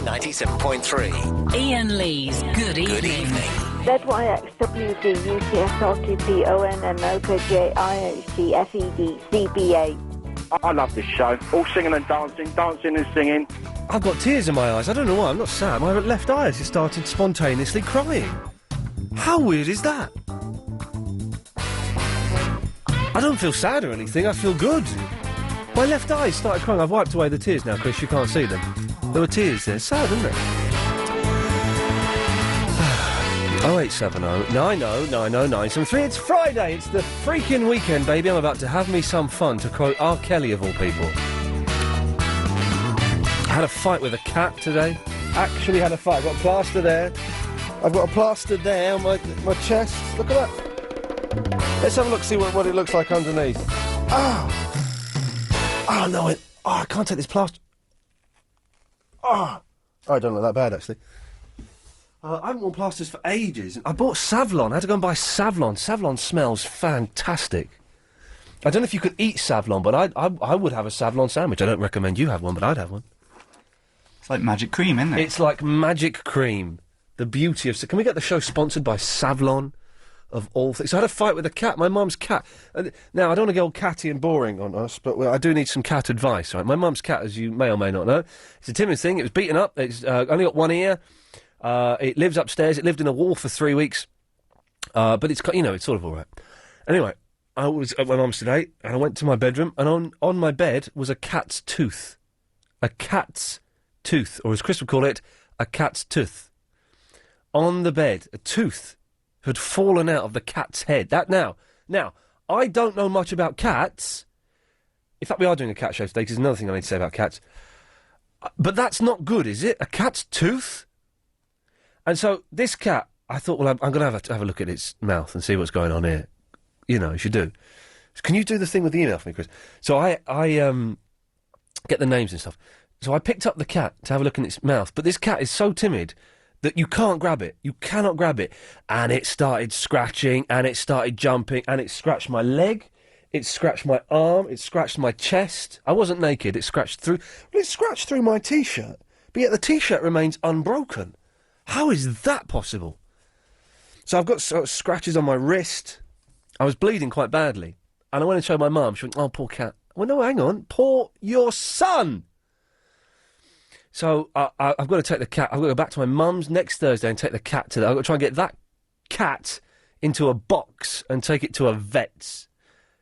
97.3. Iain Lee's Good Evening. Good evening. ZYXWD UTSRTP ONNOKJIHT FED I love this show. All singing and dancing, dancing and singing. I've got tears in my eyes. I don't know why. I'm not sad. My left eye has just started spontaneously crying. How weird is that? I don't feel sad or anything. I feel good. My left eye started crying. I've wiped away the tears now, Chris. You can't see them. There were tears there. Sad, isn't it? 0870 90 90 973. It's Friday. It's the freaking weekend, baby. I'm about to have me some fun, to quote R. Kelly of all people. I had a fight with a cat today. Actually had a fight. I've got a plaster there. I've got a plaster there on my chest. Look at that. Let's have a look, see what it looks like underneath. Oh no, I can't take this plaster. I don't look that bad, actually. I haven't worn plasters for ages. I bought Savlon. I had to go and buy Savlon. Savlon smells fantastic. I don't know if you could eat Savlon, but I would have a Savlon sandwich. I don't recommend you have one, but I'd have one. It's like magic cream, isn't it? It's like magic cream. The beauty of... Can we get the show sponsored by Savlon, of all things? So I had a fight with a cat, my mum's cat. Now, I don't want to get all catty and boring on us, but I do need some cat advice, right? My mum's cat, as you may or may not know, it's a timid thing. It was beaten up. It's only got one ear. It lives upstairs. It lived in a wall for 3 weeks. But it's, it's sort of all right. Anyway, I was at my mum's today, and I went to my bedroom, and on my bed was a cat's tooth. A cat's tooth, or as Chris would call it, a cat's tooth. On the bed, a tooth had fallen out of the cat's head. Now, I don't know much about cats. In fact, we are doing a cat show today, because there's another thing I need to say about cats. But that's not good, is it? A cat's tooth? And so, this cat, I thought, well, I'm going to have a look at its mouth and see what's going on here. You know, you should do. Can you do the thing with the email for me, Chris? So I get the names and stuff. So I picked up the cat to have a look in its mouth, but this cat is so timid that you can't grab it. You cannot grab it. And it started scratching, and it started jumping, and it scratched my leg, it scratched my arm, it scratched my chest. I wasn't naked, it scratched through my T-shirt, but yet the T-shirt remains unbroken. How is that possible? So I've got scratches on my wrist. I was bleeding quite badly. And I went and showed my mum. She went, oh, poor cat. Well, no, hang on. Poor your son! So I've got to take the cat. I've got to go back to my mum's next Thursday and take the cat to I've got to try and get that cat into a box and take it to a vet's.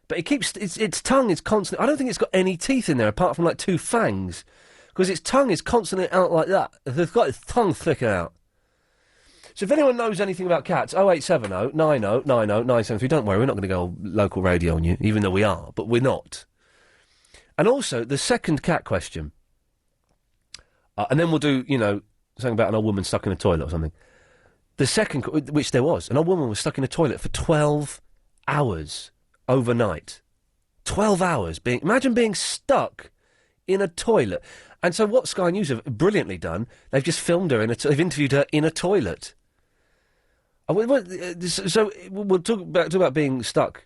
But it keeps... Its tongue is constantly... I don't think it's got any teeth in there apart from, like, 2 fangs. Because its tongue is constantly out like that. It's got its tongue flicking out. So if anyone knows anything about cats, 0870 90 90 973. Don't worry, we're not going to go local radio on you, even though we are, but we're not. And also, the second cat question. And then we'll do, something about an old woman stuck in a toilet or something. The second, which there was, an old woman was stuck in a toilet for 12 hours overnight. 12 hours. Imagine being stuck in a toilet. And so what Sky News have brilliantly done, they've just filmed her, they've interviewed her in a toilet. So we'll talk about being stuck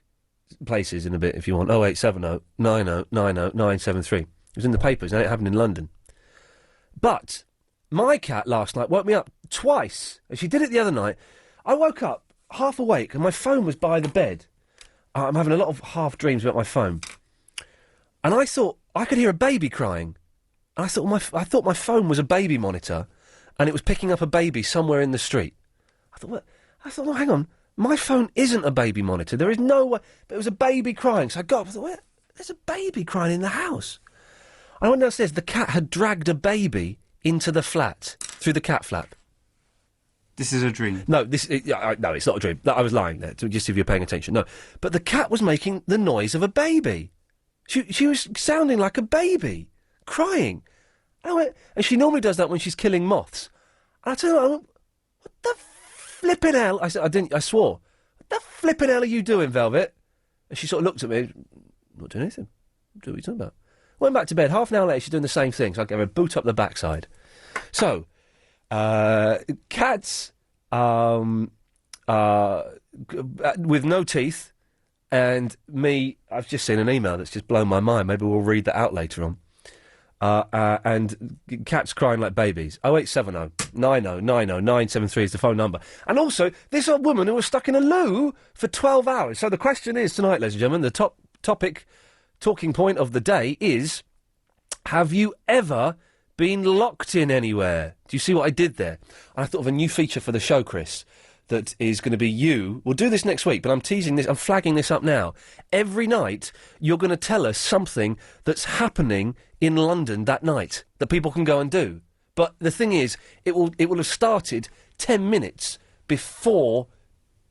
places in a bit if you want. 0870 90 90 973. It was in the papers, and it happened in London. But my cat last night woke me up twice. And she did it the other night. I woke up half awake, and my phone was by the bed. I'm having a lot of half dreams about my phone. And I thought I could hear a baby crying. And I thought my phone was a baby monitor, and it was picking up a baby somewhere in the street. I thought, well, hang on. My phone isn't a baby monitor. There is no way. But it was a baby crying. So I got up. I thought, there's a baby crying in the house. I went downstairs. The cat had dragged a baby into the flat through the cat flap. This is a dream. No, no, it's not a dream. I was lying there, just if you're paying attention. No, but the cat was making the noise of a baby. She was sounding like a baby, crying. And she normally does that when she's killing moths. And I tell her, what the flipping hell? I said, I swore. What the flipping hell are you doing, Velvet? And she sort of looked at me. Not doing anything. What are you talking about? Went back to bed. Half an hour later, she's doing the same thing. So I gave her a boot up the backside. So, cats with no teeth, and me, I've just seen an email that's just blown my mind. Maybe we'll read that out later on. and cats crying like babies. 0870 90 90 973 is the phone number. And also, this old woman who was stuck in a loo for 12 hours. So the question is tonight, ladies and gentlemen, the talking point of the day is, have you ever been locked in anywhere? Do you see what I did there? I thought of a new feature for the show, Chris, that is going to be you. We'll do this next week, but I'm teasing this, I'm flagging this up now. Every night, you're going to tell us something that's happening in London that night that people can go and do. But the thing is, it will have started 10 minutes before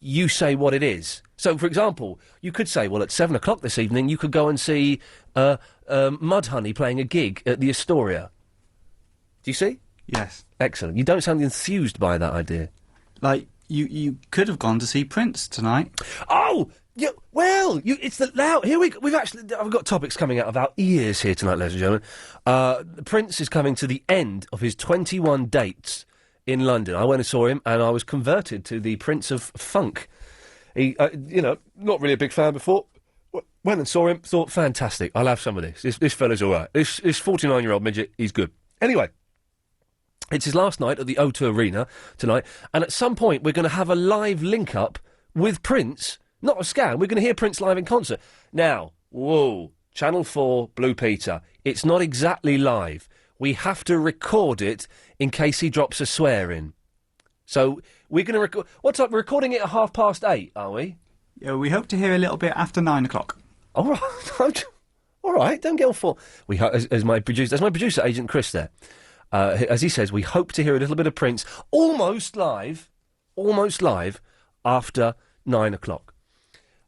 you say what it is. So, for example, you could say, well, at 7 o'clock this evening, you could go and see Mudhoney playing a gig at the Astoria. Do you see? Yes. Excellent. You don't sound enthused by that idea. Like, you could have gone to see Prince tonight. Oh! Yeah, well, it's the loud. Here I've got topics coming out of our ears here tonight, ladies and gentlemen. Prince is coming to the end of his 21 dates in London. I went and saw him, and I was converted to the Prince of Funk. He, not really a big fan before. Went and saw him, thought, fantastic, I'll have some of this. This fella's all right. This 49-year-old midget, he's good. Anyway, it's his last night at the O2 Arena tonight, and at some point we're going to have a live link-up with Prince. Not a scam, we're going to hear Prince live in concert. Now, whoa, Channel 4, Blue Peter, it's not exactly live. We have to record it in case he drops a swear in. So, we're going to record... What's up, we're recording it at 8:30, are we? Yeah, we hope to hear a little bit after 9 o'clock. All right. All right, don't get all full. As my producer, Agent Chris there, as he says, we hope to hear a little bit of Prince almost live after 9 o'clock.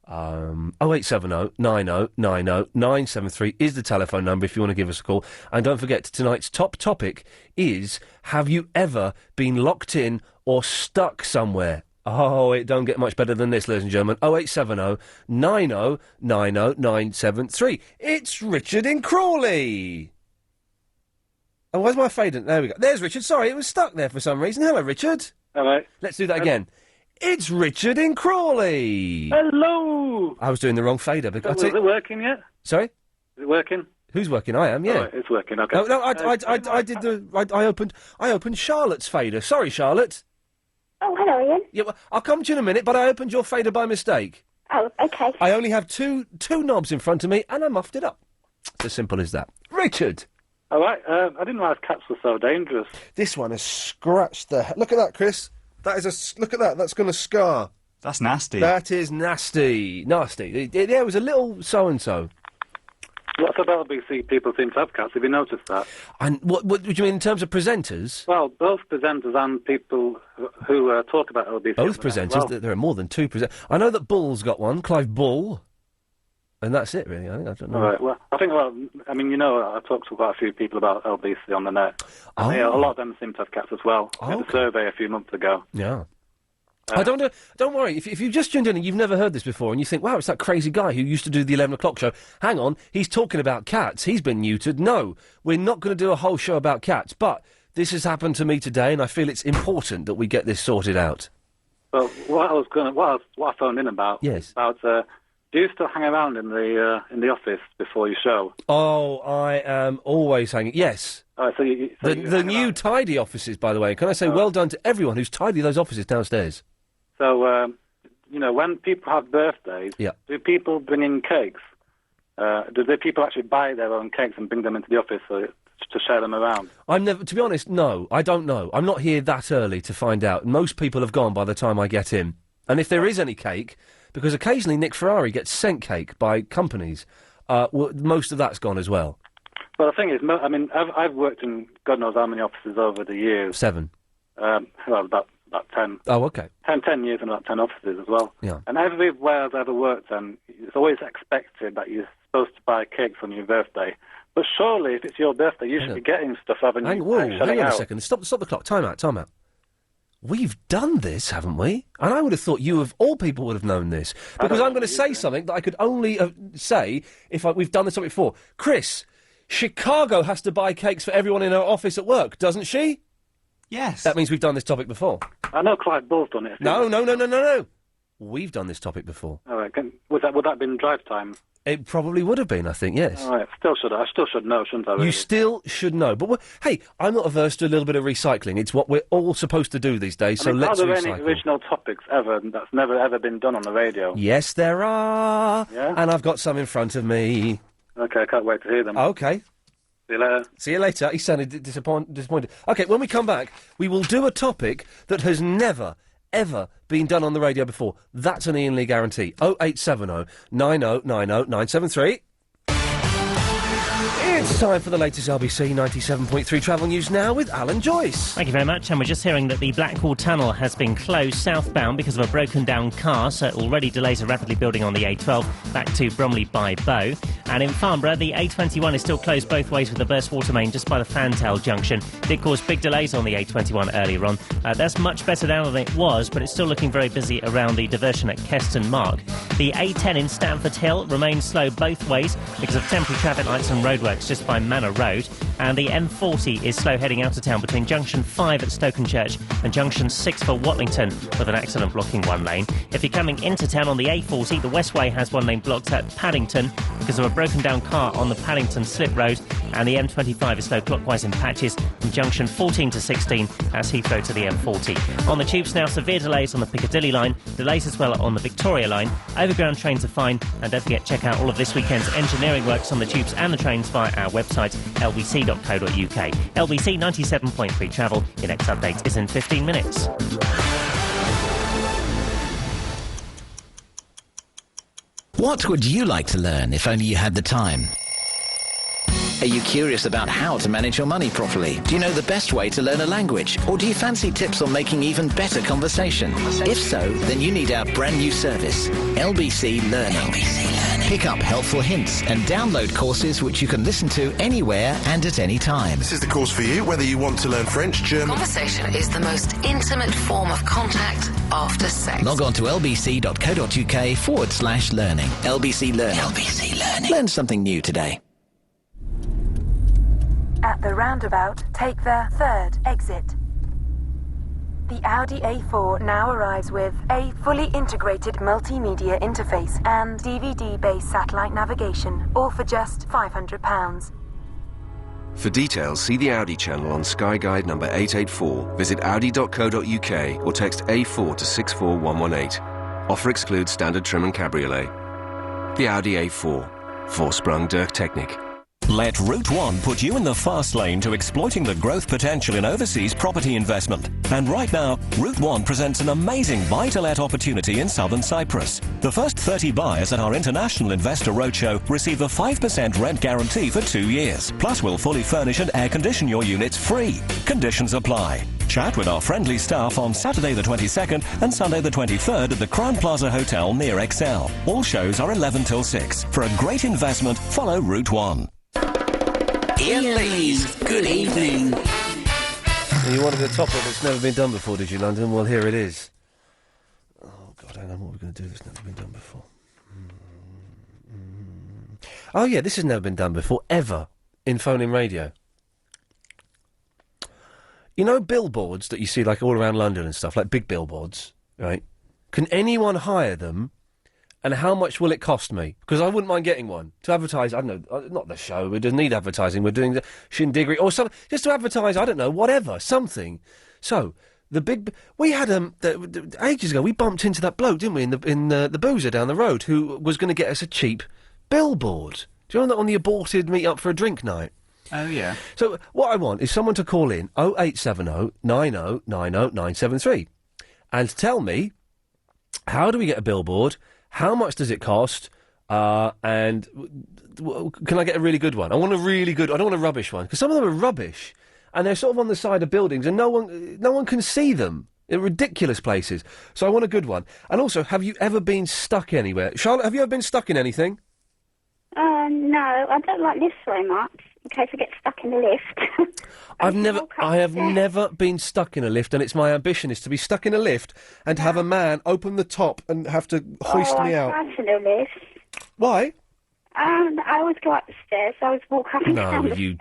0870 90 90 973 is the telephone number if you want to give us a call. And don't forget, tonight's top topic is, have you ever been locked in or stuck somewhere? Oh, it don't get much better than this, ladies and gentlemen. 0870 90 90 973. It's Richard in Crawley. Oh, where's my fader? There we go. There's Richard. Sorry, it was stuck there for some reason. Hello, Richard. Hello. Let's do that again. It's Richard in Crawley. Hello. I was doing the wrong fader. Is it working yet? Sorry? Is it working? Who's working? I am, yeah. Oh, it's working, okay. No, I opened Charlotte's fader. Sorry, Charlotte. Oh, hello, Ian. Yeah, well, I'll come to you in a minute, but I opened your fader by mistake. Oh, okay. I only have two knobs in front of me, and I muffed it up. It's as simple as that. Richard! All right, I didn't realise cats were so dangerous. This one has scratched the... Look at that, Chris. Look at that. That's going to scar. That's nasty. That is nasty. Nasty. There was a little so-and-so. Lots of LBC people seem to have cats. Have you noticed that? And what do you mean in terms of presenters? Well, both presenters and people who talk about LBC. Both presenters? Well, there are more than two presenters. I know that Bull's got one, Clive Bull. And that's it, really. I don't know. All right. Well, I talked to quite a few people about LBC on the net. Oh. Yeah, a lot of them seem to have cats as well. I had a survey a few months ago. Yeah. Don't worry. If you've just tuned in and you've never heard this before and you think, wow, it's that crazy guy who used to do the 11 o'clock show. Hang on, he's talking about cats. He's been neutered. No, we're not going to do a whole show about cats. But this has happened to me today, and I feel it's important that we get this sorted out. Well, what I phoned in about. Yes. About, do you still hang around in the office before you show? Oh, I am always hanging. Yes. Oh, so the new tidy offices, by the way. Can I say well done to everyone who's tidied those offices downstairs? So, when people have birthdays, do people bring in cakes? Do the people actually buy their own cakes and bring them into the office to share them around? To be honest, no. I don't know. I'm not here that early to find out. Most people have gone by the time I get in. And if there is any cake, because occasionally Nick Ferrari gets sent cake by companies, most of that's gone as well. Well, the thing is, I've worked in God knows how many offices over the years. 7. About 10. Oh, okay. 10 years and about 10 offices as well. Yeah. And everywhere I've ever worked, it's always expected that you're supposed to buy cakes on your birthday. But surely, if it's your birthday, you should be getting stuff, haven't you? Hang on a second. Stop the clock. Time out. We've done this, haven't we? And I would have thought you, of all people, would have known this. Because I'm going to say something that I could only say if we've done this before. Chris, Chicago has to buy cakes for everyone in her office at work, doesn't she? Yes. That means we've done this topic before. I know Clive Bull's done it. No. We've done this topic before. All right. Would that have been drive time? It probably would have been, I think, yes. All right, I still should know, shouldn't I, really? You still should know. But, hey, I'm not averse to a little bit of recycling. It's what we're all supposed to do these days, so let's recycle. Are there any original topics ever that's never, ever been done on the radio? Yes, there are. Yeah? And I've got some in front of me. OK, I can't wait to hear them. OK. See you later. See you later. He sounded disappointed. OK, when we come back, we will do a topic that has never, ever been done on the radio before. That's an Iain Lee guarantee. 0870 9090 973. It's time for the latest LBC 97.3 travel news now with Alan Joyce. Thank you very much, and we're just hearing that the Blackwall Tunnel has been closed southbound because of a broken down car, so already delays are rapidly building on the A12 back to Bromley by Bow. And in Farnborough, the A21 is still closed both ways with a burst water main just by the Fantail junction. Did cause big delays on the A21 earlier on. That's much better now than it was, but it's still looking very busy around the diversion at Keston Mark. The A10 in Stamford Hill remains slow both ways because of temporary traffic lights and roadworks just by Manor Road, and the M40 is slow heading out of town between Junction 5 at Stokenchurch and Junction 6 for Watlington with an accident blocking one lane. If you're coming into town on the A40, the Westway has one lane blocked at Paddington because of a broken down car on the Paddington Slip Road, and the M25 is slow clockwise in patches from Junction 14 to 16 as Heathrow to the M40. On the tubes now, severe delays on the Piccadilly line, delays as well on the Victoria line. Overground trains are fine, and don't forget, check out all of this weekend's engineering works on the tubes and the trains via our website lbc.co.uk. LBC 97.3 travel. Your next update is in 15 minutes. What would you like to learn if only you had the time? Are you curious about how to manage your money properly? Do you know the best way to learn a language? Or do you fancy tips on making even better conversation? If so, then you need our brand new service, LBC Learning. Pick up helpful hints and download courses which you can listen to anywhere and at any time. This is the course for you, whether you want to learn French, German... Conversation is the most intimate form of contact after sex. Log on to lbc.co.uk/learning. LBC Learning. LBC Learning. Learn something new today. At the roundabout, take the third exit. The Audi A4 now arrives with a fully integrated multimedia interface and DVD-based satellite navigation, all for just £500. For details, see the Audi channel on Sky Guide number 884, visit audi.co.uk or text A4 to 64118. Offer excludes standard trim and cabriolet. The Audi A4. Vorsprung durch Technik. Let Route 1 put you in the fast lane to exploiting the growth potential in overseas property investment. And right now, Route 1 presents an amazing buy-to-let opportunity in southern Cyprus. The first 30 buyers at our International Investor Roadshow receive a 5% rent guarantee for 2 years. Plus, we'll fully furnish and air-condition your units free. Conditions apply. Chat with our friendly staff on Saturday the 22nd and Sunday the 23rd at the Crown Plaza Hotel near Excel. All shows are 11 till 6. For a great investment, follow Route 1. Iain Lee's Good Evening. You wanted a topic that's never been done before, did you, London? Well, here it is. Oh, God, I know what we're going to do that's never been done before. Oh, yeah, this has never been done before, ever, in phone-in radio. You know billboards that you see, like, all around London and stuff, like big billboards, right? Can anyone hire them? And how much will it cost me? Because I wouldn't mind getting one to advertise. I don't know, not the show. We don't need advertising. We're doing the shindiggery or something, just to advertise. I don't know, whatever, something. So we had ages ago. We bumped into that bloke, didn't we, in the boozer down the road, who was going to get us a cheap billboard. Do you remember that on the aborted meet up for a drink night? Oh yeah. So what I want is someone to call in 0870 9090 973 and tell me, how do we get a billboard? How much does it cost? And can I get a really good one? I want a really good... I don't want a rubbish one, because some of them are rubbish, and they're sort of on the side of buildings, and no one can see them. They're ridiculous places. So I want a good one. And also, have you ever been stuck anywhere? Charlotte, have you ever been stuck in anything? No, I don't like lifts very much, in case I get stuck in the lift. I have never been stuck in a lift, and it's my ambition is to be stuck in a lift and have a man open the top and have to hoist me out. I tried to do lifts. Why? I always go up the stairs. I always walk up and down the stairs.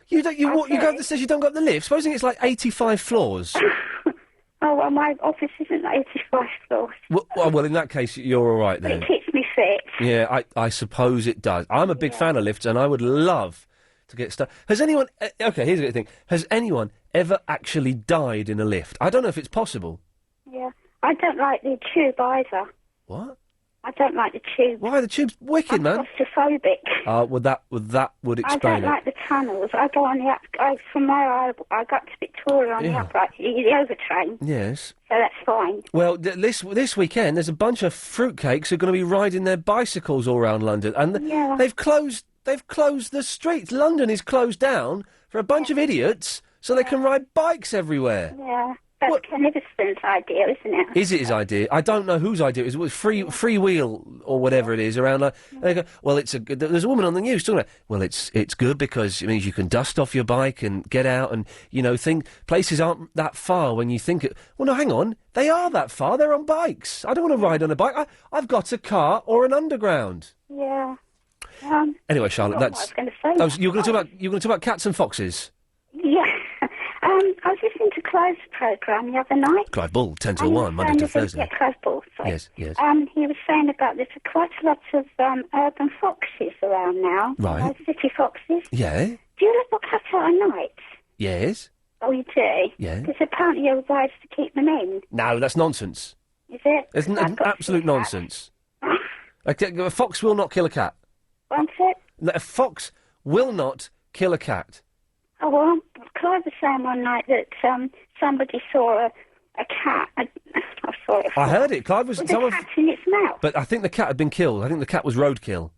You go up the stairs. You don't go up the lift. Supposing it's like 85 floors. Oh well, my office isn't 85 floors. Well, in that case, you're all right then. But it keeps me benefits. Yeah, I suppose it does. I'm a big fan of lifts, and I would love to get stuck. Has anyone... OK, here's the thing. Has anyone ever actually died in a lift? I don't know if it's possible. Yeah. I don't like the tube either. What? I don't like the tube. Why? The tube's wicked, man. I'm claustrophobic. Well, that would explain it. I don't like the tunnels. I go on the from where I got to Victoria on the upright, the overtrain. Yes. So that's fine. Well, this weekend, there's a bunch of fruitcakes who are going to be riding their bicycles all around London, and they've closed the streets. London is closed down for a bunch of idiots, so they can ride bikes everywhere. Yeah. That's Ken Livingstone's idea, isn't it? Is it his idea? I don't know whose idea it is. Free wheel or whatever it is around. They go, well, there's a woman on the news talking about. Well, it's good because it means you can dust off your bike and get out and places aren't that far when you think it. Well, no, hang on, they are that far. They're on bikes. I don't want to ride on a bike. I've got a car or an underground. Yeah. Anyway, Charlotte, that's. I was going to say. You're going to talk about cats and foxes. Yeah. I was listening to Clive's programme the other night. Clive Bull, 10 till 1, Monday to Thursday. Yeah, Clive Bull, sorry. Yes. He was saying about there's quite a lot of urban foxes around now. Right. City foxes. Yeah. Do you let the cat out at night? Yes. Oh, you do? Yeah. Because apparently you're obliged to keep them in. No, that's nonsense. Is it? It's absolute nonsense. A fox will not kill a cat. Won't it? A fox will not kill a cat. Oh, well, Clive was saying one night that somebody saw a cat. I saw it. I heard it. Clive was... With a cat in its mouth. But I think the cat had been killed. I think the cat was roadkill.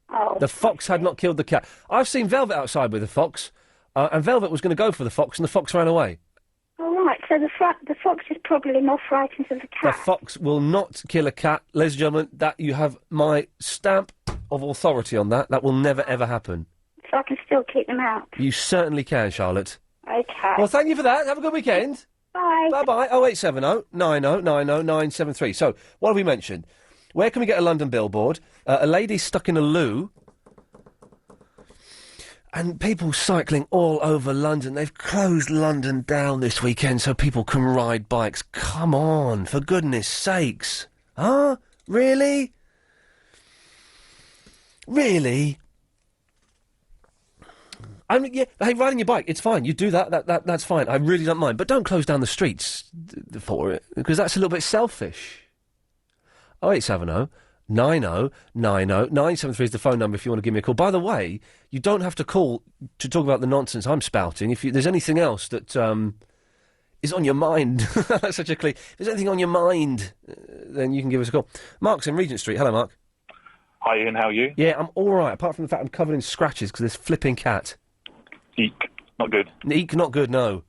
Oh. The fox had not killed the cat. I've seen Velvet outside with a fox, and Velvet was going to go for the fox, and the fox ran away. All right, so the fox is probably more frightened of the cat. The fox will not kill a cat. Ladies and gentlemen, that you have my stamp of authority on that. That will never, ever happen. So I can still keep them out. You certainly can, Charlotte. Okay. Well, thank you for that. Have a good weekend. Bye. Bye-bye. 0870 90 90 973. So, what have we mentioned? Where can we get a London billboard? A lady stuck in a loo. And people cycling all over London. They've closed London down this weekend so people can ride bikes. Come on, for goodness sakes. Huh? Really? Really? I mean, yeah, hey, riding your bike, it's fine. You do that, that's fine. I really don't mind. But don't close down the streets for it, because that's a little bit selfish. 0870 90 90 973 is the phone number if you want to give me a call. By the way, you don't have to call to talk about the nonsense I'm spouting. If there's anything else that is on your mind, that's such a cliche. If there's anything on your mind, then you can give us a call. Mark's in Regent Street. Hello, Mark. Hi, Ian. How are you? Yeah, I'm all right, apart from the fact I'm covered in scratches because this flipping cat. Eek. Not good. Eek, not good, no.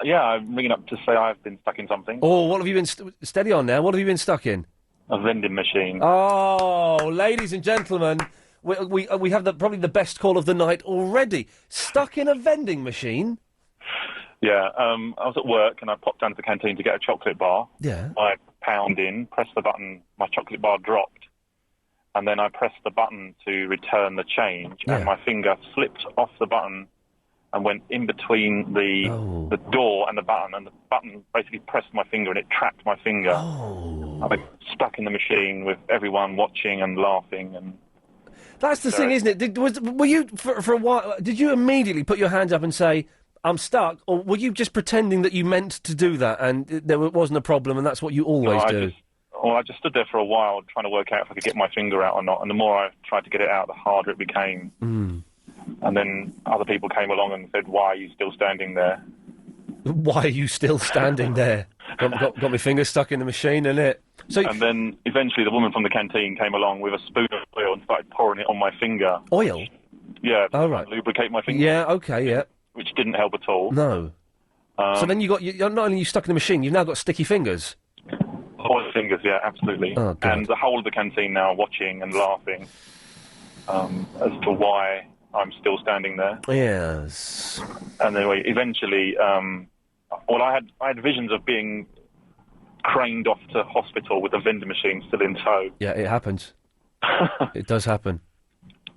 Yeah, I'm ringing up to say I've been stuck in something. Oh, what have you been... steady on now. What have you been stuck in? A vending machine. Oh, ladies and gentlemen, we have probably the best call of the night already. Stuck in a vending machine? Yeah, I was at work and I popped down to the canteen to get a chocolate bar. Yeah. I pound in, pressed the button, my chocolate bar dropped. And then I pressed the button to return the change, and my finger slipped off the button and went in between the door and the button basically pressed my finger and it trapped my finger. I was stuck in the machine with everyone watching and laughing. And that's the thing, isn't it? Were you, for a while, did you immediately put your hands up and say, I'm stuck, or were you just pretending that you meant to do that and there wasn't a problem and that's what you always do? I just stood there for a while trying to work out if I could get my finger out or not, and the more I tried to get it out, the harder it became. And then other people came along and said, why are you still standing there? Why are you still standing there? got my finger stuck in the machine, innit? And then eventually the woman from the canteen came along with a spoon of oil and started pouring it on my finger. Oil? Yeah, oh, right. To lubricate my finger. Yeah, okay, yeah. Which didn't help at all. No. So then not only are you stuck in the machine, you've now got sticky fingers. Oil fingers, yeah, absolutely. Oh, God. And the whole of the canteen now watching and laughing as to why I'm still standing there. Yes. And anyway, eventually, I had visions of being craned off to hospital with the vending machine still in tow. Yeah, it happens. It does happen.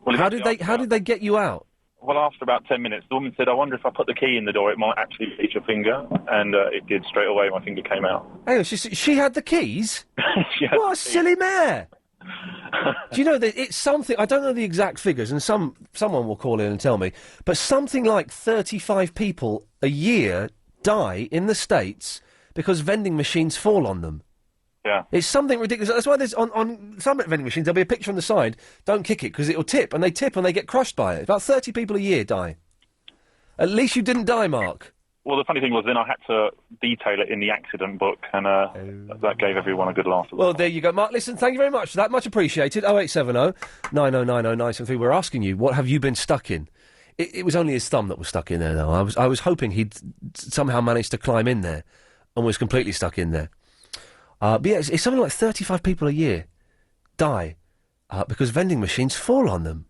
Well, how did they get you out? Well, after about 10 minutes, the woman said, I wonder if I put the key in the door, it might actually reach your finger. And it did straight away. My finger came out. Hang on, she had the keys? She had What a the silly mare! Do you know that it's something... I don't know the exact figures, and someone will call in and tell me, but something like 35 people a year die in the States because vending machines fall on them. Yeah. It's something ridiculous. That's why there's, on some vending machines, there'll be a picture on the side, don't kick it, because it'll tip, and they get crushed by it. About 30 people a year die. At least you didn't die, Mark. Well, the funny thing was then I had to detail it in the accident book, and that gave everyone a good laugh. Well, there you go. Mark, listen, thank you very much for that. Much appreciated. 0870 9090 973. We're asking you, what have you been stuck in? It was only his thumb that was stuck in there, though. I was hoping he'd somehow managed to climb in there and was completely stuck in there. But yeah, it's something like 35 people a year die because vending machines fall on them.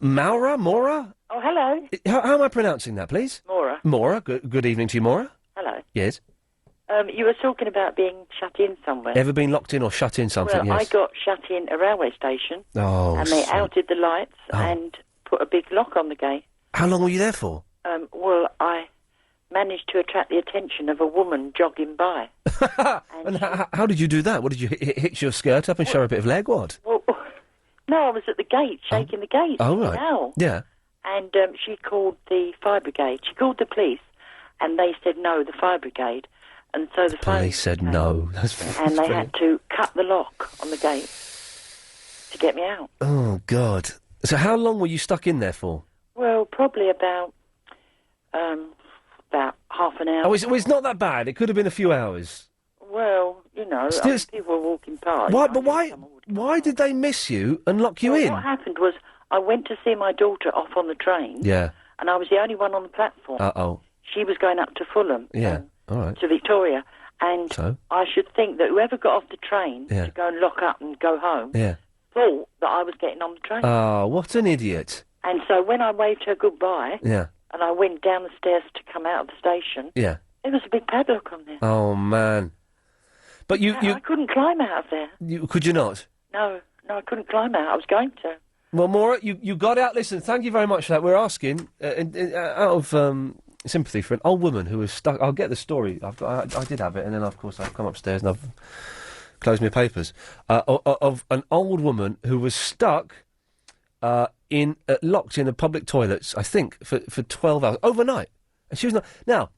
Maura? Oh, hello. How am I pronouncing that, please? Maura. Maura. Good evening to you, Maura. Hello. Yes. You were talking about being shut in somewhere. Ever been locked in or shut in something? Well, yes. I got shut in a railway station. Oh, and they outed the lights and put a big lock on the gate. How long were you there for? Well, I managed to attract the attention of a woman jogging by. And how did you do that? What did you hitch your skirt up and show her a bit of leg? What? Well, no, I was at the gate, shaking the gate. Oh, right. Now. Yeah. And she called the fire brigade. She called the police, and they said no, the fire brigade. And so the police said no. And they had to cut the lock on the gate to get me out. Oh, God. So how long were you stuck in there for? Well, probably about half an hour. Oh, it's not that bad. It could have been a few hours. Well, you know, people were walking past. Why did they miss you and lock you in? What happened was I went to see my daughter off on the train. Yeah. And I was the only one on the platform. Uh-oh. She was going up to Fulham. Yeah, all right. To Victoria. And so? I should think that whoever got off the train to go and lock up and go home thought that I was getting on the train. Oh, what an idiot. And so when I waved her goodbye and I went down the stairs to come out of the station, there was a big padlock on there. Oh, man. But I couldn't climb out of there. Could you not? No, I couldn't climb out. I was going to. Well, Maura, you got out. Listen, thank you very much for that. We're asking, out of sympathy for an old woman who was stuck. I'll get the story. I did have it, and then, of course, I've come upstairs and I've closed my papers. Of an old woman who was stuck locked in the public toilets, I think, for 12 hours, overnight. And she was not... Now,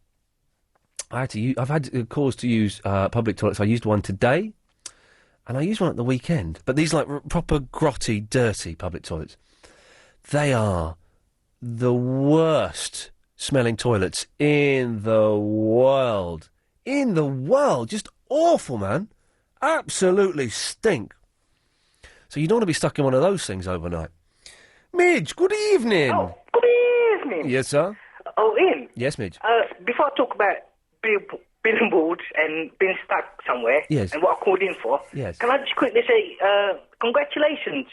I've had cause to use public toilets. I used one today. And I used one at the weekend. But these, like, proper grotty, dirty public toilets, they are the worst smelling toilets in the world. In the world. Just awful, man. Absolutely stink. So you don't want to be stuck in one of those things overnight. Midge, good evening. Oh, good evening. Yes, sir? Oh, Ian. Yes, Midge. Before I talk about billboards and being stuck somewhere, and what I called in for, can I just quickly say congratulations,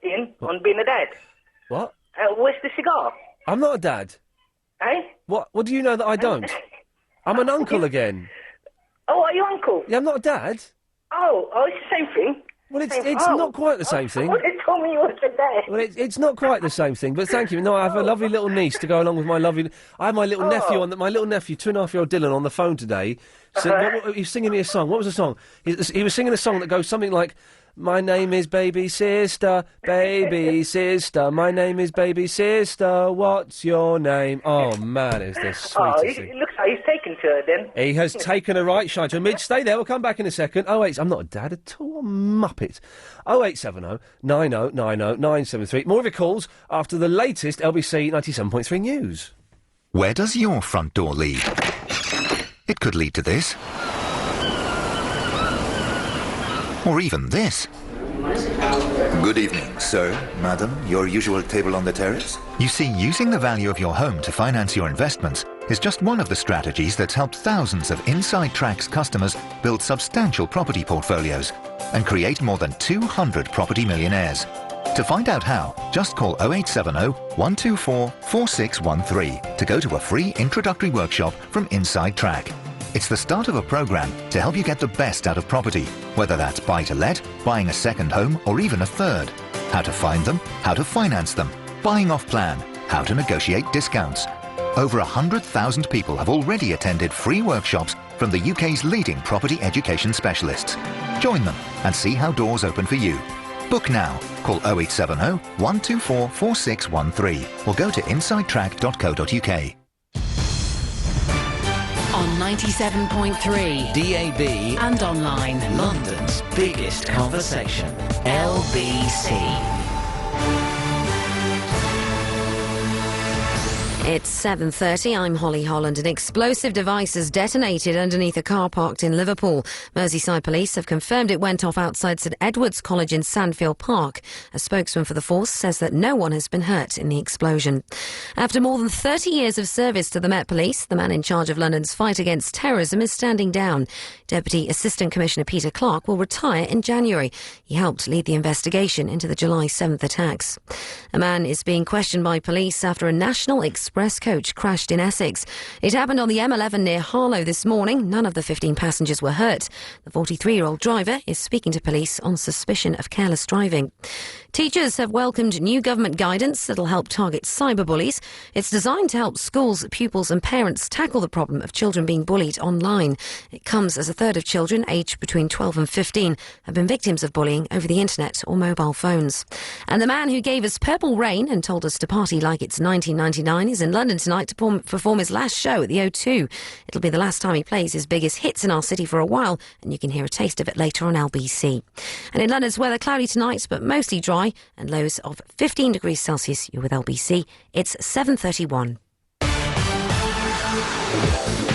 Ian, on being a dad. What? Where's the cigar? I'm not a dad. Eh? What do you know that I don't? I'm an uncle again. Oh, are you uncle? Yeah, I'm not a dad. Oh, it's the same thing. Well, it's not quite the same thing. Well, they told me you was a dad. Well, it's not quite the same thing, but thank you. No, I have a lovely little niece to go along with my lovely... I have my little nephew, my little nephew, 2.5-year-old Dylan, on the phone today. So, he's singing me a song. What was the song? He was singing a song that goes something like... My name is baby sister, my name is baby sister, what's your name? Oh, man, it's the sweetest thing. It looks like he's taken to her, then. He has taken a right shine to her. Midge, stay there, we'll come back in a second. I'm not a dad at all, muppet. 0870 9090 973. More of your calls after the latest LBC 97.3 news. Where does your front door lead? It could lead to this. Or even this. Good evening, sir, madam. Your usual table on the terrace? You see, using the value of your home to finance your investments is just one of the strategies that's helped thousands of Inside Track's customers build substantial property portfolios and create more than 200 property millionaires. To find out how, just call 0870 124 4613 to go to a free introductory workshop from Inside Track. It's the start of a program to help you get the best out of property, whether that's buy-to-let, buying a second home, or even a third. how to find them, how to finance them, buying off plan, how to negotiate discounts. Over 100,000 people have already attended free workshops from the UK's leading property education specialists. Join them and see how doors open for you. Book now. Call 0870 124 4613 or go to insidetrack.co.uk. On 97.3 DAB and online. London's biggest conversation. LBC. It's 7:30. I'm Holly Holland. An explosive device has detonated underneath a car parked in Liverpool. Merseyside police have confirmed it went off outside St Edward's College in Sandfield Park. A spokesman for the force says that no one has been hurt in the explosion. After more than 30 years of service to the Met Police, the man in charge of London's fight against terrorism is standing down. Deputy Assistant Commissioner Peter Clark will retire in January. He helped lead the investigation into the July 7th attacks. A man is being questioned by police after a National Express coach crashed in Essex. It happened on the M11 near Harlow this morning. None of the 15 passengers were hurt. The 43-year-old driver is speaking to police on suspicion of careless driving. Teachers have welcomed new government guidance that'll help target cyberbullies. It's designed to help schools, pupils and parents tackle the problem of children being bullied online. It comes as a third of children aged between 12 and 15 have been victims of bullying over the internet or mobile phones. And the man who gave us Purple Rain and told us to party like it's 1999 is in London tonight to perform his last show at the O2. It'll be the last time he plays his biggest hits in our city for a while, and you can hear a taste of it later on LBC. And in London's weather, cloudy tonight, but mostly dry, and lows of 15 degrees Celsius. You're with LBC. It's 7:31.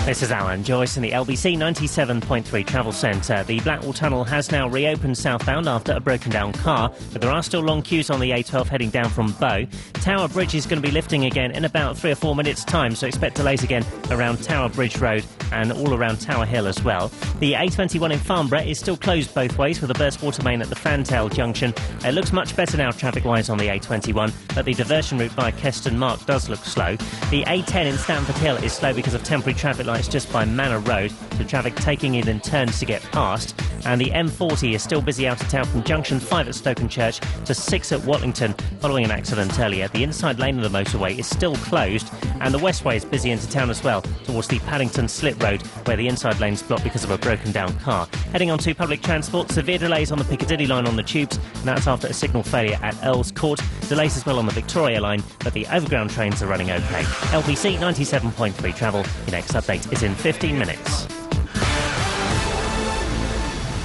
This is Alan Joyce in the LBC 97.3 Travel Centre. The Blackwall Tunnel has now reopened southbound after a broken-down car, but there are still long queues on the A12 heading down from Bow. Tower Bridge is going to be lifting again in about 3 or 4 minutes' time, so expect delays again around Tower Bridge Road and all around Tower Hill as well. The A21 in Farnborough is still closed both ways with a burst water main at the Fantail junction. It looks much better now traffic-wise on the A21, but the diversion route via Keston Mark does look slow. The A10 in Stamford Hill is slow because of temporary traffic lights just by Manor Road, so traffic taking in and turns to get past. And the M40 is still busy out of town from junction 5 at Stokenchurch to 6 at Watlington following an accident earlier. The inside lane of the motorway is still closed, and the Westway is busy into town as well towards the Paddington Slip Road, where the inside lane's blocked because of a broken down car. Heading on to public transport, severe delays on the Piccadilly line on the tubes, and that's after a signal failure at Earls Court. Delays as well on the Victoria line, but the overground trains are running okay. LBC 97.3 Travel. Your next update is in 15 minutes.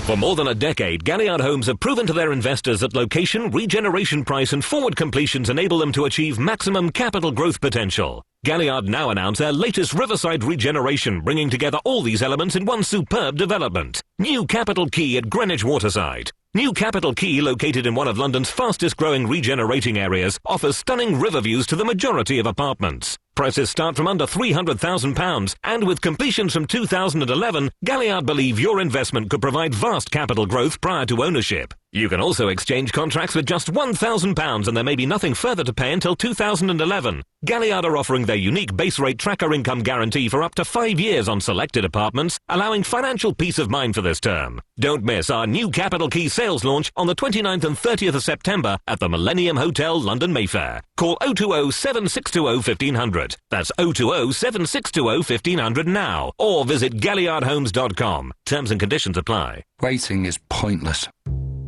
For more than a decade, Galliard Homes have proven to their investors that location, regeneration price and forward completions enable them to achieve maximum capital growth potential. Galliard now announce their latest Riverside regeneration, bringing together all these elements in one superb development. New Capital Quay at Greenwich Waterside. New Capital Quay, located in one of London's fastest-growing regenerating areas, offers stunning river views to the majority of apartments. Prices start from under £300,000, and with completions from 2011, Galliard believe your investment could provide vast capital growth prior to ownership. You can also exchange contracts with just £1,000, and there may be nothing further to pay until 2011. Galliard are offering their unique base rate tracker income guarantee for up to 5 years on selected apartments, allowing financial peace of mind for this term. Don't miss our New Capital Quay sales launch on the 29th and 30th of September at the Millennium Hotel, London Mayfair. Call 020 7620 1500. That's 020 7620 1500 now, or visit galliardhomes.com. Terms and conditions apply. Waiting is pointless.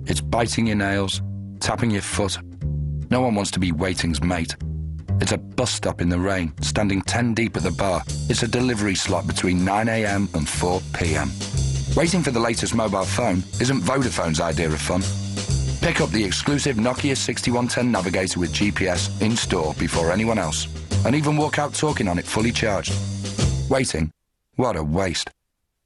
It's biting your nails, tapping your foot. No one wants to be waiting's mate. It's a bus stop in the rain, standing 10 deep at the bar. It's a delivery slot between 9 a.m. and 4 p.m. Waiting for the latest mobile phone isn't Vodafone's idea of fun. Pick up the exclusive Nokia 6110 Navigator with GPS in store before anyone else, and even walk out talking on it fully charged. Waiting? What a waste.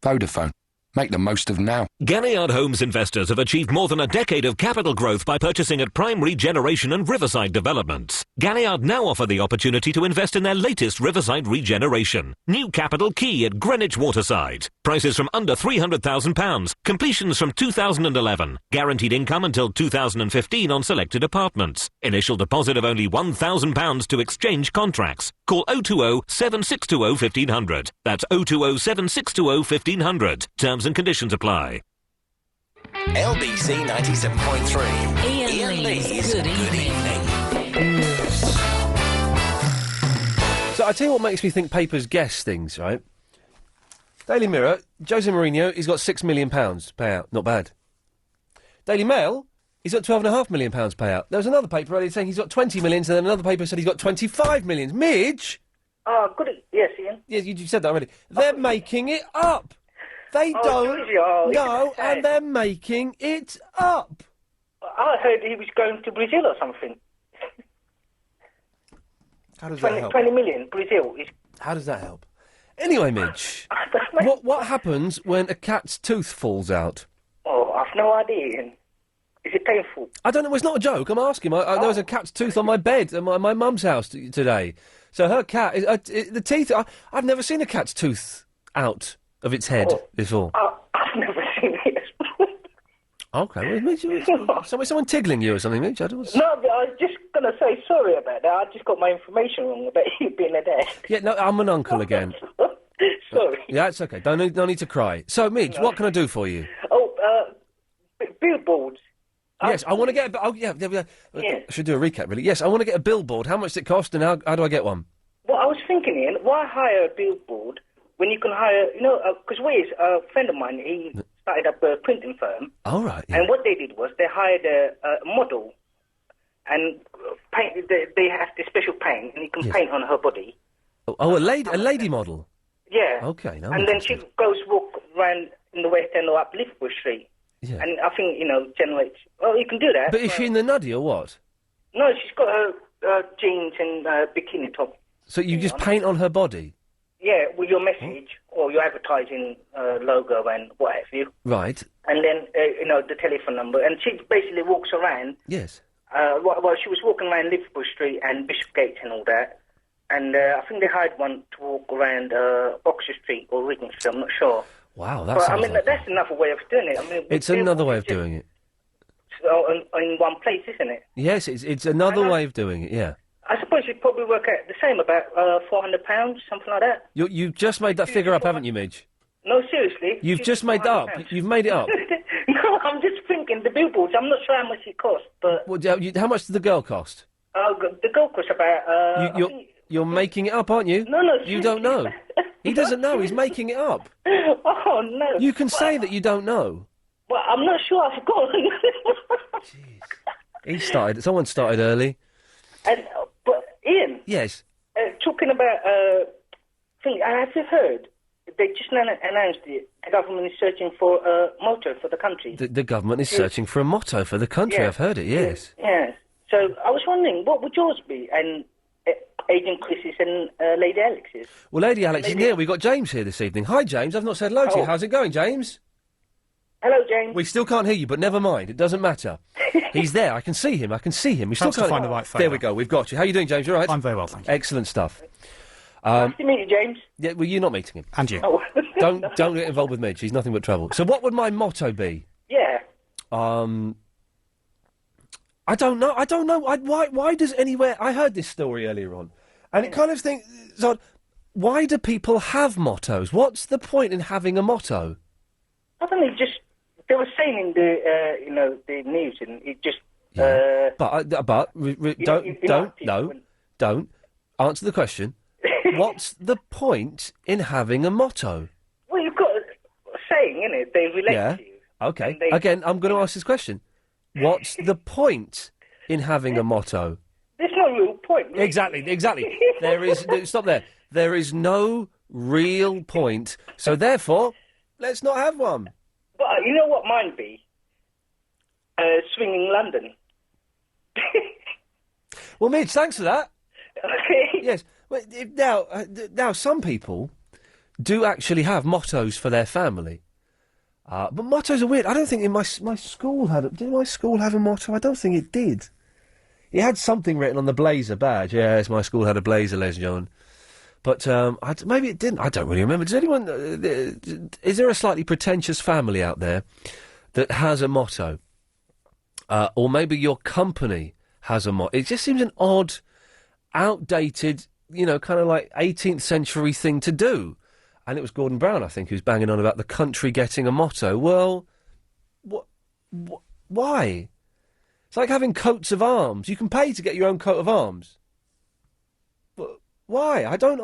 Vodafone. Make the most of now. Galliard Homes investors have achieved more than a decade of capital growth by purchasing at prime regeneration and Riverside developments. Galliard now offer the opportunity to invest in their latest Riverside regeneration. New Capital Quay at Greenwich Waterside. Prices from under £300,000. Completions from 2011. Guaranteed income until 2015 on selected apartments. Initial deposit of only £1,000 to exchange contracts. Call 020 7620 1500. That's 020 7620 1500. Terms and conditions apply. LBC 97.3. Iain Lee's Good Evening. So I tell you what makes me think papers guess things, right? Daily Mirror, Jose Mourinho, he's got £6 million payout. Not bad. Daily Mail, he's got £12.5 million payout. There was another paper earlier saying he's got 20 million, and then another paper said he's got 25 million. Midge? Oh, good. Yes, Ian. Yes, you said that already. They're making it up. They don't know, and they're making it up. I heard he was going to Brazil or something. How does that help? 20 million, Brazil. How does that help? Anyway, Midge, what happens when a cat's tooth falls out? Oh, I've no idea, Ian. Is it painful? I don't know. It's not a joke. I'm asking. There was a cat's tooth on my bed at my mum's house today. So her cat, the teeth. I've never seen a cat's tooth out of its head before. I've never seen it. Okay, well, someone tickling you or something, Mitch? No, I was just going to say sorry about that. I just got my information wrong about you being a dad. Yeah, no, I'm an uncle again. Sorry. Yeah, it's okay. Don't need to cry. So, Mitch, what can I do for you? Billboards. Yes, I want to get. I should do a recap, really. Yes, I want to get a billboard. How much does it cost, and how do I get one? Well, I was thinking, Ian, why hire a billboard when you can hire? Because a friend of mine, he started up a printing firm. Oh, right. Yeah. And what they did was they hired a model, and they have this special paint, and you can paint on her body. Oh, a lady model. Yeah. Okay. No, and then she goes walk around in the West End or up Liverpool Street. Yeah. And I think, generates... Well, you can do that. But is she in the nuddy or what? No, she's got her jeans and bikini top. So you just paint on her body? Yeah, with your message or your advertising logo and what have you. Right. And then, the telephone number. And she basically walks around. Yes. Well, she was walking around Liverpool Street and Bishopgate and all that. And I think they hired one to walk around Oxford Street or Regent Street, I'm not sure. Wow, that's. That's another way of doing it. It's another way of doing it. In one place, isn't it? Yes, it's another way of doing it. Yeah. I suppose you'd probably work out the same, about £400, something like that. You've just made that figure up, haven't you, Midge? No, seriously. You've just made that up. You've made it up. No, I'm just thinking the billboards. I'm not sure how much it cost, but. Well, how much did the girl cost? The girl cost about. You're making it up, aren't you? No. You don't know. He doesn't know. He's making it up. Oh, no. You can say that you don't know. Well, I'm not sure. I've forgotten. Jeez. Someone started early. But, Ian. Yes. Talking about... have you heard? They just announced the government is searching for a motto for the country. The government is searching for a motto for the country. Yeah. I've heard it, yes. Yeah. So, I was wondering, what would yours be? And... Agent Chris's and Lady Alex's. Well, Lady Alex isn't here. We've got James here this evening. Hi, James. I've not said hello to you. How's it going, James? Hello, James. We still can't hear you, but never mind. It doesn't matter. He's there. I can see him. We still can't find the right phone. There we go. We've got you. How are you doing, James? You all right? I'm very well, thank you. Excellent stuff. Nice to meet you, James. Yeah, well, you're not meeting him. And you. Oh. Don't get involved with Midge. He's nothing but trouble. So what would my motto be? Yeah. I don't know. Why does anywhere... I heard this story earlier on. And it kind of thinks, why do people have mottos? What's the point in having a motto? I don't know, they were saying in the, the news, and it just... Yeah. Don't answer the question. What's the point in having a motto? Well, you've got a saying, innit? They relate to you. Okay. Again, I'm going to ask this question. What's the point in having a motto? There's no real point. Really. Exactly. There is... Stop there. There is no real point. So, therefore, let's not have one. But you know what mine be? Swinging London. Well, Midge, thanks for that. Okay. Yes. Well, now, some people do actually have mottos for their family. But mottos are weird. I don't think in my school did my school have a motto? I don't think it did. It had something written on the blazer badge. Yes, my school had a blazer, ladies and gentlemen. But maybe it didn't. I don't really remember. Does anyone... is there a slightly pretentious family out there that has a motto? Or maybe your company has a motto. It just seems an odd, outdated, kind of like 18th century thing to do. And it was Gordon Brown, I think, who's banging on about the country getting a motto. Well, why? It's like having coats of arms. You can pay to get your own coat of arms. But why? I don't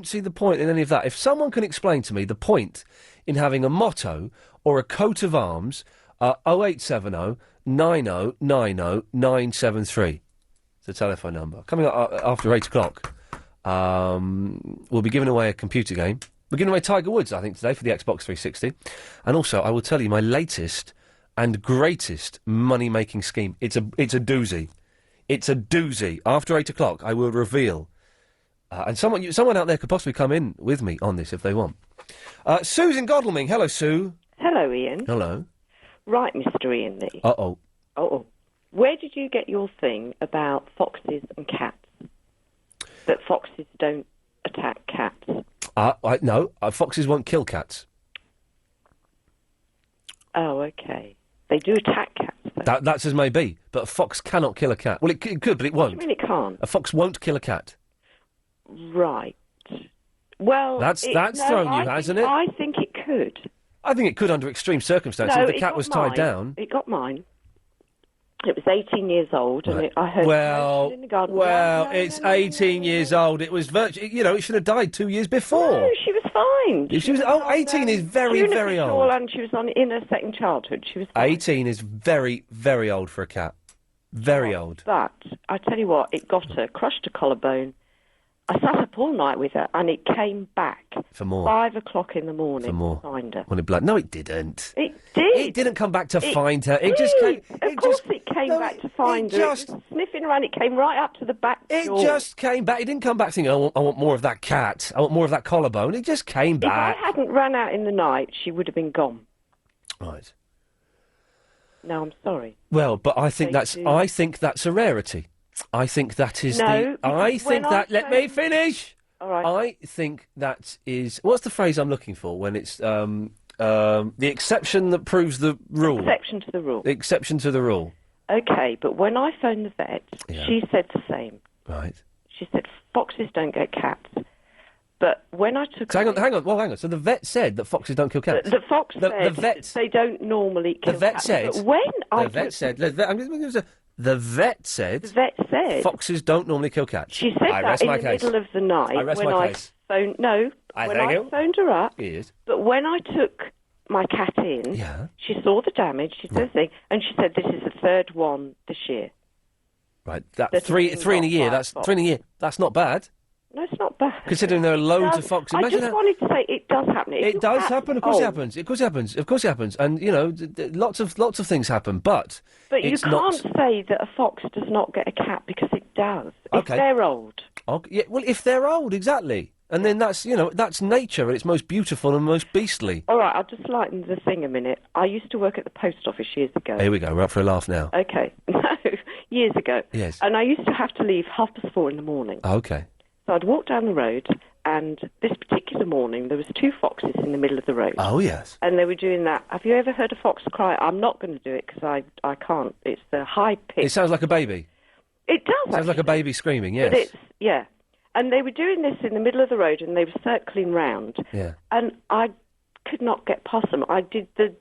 see the point in any of that. If someone can explain to me the point in having a motto or a coat of arms, 0870 90 90 973. It's the telephone number. Coming up after 8 o'clock, we'll be giving away a computer game. We're giving away Tiger Woods, I think, today for the Xbox 360. And also, I will tell you my latest and greatest money-making scheme. It's a doozy. It's a doozy. After 8 o'clock, I will reveal. And someone out there could possibly come in with me on this if they want. Sue's in Godalming. Hello, Sue. Hello, Ian. Hello. Right, Mr. Ian Lee. Uh-oh. Uh-oh. Where did you get your thing about foxes and cats? That foxes don't attack cats? No, foxes won't kill cats. Oh, okay. They do attack cats, though. That's as may be, but a fox cannot kill a cat. Well, it could, but it won't. What do you mean it can't? A fox won't kill a cat. Right. Well, That's thrown you, hasn't it? I think it could. I think it could under extreme circumstances. No, if the cat was tied down. It got mine. It was 18 years old, and Right. I heard it in the garden. It's 18 years old. It was virtually, it should have died 2 years before. No, she was fine. She was 18 is very, very old. And she was in her second childhood. She was fine. 18 is very, very old for a cat. Very old. But I tell you what, it got her, crushed her collarbone. I sat up all night with her, and it came back. For more. 5 o'clock in the morning. For more. To find her. No, it didn't. It did. It didn't come back to find her. It just came. Of course, it came back to find her. It was sniffing around. It came right up to the back door. It just came back. It didn't come back thinking, I want more of that cat. I want more of that collarbone. It just came back. If I hadn't run out in the night, she would have been gone. Right. No, I'm sorry. Well, but I think that's a rarity. I think that is let me finish. All right. I think that is... What's the phrase I'm looking for when it's the exception that proves the rule? Exception to the rule. The exception to the rule. OK, but when I phoned the vet, she said the same. Right. She said, foxes don't get cats. But when I took... So hang on. So the vet said that foxes don't kill cats? The vet said they don't normally kill cats. The vet said foxes don't normally kill cats. She said that in the middle of the night. I rest my case. I phoned her up. Yes. But when I took my cat in, she saw the damage, she said the thing, and she said this is the third one this year. Right. Three in a year. That's 3 in a year. That's not bad. No, it's not bad. Considering there are loads of foxes. I just wanted to say it does happen. It does happen. Of course it happens. Of course it happens. And lots of things happen. But you can't say that a fox does not get a cat because it does. If they're old. Okay. Yeah, well, if they're old, exactly. And then that's nature at its most beautiful and most beastly. All right, I'll just lighten the thing a minute. I used to work at the post office years ago. Here we go. We're up for a laugh now. Okay. No, years ago. Yes. And I used to have to leave 4:30 in the morning. Okay. So I'd walk down the road, and this particular morning there was 2 foxes in the middle of the road. Oh, yes. And they were doing that. Have you ever heard a fox cry? I'm not going to do it because I can't. It's the high pitch. It sounds like a baby. It does. It sounds like a baby screaming, yes. But yeah. And they were doing this in the middle of the road, and they were circling round. Yeah. And I could not get past them. I did the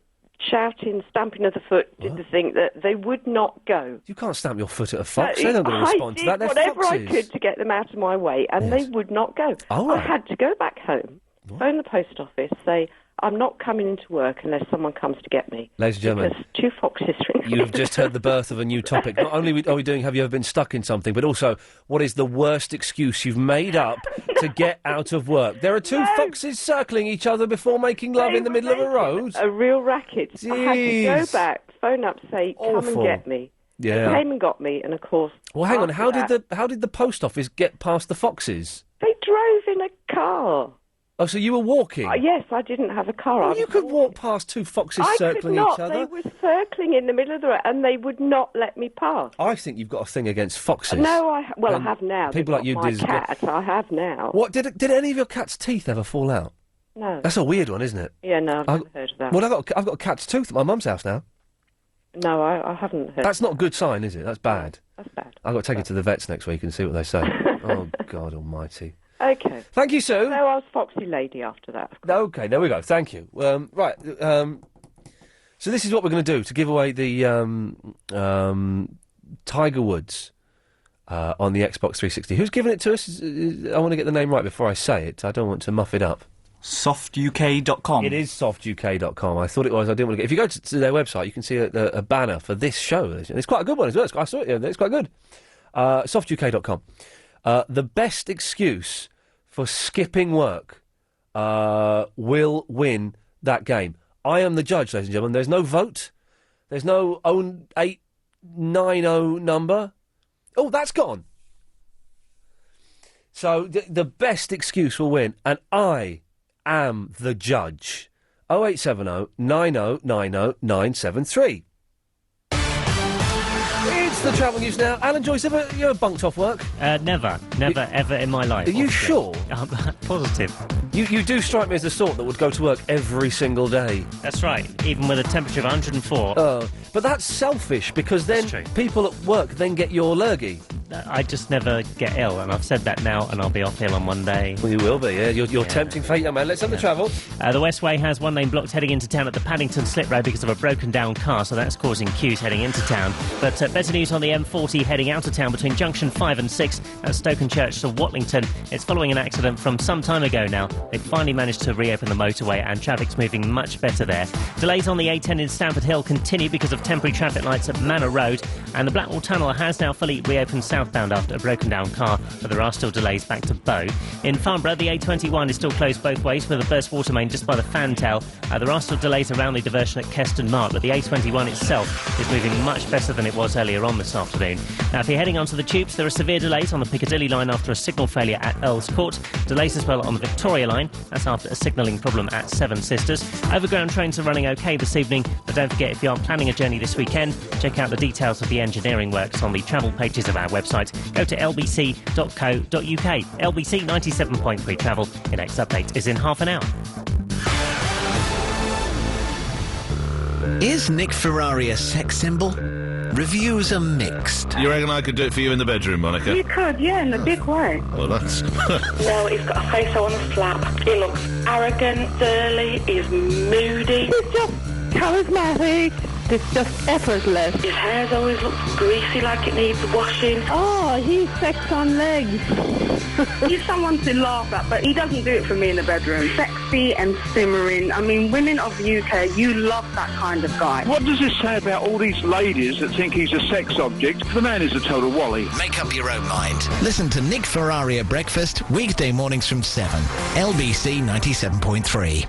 shouting, stamping of the foot, did the thing that they would not go. You can't stamp your foot at a fox. They're not going to respond to that. They're whatever foxes. I could to get them out of my way, and they would not go. Oh, right. I had to go back home, phone the post office, say, I'm not coming into work unless someone comes to get me. Ladies and gentlemen, because 2 foxes are in you've just heard the birth of a new topic. Not only are we doing Have You Ever Been Stuck in Something, but also what is the worst excuse you've made up to get out of work? There are 2 foxes circling each other before making love in the middle of a road. A real racket. Jeez. I had to go back, phone up, say, come and get me. Yeah. They came and got me, and of course... Well, hang on. How did the post office get past the foxes? They drove in a car. Oh, so you were walking? Yes, I didn't have a car. Well, you could walk past 2 foxes circling each other. They were circling in the middle of the road, and they would not let me pass. I think you've got a thing against foxes. No, I have now. People like you my cat, I have now. What did any of your cat's teeth ever fall out? No. That's a weird one, isn't it? Yeah, no, I've never heard of that. Well, I've got a cat's tooth at my mum's house now. No, I haven't heard. That's not a good sign, is it? That's bad. That's bad. I've got to take it to the vets next week and see what they say. Oh, God almighty. Okay. Thank you, Sue. So I was Foxy Lady after that. Okay, there we go. Thank you. Right. So this is what we're going to do to give away the Tiger Woods on the Xbox 360. Who's given it to us? I want to get the name right before I say it. I don't want to muff it up. softuk.com. It is softuk.com. I thought it was. I didn't want to get... If you go to their website, you can see a banner for this show. It's quite a good one as well. I saw it. It's quite good. Softuk.com. The best excuse for skipping work will win that game. I am the judge, ladies and gentlemen. There's no vote. There's no 0890 number. Oh, that's gone. So the best excuse will win, and I am the judge. 0870 9090 973. It's the travel news now. Alan Joyce, you ever bunked off work? Never, ever in my life. Are you sure? I'm positive. You do strike me as the sort that would go to work every single day. That's right, even with a temperature of 104. But that's selfish, because then people at work then get your lurgy. I just never get ill, and I've said that now, and I'll be off ill on one day. Well, you will be, yeah. You're tempting fate, young man. Let's have the travel. The Westway has one lane blocked heading into town at the Paddington Slip Road because of a broken-down car, so that's causing queues heading into town. But better news on the M40 heading out of town between Junction 5 and 6 at Stokenchurch to Watlington. It's following an accident from some time ago now. They've finally managed to reopen the motorway, and traffic's moving much better there. Delays on the A10 in Stamford Hill continue because of temporary traffic lights at Manor Road, and the Blackwall Tunnel has now fully reopened southbound after a broken-down car, but there are still delays back to Bow. In Farnborough, the A21 is still closed both ways with a burst water main just by the Fantail. There are still delays around the diversion at Keston Mark, but the A21 itself is moving much better than it was earlier on this afternoon. Now, if you're heading onto the tubes, there are severe delays on the Piccadilly line after a signal failure at Earl's Court. Delays as well on the Victoria line. That's after a signalling problem at Seven Sisters. Overground trains are running OK this evening, but don't forget, if you are planning a journey this weekend, check out the details of the engineering works on the travel pages of our website. Go to lbc.co.uk. LBC 97.3 travel. Your next update is in half an hour. Is Nick Ferrari a sex symbol? Reviews are mixed. You reckon I could do it for you in the bedroom, Monica? You could, yeah, in a big way. Well, that's... No, he's got a face I want to slap. He looks arrogant, surly, he's moody. He's just charismatic. It's just effortless. His hair's always looks greasy, like it needs washing. Oh, he's sex on legs. He's someone to laugh at, but he doesn't do it for me in the bedroom. Sexy and simmering. I mean, women of the UK, you love that kind of guy. What does this say about all these ladies that think he's a sex object? The man is a total wally. Make up your own mind. Listen to Nick Ferrari at breakfast, weekday mornings from 7. LBC 97.3.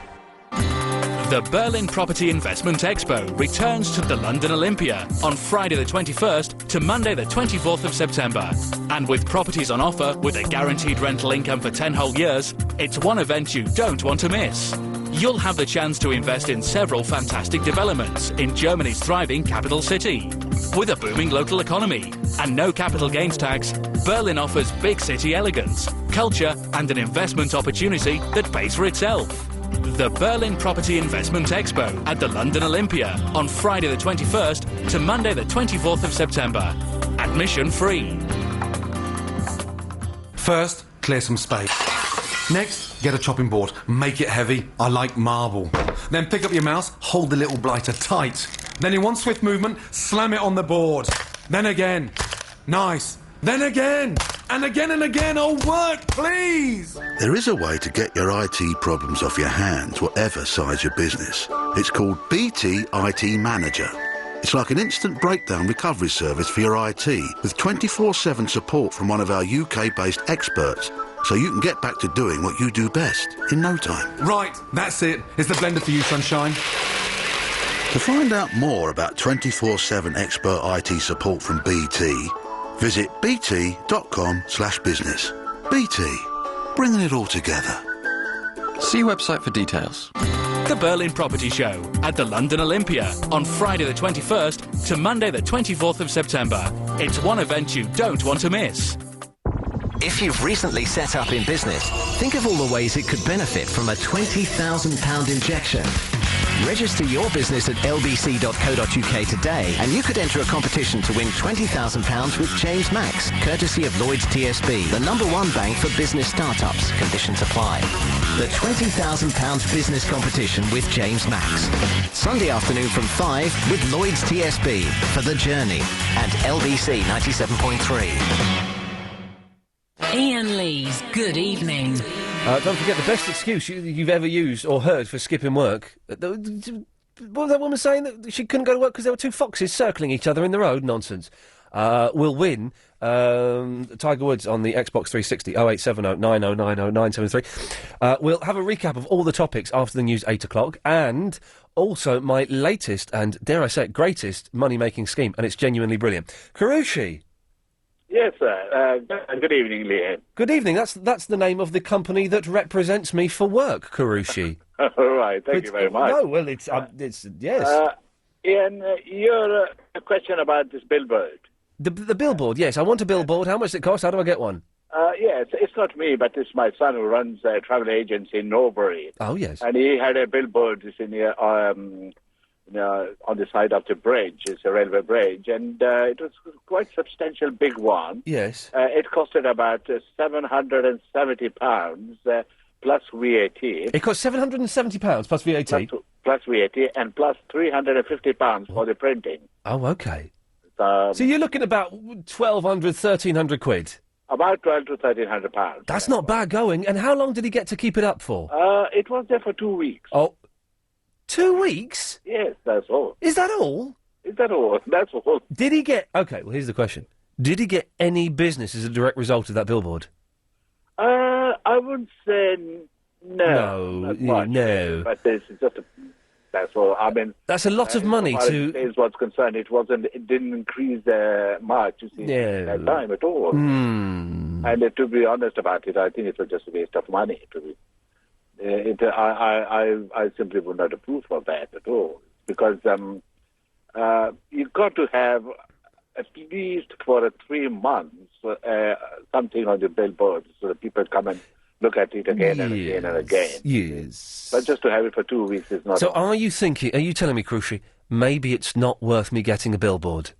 The Berlin Property Investment Expo returns to the London Olympia on Friday the 21st to Monday the 24th of September. And with properties on offer with a guaranteed rental income for 10 whole years, it's one event you don't want to miss. You'll have the chance to invest in several fantastic developments in Germany's thriving capital city. With a booming local economy and no capital gains tax, Berlin offers big city elegance, culture and an investment opportunity that pays for itself. The Berlin Property Investment Expo at the London Olympia on Friday the 21st to Monday the 24th of September. Admission free. First, clear some space. Next, get a chopping board. Make it heavy. I like marble. Then pick up your mouse, hold the little blighter tight. Then in one swift movement, slam it on the board. Then again. Nice. Then again. And again, oh work, please! There is a way to get your IT problems off your hands, whatever size your business. It's called BT IT Manager. It's like an instant breakdown recovery service for your IT, with 24/7 support from one of our UK-based experts, so you can get back to doing what you do best in no time. Right, that's it. It's the blender for you, sunshine. To find out more about 24/7 expert IT support from BT, visit bt.com/business. BT, bringing it all together. See website for details. The Berlin Property Show at the London Olympia on Friday the 21st to Monday the 24th of September. It's one event you don't want to miss. If you've recently set up in business, think of all the ways it could benefit from a £20,000 injection. Register your business at lbc.co.uk today and you could enter a competition to win £20,000 with James Max, courtesy of Lloyds TSB, the #1 bank for business startups. Conditions apply. The £20,000 business competition with James Max. Sunday afternoon from 5 with Lloyds TSB for The Journey and LBC 97.3. Iain Lee's Good Evening. Don't forget, the best excuse you've ever used or heard for skipping work. What was that woman saying? That she couldn't go to work because there were two foxes circling each other in the road? Nonsense. Will win Tiger Woods on the Xbox 360, 0870 9090 973. We'll have a recap of all the topics after the news 8 o'clock, and also my latest and, dare I say it, greatest money-making scheme, and it's genuinely brilliant. Karushi. Yes, sir. Good evening, Leanne. Good evening. That's the name of the company that represents me for work, Karushi. All right. Thank you very much. No, well, it's yes. Ian, your question about this billboard. The billboard, yes. I want a billboard. How much does it cost? How do I get one? Yes, it's not me, but it's my son who runs a travel agency in Norbury. Oh, yes. And he had a billboard on the side of the bridge. It's a railway bridge, and it was quite substantial, big one. Yes. It costed about £770 plus VAT. It cost £770 plus VAT? Plus VAT, and plus £350 for the printing. Oh, OK. So you're looking at about 1,200, 1,300 quid? About £1,200 to £1,300. That's not bad going. And how long did he get to keep it up for? It was there for 2 weeks. Oh, 2 weeks? Yes, that's all. Is that all? Is that all? That's all. Did he get... OK, well, here's the question. Did he get any business as a direct result of that billboard? I would say no. No. But this is just that's all. I mean... That's a lot of money to... As what's concerned, it didn't increase much, you see, that time at all. Mm. And to be honest about it, I think it was just a waste of money. I simply would not approve of that at all, because you've got to have at least for 3 months something on the billboard so that people come and look at it again and again and again. Yes. But just to have it for 2 weeks is not... So are you telling me, Karushi, maybe it's not worth me getting a billboard?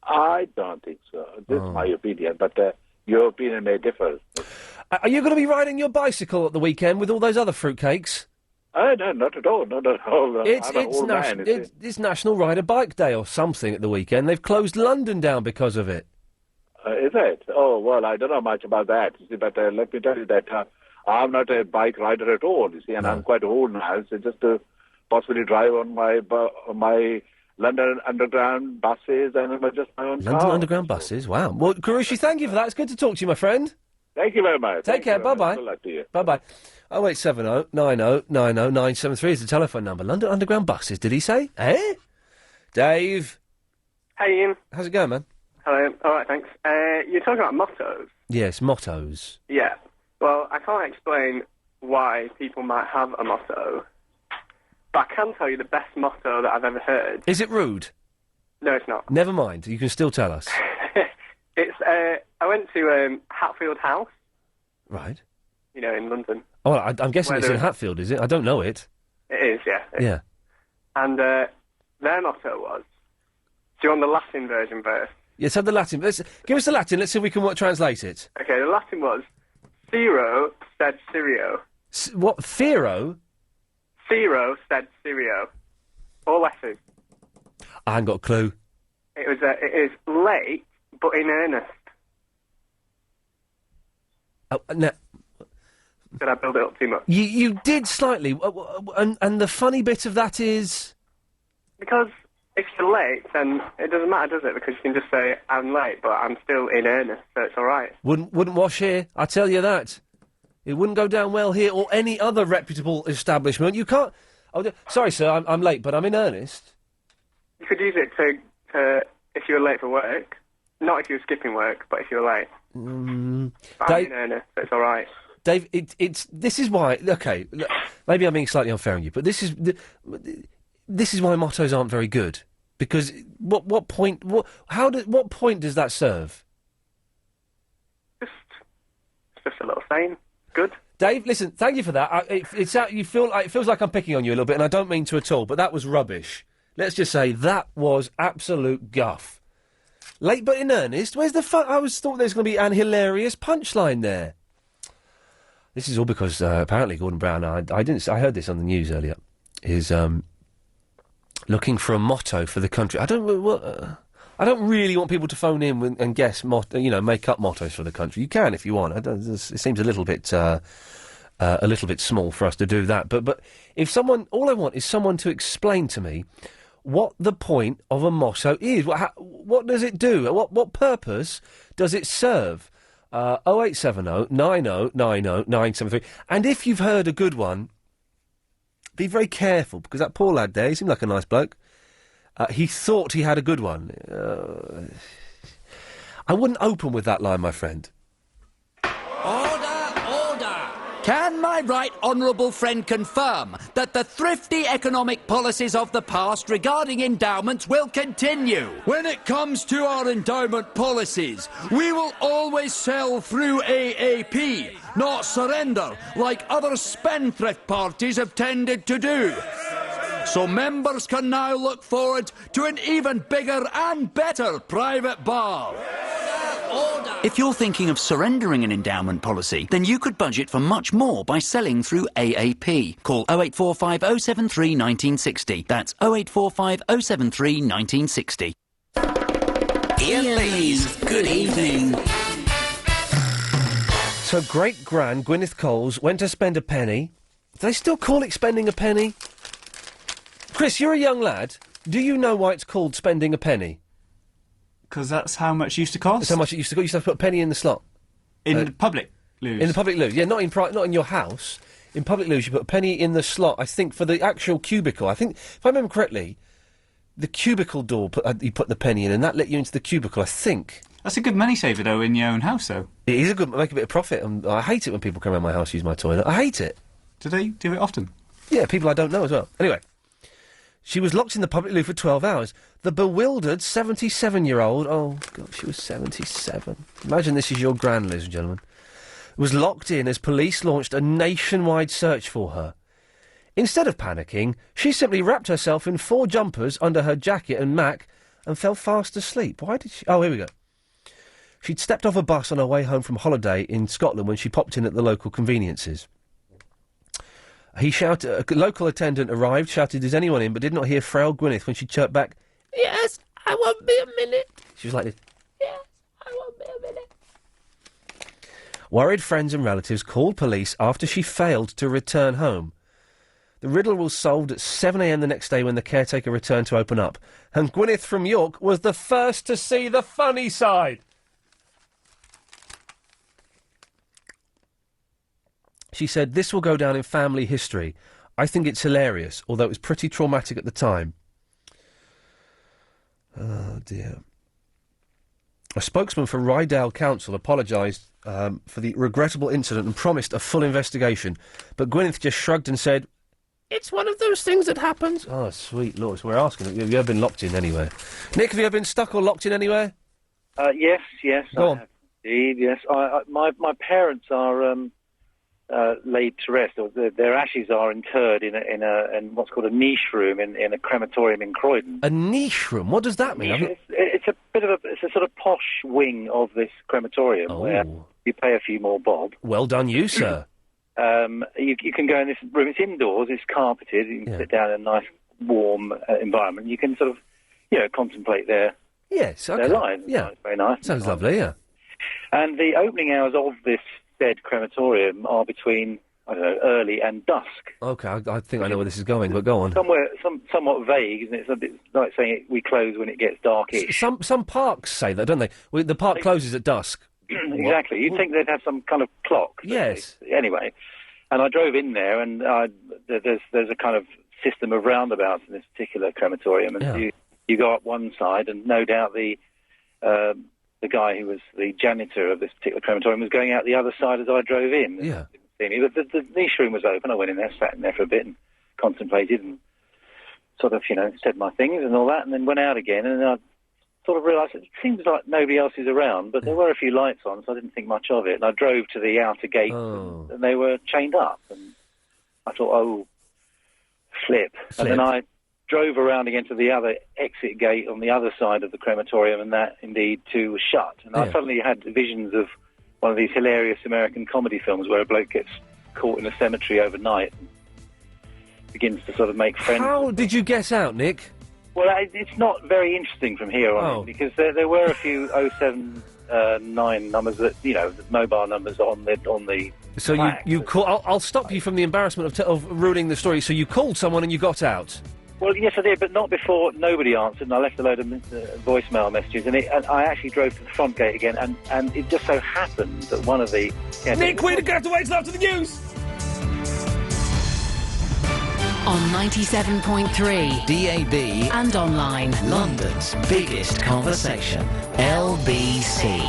I don't think so. This is my opinion, but your opinion may differ. Are you going to be riding your bicycle at the weekend with all those other fruitcakes? No, not at all. Not at all. It's National Ride a Bike Day or something at the weekend. They've closed London down because of it. Is it? Oh, well, I don't know much about that, you see, but let me tell you that I'm not a bike rider at all, you see, and I'm quite old now, so just to possibly drive on my London Underground buses and just my own car. London Underground buses? Wow. Well, Karushi, thank you for that. It's good to talk to you, my friend. Thank you very much. Take care. Bye-bye. Good luck to you. Bye-bye. 0870 90 90 973 is the telephone number. London Underground buses, did he say? Eh? Dave. Hey, Ian. How's it going, man? Hello. All right, thanks. You're talking about mottos. Yes, mottos. Yeah. Well, I can't explain why people might have a motto, but I can tell you the best motto that I've ever heard. Is it rude? No, it's not. Never mind. You can still tell us. It's, I went to Hatfield House. Right. You know, in London. Oh, I'm guessing it's in Hatfield, is it? I don't know it. It is, yeah. Yeah. And their motto was... Do you want the Latin version first? Yes, have the Latin. Give us the Latin. Let's see if we can translate it. Okay, the Latin was... Cero sed Sirio. What? Fero? Cero sed Sirio. All letters. I haven't got a clue. It is late, but in earnest. Oh, no. Did I build it up too much? You did slightly. And the funny bit of that is... Because if you're late, then it doesn't matter, does it? Because you can just say, I'm late, but I'm still in earnest, so it's all right. Wouldn't wash here, I tell you that. It wouldn't go down well here or any other reputable establishment. You can't... Oh, sorry, sir, I'm late, but I'm in earnest. You could use it to if you were late for work. Not if you were skipping work, but if you were late. But I'm in earnest, so it's all right. Dave, this is why... OK, maybe I'm being slightly unfair on you, but this is why mottos aren't very good. Because what point does that serve? Just a little saying. Good. Dave, listen, thank you for that. It feels like I'm picking on you a little bit, and I don't mean to at all, but that was rubbish. Let's just say that was absolute guff. Late but in earnest, where's the fun? I thought there was going to be an hilarious punchline there. This is all because apparently Gordon Brown, I heard this on the news earlier, is looking for a motto for the country. I don't really want people to phone in and guess, make up mottos for the country. You can if you want. It seems a little bit small for us to do that. But if someone, all I want is someone to explain to me what the point of a motto is. What does it do? What purpose does it serve? 0870 90 90 973. And if you've heard a good one, be very careful, because that poor lad there, he seemed like a nice bloke. He thought he had a good one. I wouldn't open with that line, my friend. Can my right honourable friend confirm that the thrifty economic policies of the past regarding endowments will continue? When it comes to our endowment policies, we will always sell through AAP, not surrender like other spendthrift parties have tended to do. So members can now look forward to an even bigger and better private bar. If you're thinking of surrendering an endowment policy, then you could budget for much more by selling through AAP. Call 0845 073 1960. That's 0845 073 1960. Iain Lee's Good Evening. So great-gran Gwyneth Coles went to spend a penny. Do they still call it spending a penny? Chris, you're a young lad. Do you know why it's called spending a penny? Because that's how much it used to cost. That's how much it used to cost. You used to have to put a penny in the slot. In the public loos. In the public loos, yeah, not in your house. In public loos, you put a penny in the slot, I think, for the actual cubicle. I think, if I remember correctly, the cubicle door, you put the penny in, and that let you into the cubicle, I think. That's a good money saver, though, in your own house, though. It is make a bit of profit. I hate it when people come around my house use my toilet. I hate it. Do they do it often? Yeah, people I don't know as well. Anyway. She was locked in the public loo for 12 hours. The bewildered 77-year-old... Oh, God, she was 77. Imagine this is your gran, ladies and gentlemen. Was locked in as police launched a nationwide search for her. Instead of panicking, she simply wrapped herself in 4 jumpers under her jacket and mac and fell fast asleep. Why did she... Oh, here we go. She'd stepped off a bus on her way home from holiday in Scotland when she popped in at the local conveniences. He shouted, a local attendant arrived, shouted, "Is anyone in?" but did not hear frail Gwyneth when she chirped back, "Yes, I won't be a minute." She was like this, "Yes, I won't be a minute." Worried friends and relatives called police after she failed to return home. The riddle was solved at 7 a.m. the next day when the caretaker returned to open up. And Gwyneth from York was the first to see the funny side. She said, "This will go down in family history. I think it's hilarious, although it was pretty traumatic at the time." Oh, dear. A spokesman for Rydal Council apologised for the regrettable incident and promised a full investigation. But Gwyneth just shrugged and said, "It's one of those things that happens." Oh, sweet Lord. So we're asking, have you ever been locked in anywhere? Nick, have you ever been stuck or locked in anywhere? Yes. Go on. Have indeed, yes. My parents are... laid to rest, or their ashes are interred in what's called a niche room in a crematorium in Croydon. A niche room? What does that mean? It's a sort of posh wing of this crematorium where you pay a few more bob. Well done, you sir. You can go in this room. It's indoors. It's carpeted. You can sit down in a nice warm environment. You can sort of contemplate their lives. Yeah, it's very nice. Sounds lovely. Yeah. And the opening hours of this said crematorium are between, I don't know, early and dusk. Okay, I think I know where this is going, but go on. Somewhat vague, isn't it? It's a bit like saying we close when it gets darkish. Some parks say that, don't they? The park closes at dusk. Exactly. You'd think they'd have some kind of clock. Yes. Anyway, and I drove in there, and there's a kind of system of roundabouts in this particular crematorium, and you go up one side, and no doubt the guy who was the janitor of this particular crematorium was going out the other side as I drove in. Yeah. Didn't see me, but the niche room was open. I went in there, sat in there for a bit and contemplated and sort of, said my things and all that, and then went out again, and I sort of realised it seems like nobody else is around, but there were a few lights on, so I didn't think much of it. And I drove to the outer gate, and they were chained up. And I thought, oh, flip. And then I drove around again to the other exit gate on the other side of the crematorium, and that, indeed, too, was shut. And I suddenly had visions of one of these hilarious American comedy films where a bloke gets caught in a cemetery overnight and begins to sort of make friends. How did you get out, Nick? Well, it's not very interesting from here on in, because there were a few 079 numbers that, mobile numbers on the So you call. I'll stop you from the embarrassment of ruining the story. So you called someone and you got out. Well, yes, I did, but not before nobody answered, and I left a load of voicemail messages, and I actually drove to the front gate again, and it just so happened that one of the... Nick, we're going to have to wait till after the news! On 97.3 DAB and online. London's biggest conversation, LBC.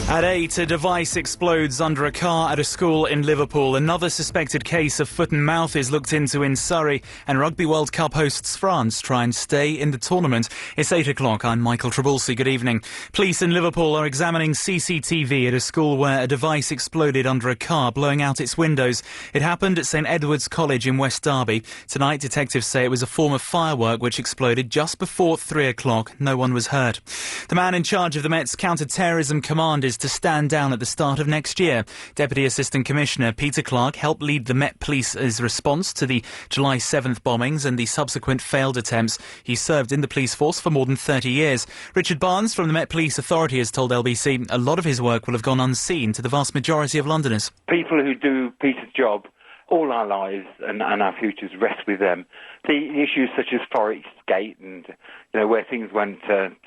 At 8, a device explodes under a car at a school in Liverpool. Another suspected case of foot and mouth is looked into in Surrey, and Rugby World Cup hosts France try and stay in the tournament. It's 8 o'clock. I'm Michael Trabulsi. Good evening. Police in Liverpool are examining CCTV at a school where a device exploded under a car, blowing out its windows. It happened at St Edward's College in West Derby. Tonight, detectives say it was a form of firework which exploded just before 3 o'clock. No one was hurt. The man in charge of the Met's counter-terrorism command is to stand down at the start of next year. Deputy Assistant Commissioner Peter Clark helped lead the Met Police's response to the July 7th bombings and the subsequent failed attempts. He served in the police force for more than 30 years. Richard Barnes from the Met Police Authority has told LBC a lot of his work will have gone unseen to the vast majority of Londoners. People who do Peter's job all our lives and our futures rest with them. The issues such as Forest Gate and where things went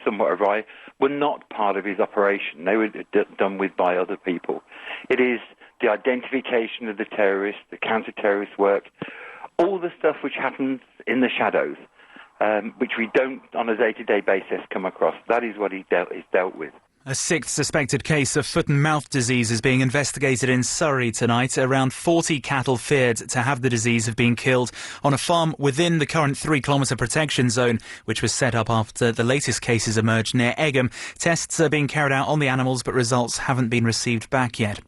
somewhat awry were not part of his operation. They were done with by other people. It is the identification of the terrorists, the counter-terrorist work, all the stuff which happens in the shadows, which we don't on a day-to-day basis come across. That is what is dealt with. A sixth suspected case of foot and mouth disease is being investigated in Surrey tonight. Around 40 cattle feared to have the disease have been killed on a farm within the current 3-kilometre protection zone, which was set up after the latest cases emerged near Egham. Tests are being carried out on the animals, but results haven't been received back yet.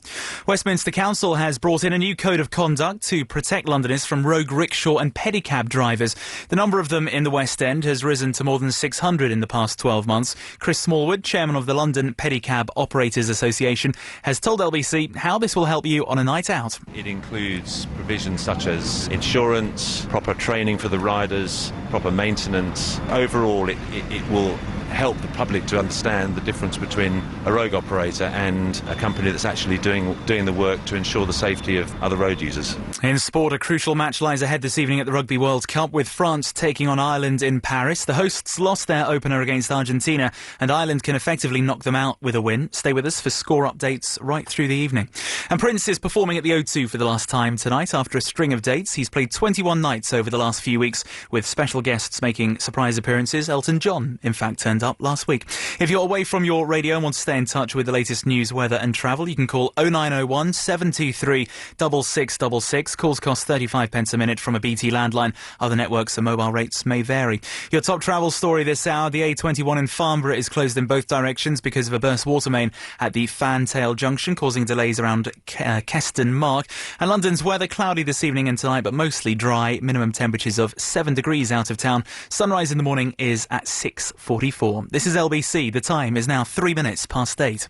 Westminster Council has brought in a new code of conduct to protect Londoners from rogue rickshaw and pedicab drivers. The number of them in the West End has risen to more than 600 in the past 12 months. Chris Smallwood, chairman of the London Pedicab Operators Association, has told LBC how this will help you on a night out. It includes provisions such as insurance, proper training for the riders, proper maintenance. Overall, it will help the public to understand the difference between a rogue operator and a company that's actually doing the work to ensure the safety of other road users. In sport, a crucial match lies ahead this evening at the Rugby World Cup, with France taking on Ireland in Paris. The hosts lost their opener against Argentina, and Ireland can effectively knock them out with a win. Stay with us for score updates right through the evening. And Prince is performing at the O2 for the last time tonight after a string of dates. He's played 21 nights over the last few weeks, with special guests making surprise appearances. Elton John, in fact, turned up last week. If you're away from your radio and want to stay in touch with the latest news, weather and travel, you can call 0901 723 6666. Calls cost 35 pence a minute from a BT landline. Other networks and mobile rates may vary. Your top travel story this hour: the A21 in Farnborough is closed in both directions because of a burst water main at the Fantail Junction, causing delays around Keston Mark. And London's weather: cloudy this evening and tonight, but mostly dry. Minimum temperatures of 7 degrees out of town. Sunrise in the morning is at 6:44. This is LBC. The time is now 3 minutes past 8.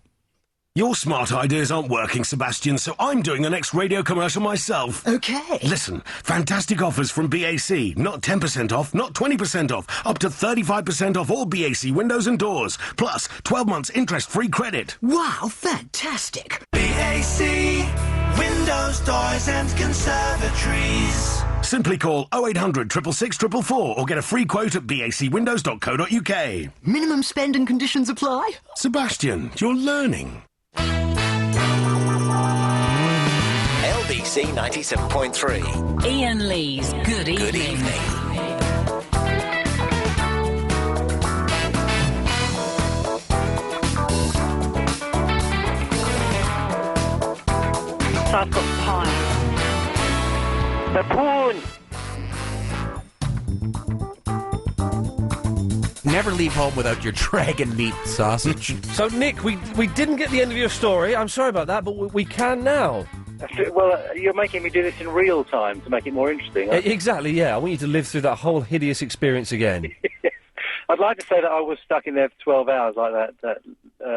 Your smart ideas aren't working, Sebastian, so I'm doing the next radio commercial myself. Okay. Listen, fantastic offers from BAC. Not 10% off, not 20% off. Up to 35% off all BAC windows and doors. Plus, 12 months interest-free credit. Wow, fantastic. BAC windows, doors and conservatories. Simply call 0800 666 444 or get a free quote at bacwindows.co.uk. Minimum spend and conditions apply. Sebastian, you're learning. LBC 97.3. Iain Lee's Good Evening. Good evening. So I've got pie. The pawn. Never leave home without your dragon meat sausage. So, Nick, we didn't get the end of your story. I'm sorry about that, but we can now. Well, you're making me do this in real time to make it more interesting. Exactly, yeah. I want you to live through that whole hideous experience again. I'd like to say that I was stuck in there for 12 hours like that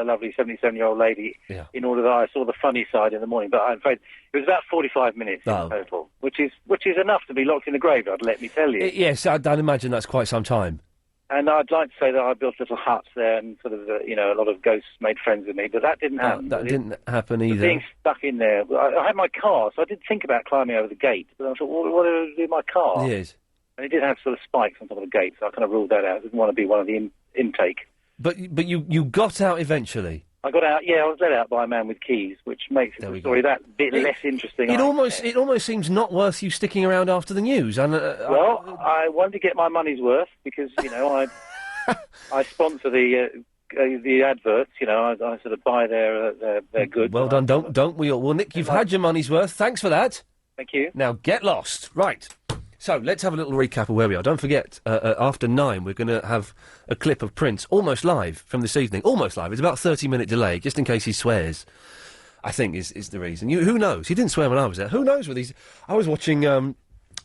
lovely 77-year-old lady in order that I saw the funny side in the morning, but I'm afraid it was about 45 minutes in total, which is enough to be locked in the graveyard, let me tell you. Yes, I'd imagine that's quite some time. And I'd like to say that I built little huts there and sort of, a lot of ghosts made friends with me, but that didn't happen. That didn't happen either. Being stuck in there, I had my car, so I did think about climbing over the gate, but I thought, what do I do with my car? Yes. And it did have sort of spikes on top of the gate, so I kind of ruled that out. I didn't want to be one of the intake. But you got out eventually? I got out, I was let out by a man with keys, which makes the story that bit less interesting. It almost seems not worth you sticking around after the news. And, well, I wanted to get my money's worth because, I sponsor the adverts, I sort of buy their goods. Well done, don't we all? Well, Nick, you've had your money's worth. Thanks for that. Thank you. Now, get lost. Right. So, let's have a little recap of where we are. Don't forget, after 9, we're going to have a clip of Prince, almost live, from this evening. Almost live. It's about a 30-minute delay, just in case he swears, I think, is the reason. Who knows? He didn't swear when I was there. Who knows with these... I was watching the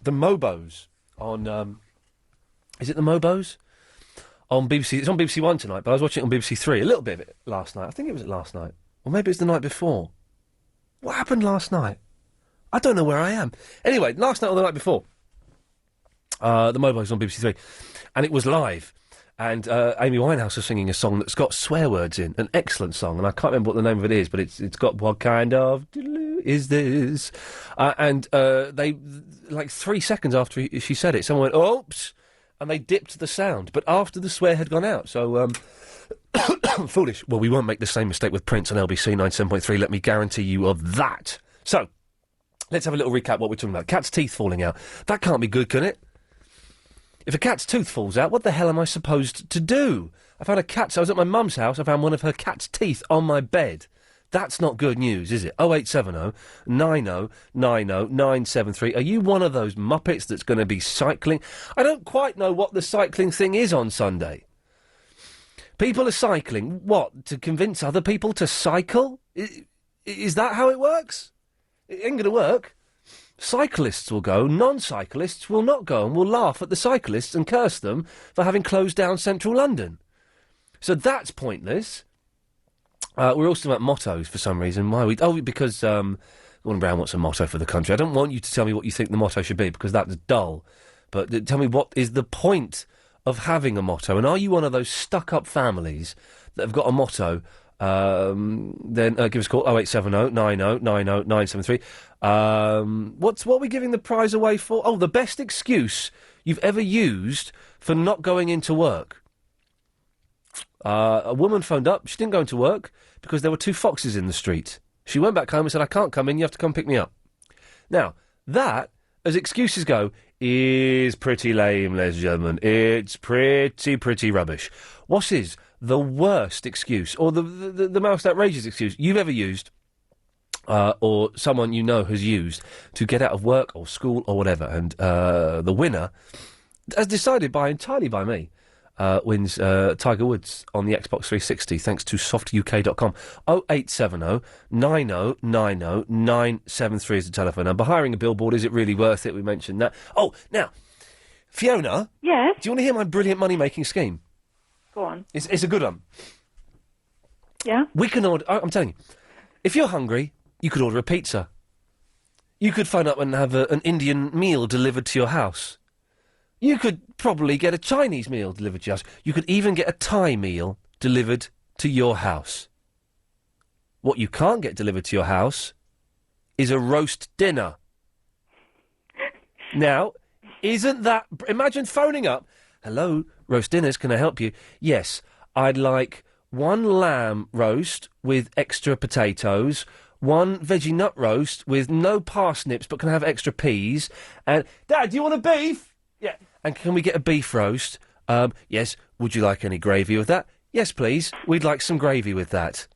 Mobos on... is it the Mobos? On BBC... It's on BBC One tonight, but I was watching it on BBC Three. A little bit of it last night. I think it was last night. Or maybe it's the night before. What happened last night? I don't know where I am. Anyway, last night or the night before... the Mobos on BBC Three, and it was live, and Amy Winehouse was singing a song that's got swear words in, an excellent song, and I can't remember what the name of it is, but it's got "What kind of is this?" And they, like 3 seconds after she said it, someone went "Oops," and they dipped the sound, but after the swear had gone out. So foolish. Well, we won't make the same mistake with Prince on LBC 97.3. Let me guarantee you of that. So let's have a little recap what we're talking about. Cat's teeth falling out. That can't be good, can it? If a cat's tooth falls out, what the hell am I supposed to do? I was at my mum's house, I found one of her cat's teeth on my bed. That's not good news, is it? 0870 90 90 973. Are you one of those muppets that's going to be cycling? I don't quite know what the cycling thing is on Sunday. People are cycling, what, to convince other people to cycle? Is that how it works? It ain't going to work. Cyclists will go, non-cyclists will not go, and will laugh at the cyclists and curse them for having closed down central London. So that's pointless. We're also talking about mottos for some reason. Why because Gordon Brown wants a motto for the country. I don't want you to tell me what you think the motto should be, because that's dull. But tell me, what is the point of having a motto? And are you one of those stuck-up families that have got a motto? Then give us a call, 0870 90 90 973. What are we giving the prize away for? Oh, the best excuse you've ever used for not going into work. A woman phoned up. She didn't go into work because there were 2 foxes in the street. She went back home and said, I can't come in, you have to come pick me up. Now, that, as excuses go, is pretty lame, ladies and gentlemen. It's pretty rubbish. What is the worst excuse, or the most outrageous excuse you've ever used, or someone you know has used, to get out of work or school or whatever? And the winner, as decided entirely by me, wins Tiger Woods on the Xbox 360, thanks to softuk.com. 0870 90 90 973 is the telephone number. Hiring a billboard, is it really worth it? We mentioned that. Oh, now, Fiona? Yes? Do you want to hear my brilliant money-making scheme? Go on. It's a good one. Yeah? We can order... I'm telling you, if you're hungry, you could order a pizza. You could phone up and have an Indian meal delivered to your house. You could probably get a Chinese meal delivered to your house. You could even get a Thai meal delivered to your house. What you can't get delivered to your house is a roast dinner. Now, isn't that... Imagine phoning up, hello, roast dinners, can I help you? Yes, I'd like 1 lamb roast with extra potatoes, 1 veggie nut roast with no parsnips but can I have extra peas, and... Dad, do you want a beef? Yeah. And can we get a beef roast? Yes. Would you like any gravy with that? Yes, please. We'd like some gravy with that.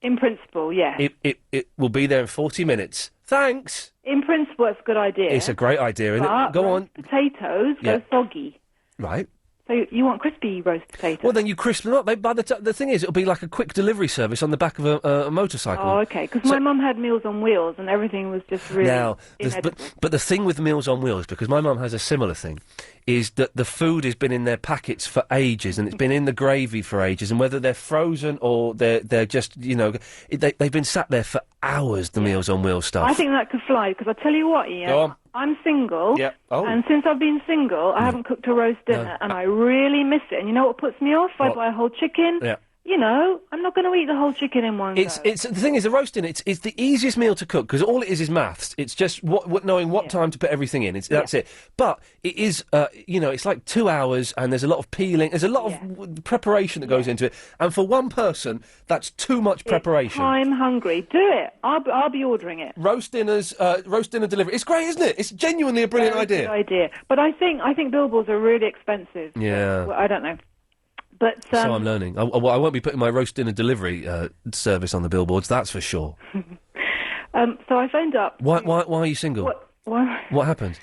In principle, yeah. It will be there in 40 minutes. Thanks. In principle, it's a good idea. It's a great idea, isn't it? Go on. Potatoes go soggy. Right. So you want crispy roast potatoes? Well, then you crisp them up. The thing is, it'll be like a quick delivery service on the back of a motorcycle. Oh, okay. Because my mum had Meals on Wheels, and everything was just really Now, inedible. but the thing with Meals on Wheels, because my mum has a similar thing, is that the food has been in their packets for ages, and it's been in the gravy for ages, and whether they're frozen or they're just, they've been sat there for hours, the Meals on Wheels stuff. I think that could fly, because I tell you what, Ian, Go on. I'm single, Yep. Oh. and since I've been single, I haven't cooked a roast dinner, and I really miss it. And you know what puts me off? I What? buy a whole chicken. Yeah. I'm not going to eat the whole chicken in one go. It's the thing is, the roast dinner, it's the easiest meal to cook, because all it is maths. It's just knowing what time to put everything in. That's it. But it is, it's like 2 hours, and there's a lot of peeling. There's a lot of preparation that goes into it. And for one person, that's too much preparation. I'm hungry. Do it. I'll be ordering it. Roast dinner delivery. It's great, isn't it? It's genuinely a brilliant idea. Good idea. But I think billboards are really expensive. Yeah. Well, I don't know. But So I'm learning. I won't be putting my roast dinner delivery service on the billboards, that's for sure. So I phoned up. Why are you single? What happened?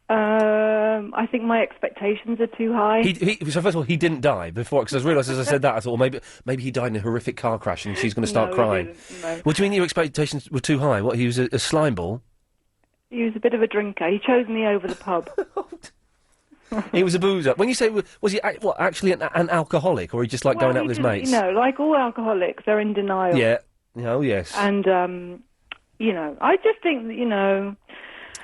I think my expectations are too high. So first of all, he didn't die before, because I realised as I said that, I thought, well, maybe he died in a horrific car crash and she's going to start No, he crying. didn't, no. What do you mean your expectations were too high? What, he was a slime ball? He was a bit of a drinker. He chose me over the pub. He was a boozer. When you say, was he actually an alcoholic, or he just like going out with his mates? Like all alcoholics, they're in denial. Yeah. Oh, yes. And, I just think that,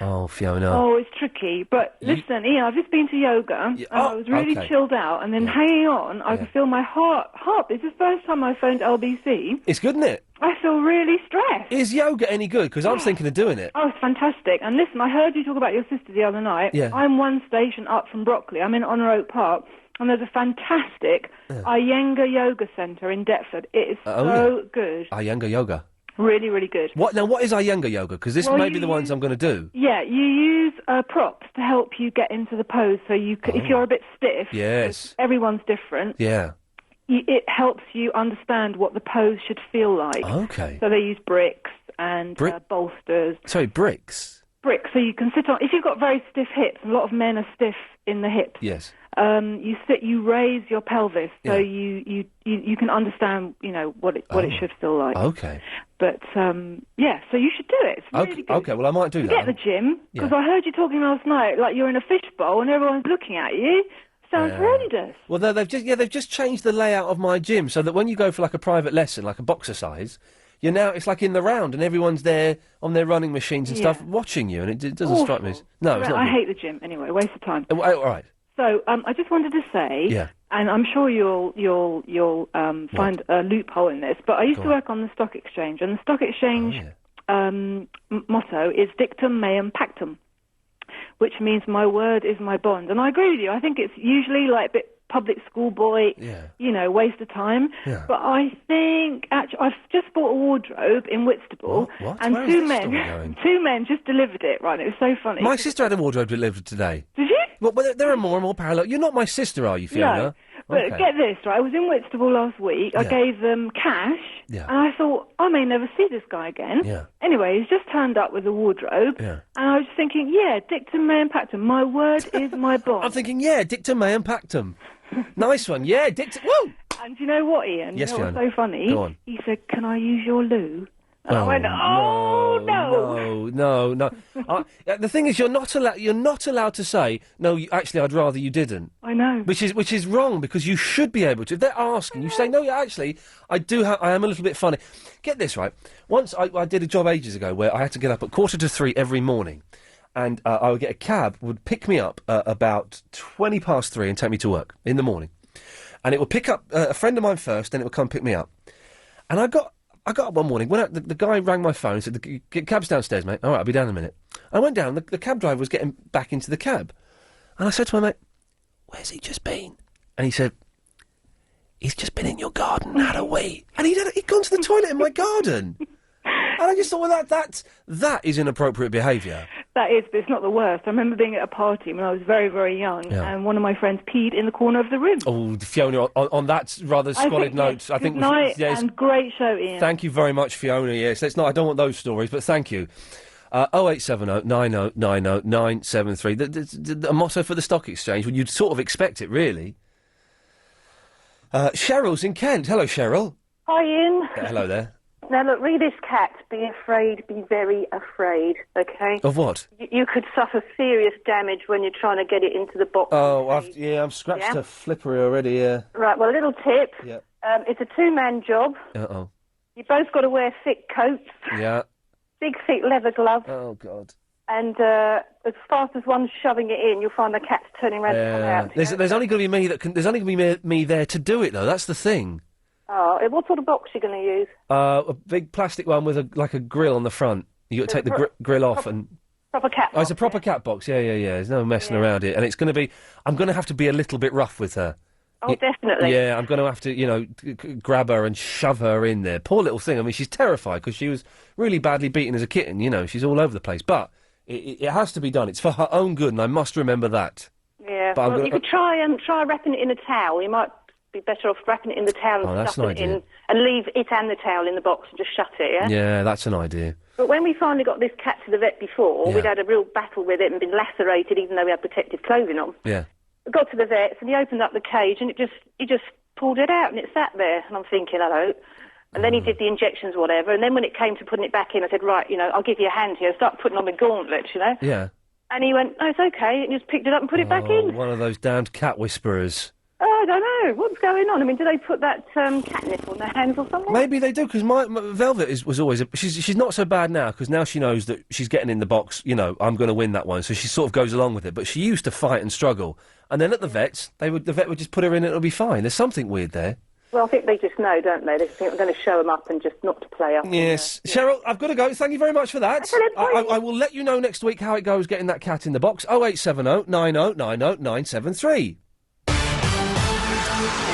Oh, Fiona. Oh, it's tricky. But listen, Ian, I've just been to yoga, and I was really okay. chilled out, and then hanging on, I could feel my heart. It's the first time I phoned LBC. It's good, isn't it? I feel really stressed. Is yoga any good? Because I'm thinking of doing it. Oh, it's fantastic. And listen, I heard you talk about your sister the other night. Yeah. I'm one station up from Brockley. I'm in Honor Oak Park, and there's a fantastic Iyengar Yoga Centre in Deptford. It is so good. Iyengar yoga. Really, really good. What is Iyengar yoga? Because this may be the ones I'm going to do. Yeah, you use props to help you get into the pose. So you, if you're a bit stiff, Yes. everyone's different. Yeah. It helps you understand what the pose should feel like. Okay. So they use bricks and bolsters. Sorry, bricks. Bricks, so you can sit on. If you've got very stiff hips, and a lot of men are stiff in the hips. Yes. You raise your pelvis, so you can understand, what it should feel like. Okay. But so you should do it. It's really good. Okay, well I might do that. Get the gym, because I heard you talking last night like you're in a fishbowl and everyone's looking at you. Sounds horrendous. Well, they've just changed the layout of my gym so that when you go for like a private lesson, like a boxer size, it's like in the round and everyone's there on their running machines and stuff watching you, and it doesn't strike me as... No, it's not I good. hate the gym anyway. Waste of time. All right. So I just wanted to say, and I'm sure you'll find a loophole in this, but I used to work on the stock exchange, and the stock exchange motto is dictum meum pactum, which means my word is my bond. And I agree with you. I think it's usually like a bit public schoolboy, waste of time. Yeah. But I think, actually, I've just bought a wardrobe in Whitstable, and Where is two this story going? two men just delivered it, right? It was so funny. My sister had a wardrobe delivered today. Did you? Well, there are more and more parallel. You're not my sister, are you, Fiona? No. But get this, right? I was in Whitstable last week. I gave them cash, and I thought, I may never see this guy again. Yeah. Anyway, he's just turned up with a wardrobe, and I was thinking, dictum meum pactum. My word is my bond. I'm thinking, dictum meum pactum. Nice one, dictum. Woo! And you know what, Ian? Yes, you know what's Fiona. so funny? Go on. He said, "Can I use your loo?" And I went, "Oh no!" The thing is, you're not allowed to say no. Actually, I'd rather you didn't. I know. Which is wrong, because you should be able to. If they're asking, you say no. Actually, I am a little bit funny. Get this right. Once I did a job ages ago where I had to get up at 2:45 every morning, and I would get a cab, would pick me up about 3:20 and take me to work in the morning, and it would pick up a friend of mine first, then it would come pick me up, and I got up one morning, went out, the guy rang my phone and said, the cab's downstairs, mate. All right, I'll be down in a minute. I went down, the cab driver was getting back into the cab. And I said to my mate, where's he just been? And he said, he's just been in your garden, had a wee. And he'd gone to the toilet in my garden. And I just thought, well, that is inappropriate behaviour. That is, but it's not the worst. I remember being at a party when I was very, very young, and one of my friends peed in the corner of the room. Oh, Fiona, on that rather squalid note, I think... Good night, and great show, Ian. Thank you very much, Fiona, yes. I don't want those stories, but thank you. 0870 90 90 973. The motto for the stock exchange, well, you'd sort of expect it, really. Cheryl's in Kent. Hello, Cheryl. Hi, Ian. Hello there. Now, look, read this cat. Be afraid, be very afraid, OK? Of what? You could suffer serious damage when you're trying to get it into the box. Oh, I've scratched a flippery already, yeah. Right, well, a little tip. Yeah. It's a two-man job. Uh-oh. You both got to wear thick coats. Yeah. Big, thick leather gloves. Oh, God. And as fast as one's shoving it in, you'll find the cat's turning around to come out. There's only going to be me that can... There's only going to be me there to do it, though. That's the thing. Oh, what sort of box are you going to use? A big plastic one with a grill on the front. You got to take the grill off and... Proper cat box. Oh, it's a proper cat box. Yeah. There's no messing around it. And it's going to be... I'm going to have to be a little bit rough with her. Oh, definitely. Yeah, I'm going to have to, grab her and shove her in there. Poor little thing. I mean, she's terrified because she was really badly beaten as a kitten, She's all over the place. But it has to be done. It's for her own good, and I must remember that. Yeah. But you could try wrapping it in a towel. You might be better off wrapping it in the towel and stuffing it in, and leave it and the towel in the box and just shut it, yeah? Yeah, that's an idea. But when we finally got this cat to the vet before, we'd had a real battle with it and been lacerated even though we had protective clothing on. Yeah. We got to the vets and he opened up the cage and he just pulled it out and it sat there. And I'm thinking, hello. And then he did the injections, whatever. And then when it came to putting it back in, I said, right, I'll give you a hand here. Start putting on my gauntlets, Yeah. And he went, oh, it's okay. And he just picked it up and put it back in. One of those damned cat whisperers. Oh, I don't know. What's going on? I mean, do they put that catnip on their hands or something? Maybe they do, because my Velvet was always... She's not so bad now, because now she knows that she's getting in the box, I'm going to win that one, so she sort of goes along with it. But she used to fight and struggle. And then at the vets, the vet would just put her in and it'll be fine. There's something weird there. Well, I think they just know, don't they? They think I'm going to show them up and just not to play up. Yes. Cheryl, I've got to go. Thank you very much for that. I will let you know next week how it goes getting that cat in the box. 0870 90 90 973.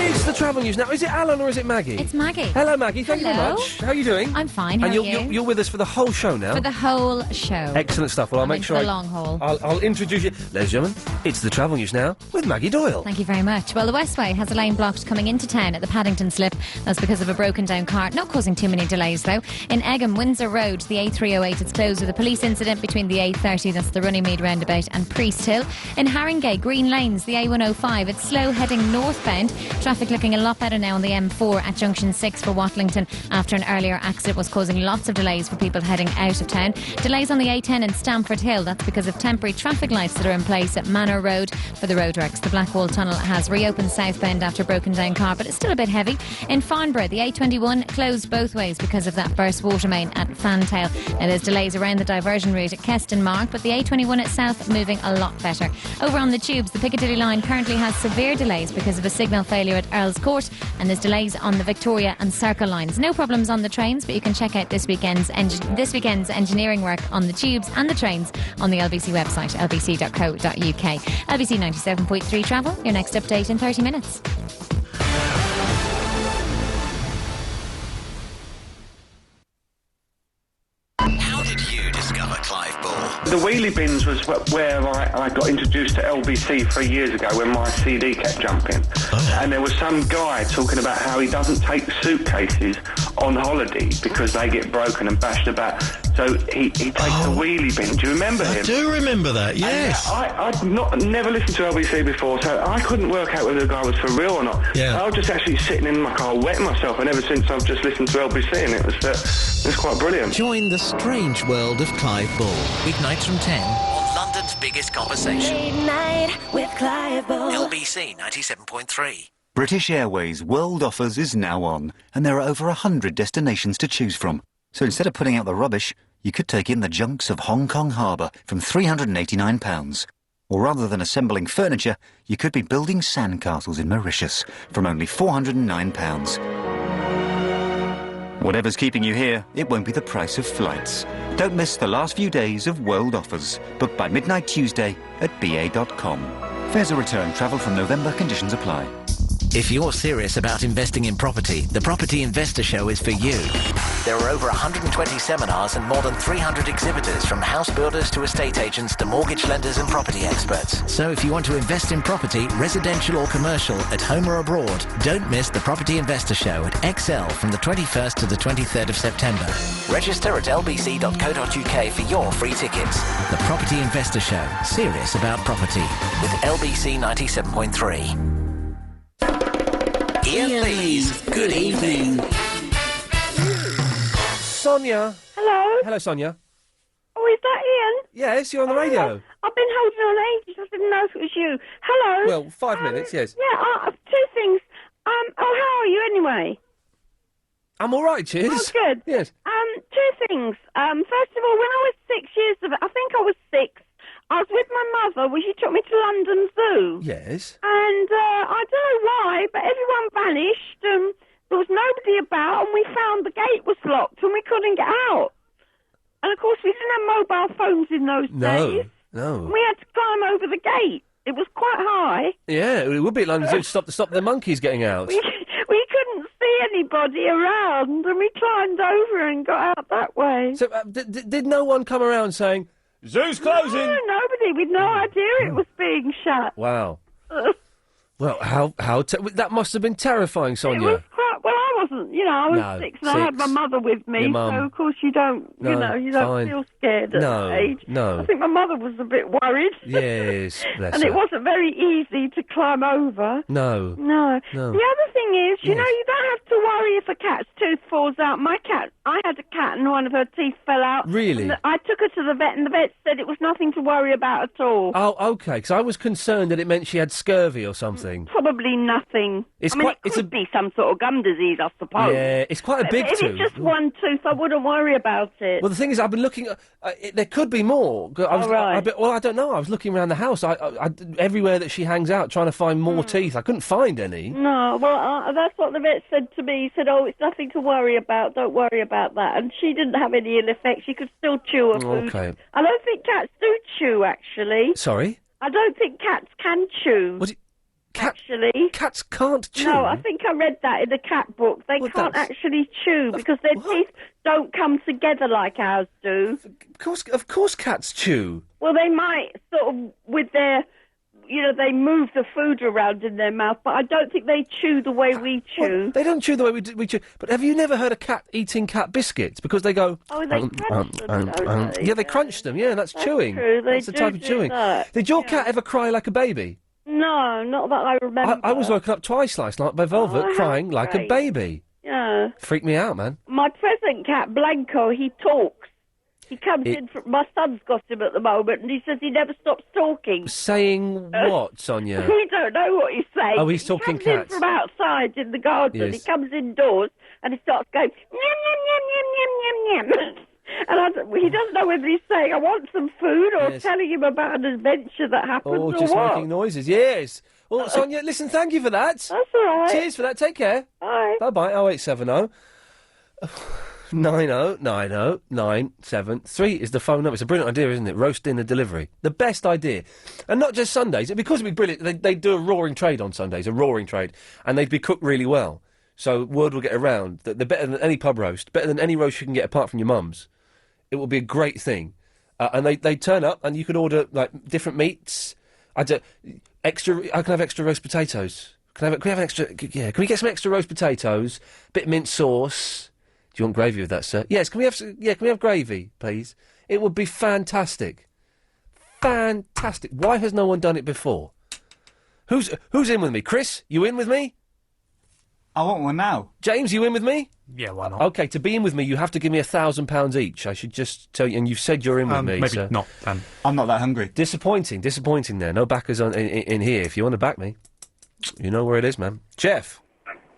It's the travel news now. Is it Alan or is it Maggie? It's Maggie. Hello, Maggie. Thank you very much. How are you doing? I'm fine. How are you? You're with us for the whole show now? For the whole show. Excellent stuff. Well, I'll make sure the long haul. I'll introduce you. Ladies and gentlemen, it's the travel news now with Maggie Doyle. Thank you very much. Well, the Westway has a lane blocked coming into town at the Paddington Slip. That's because of a broken down car. Not causing too many delays, though. In Egham, Windsor Road, the A308 is closed with a police incident between the A30, that's the Runnymede roundabout, and Priest Hill. In Haringey, Green Lanes, the A105, it's slow heading northbound. Traffic looking a lot better now on the M4 at Junction 6 for Watlington after an earlier accident was causing lots of delays for people heading out of town. Delays on the A10 in Stamford Hill. That's because of temporary traffic lights that are in place at Manor Road for the roadworks. The Blackwall Tunnel has reopened southbound after a broken down car, but it's still a bit heavy. In Farnborough, the A21 closed both ways because of that burst water main at Fantail. Now there's delays around the diversion route at Keston Mark, but the A21 itself moving a lot better. Over on the tubes, the Piccadilly line currently has severe delays because of a signal failure at Earls Court, and there's delays on the Victoria and Circle lines. No problems on the trains, but you can check out this weekend's engineering work on the tubes and the trains on the LBC website, lbc.co.uk. LBC 97.3 Travel, your next update in 30 minutes. How did you discover Clive Ball? The wheelie bins was where I got introduced to LBC 3 years ago when my CD kept jumping. Oh. And there was some guy talking about how he doesn't take suitcases on holiday because they get broken and bashed about. So he takes a wheelie bin. Do you remember him? I do remember that, yes. I'd never listened to LBC before, so I couldn't work out whether the guy was for real or not. Yeah. I was just actually sitting in my car wetting myself, and ever since I've just listened to LBC, and it was quite brilliant. Join the strange world of Clive Ball. Weeknights from 10 on London's biggest conversation. Midnight with Clive Ball. LBC 97.3. British Airways World Offers is now on, and there are over 100 destinations to choose from. So instead of putting out the rubbish, you could take in the junks of Hong Kong Harbour from £389. Or rather than assembling furniture, you could be building sandcastles in Mauritius from only £409. Whatever's keeping you here, it won't be the price of flights. Don't miss the last few days of World Offers. Book by midnight Tuesday at ba.com. Fares are return. Travel from November. Conditions apply. If you're serious about investing in property, the Property Investor Show is for you. There are over 120 seminars and more than 300 exhibitors, from house builders to estate agents to mortgage lenders and property experts. So if you want to invest in property, residential or commercial, at home or abroad, don't miss the Property Investor Show at XL from the 21st to the 23rd of September. Register at lbc.co.uk for your free tickets. The Property Investor Show. Serious about property. With LBC 97.3. Iain Lee's Good Evening. Sonia. Hello. Hello, Sonia. Oh, is that Iain? Yes, you're on the radio. I've been holding on ages. I didn't know if it was you. Hello. Well, 5 minutes, yes. Yeah, 2 things. How are you anyway? I'm all right, cheers. Oh, good. Yes. 2 things. First of all, when I was 6 years of I think I was 6, I was with my mother when she took me to London Zoo. Yes. And I don't know why, but everyone vanished and there was nobody about, and we found the gate was locked and we couldn't get out. And of course we didn't have mobile phones in those days. No. We had to climb over the gate. It was quite high. Yeah, it would be at London Zoo to stop the monkeys getting out. We couldn't see anybody around, and we climbed over and got out that way. So did no one come around saying, "Zoo's closing"? No, nobody. We'd no idea it was being shut. Wow. Well, that must have been terrifying, Sonia. It was quite, well, I wasn't, I was No, 6 and I had my mother with me, Your mum. so of course you don't, No, you don't fine. feel scared at No, that age. no. I think my mother was a bit worried. Yes, bless And her. it wasn't very easy to climb over. No. No. No. The other thing is, you Yes. know, you don't have to worry if a cat's tooth falls out. I had a cat and one of her teeth fell out. Really? And I took her to the vet and the vet said it was nothing to worry about at all. Oh, okay, because I was concerned that it meant she had scurvy or something. Probably nothing. It's I mean, quite- it it's could be some sort of gum disease, I suppose. Yeah, it's quite a big If tooth. it's just one tooth, I wouldn't worry about it. Well, the thing is, I've been looking. There could be more. I don't know. I was looking around the house. Everywhere that she hangs out, trying to find more teeth. I couldn't find any. No, well, that's what the vet said to me. He said, "Oh, it's nothing to worry about. Don't worry about that." And she didn't have any ill effects. She could still chew her food. Okay. I don't think cats do chew, actually. Sorry. I don't think cats can chew. Actually, cats can't chew. No, I think I read that in a cat book. They can't actually chew because their teeth don't come together like ours do. Of course, cats chew. Well, they might sort of with their, they move the food around in their mouth, but I don't think they chew the way we chew. Well, they don't chew the way we chew. But have you never heard a cat eating cat biscuits? Because they go. Oh, they crunch them, don't they? Yeah, they crunch them. Yeah, that's chewing. True, they That's the do type of do chewing. that. Did your cat ever cry like a baby? No, not that I remember. I was woken up twice last night by Velvet Oh, crying how like a great. baby. Yeah. Freaked me out, man. My present cat, Blanco, he talks. He comes in. My son's got him at the moment, and he says he never stops talking. Saying what, Sonia? We don't know what he's saying. Oh, he's talking he comes cats. in from outside in the garden. Yes. He comes indoors and he starts going yum yum yum yum yum yum yum. And he doesn't know whether he's saying I want some food or Yes. telling him about an adventure that happened Oh, or just what. making noises. Yes. Well, Sonia, listen, thank you for that. That's all right. Cheers for that. Take care. Bye. Bye-bye. 0870 90 973 is the phone number. It's a brilliant idea, isn't it? Roast dinner delivery. The best idea. And not just Sundays. Because it'd be brilliant. They do a roaring trade on Sundays, a roaring trade. And they'd be cooked really well. So word will get around that they're better than any pub roast, better than any roast you can get apart from your mum's. It will be a great thing. And they turn up and you can order like different meats. I can have extra roast potatoes. Can we have an extra? Yeah, can we get some extra roast potatoes? Bit of mint sauce. Do you want gravy with that, sir? Yes. Can we have gravy, please? It would be fantastic. Fantastic. Why has no one done it before? Who's in with me? Chris, you in with me? I want one now. James, you in with me? Yeah, why not? Okay, to be in with me, you have to give me £1,000 each. I should just tell you, and you've said you're in with me. Maybe so. not, then. I'm not that hungry. Disappointing there. No backers in here. If you want to back me, you know where it is, man. Jeff.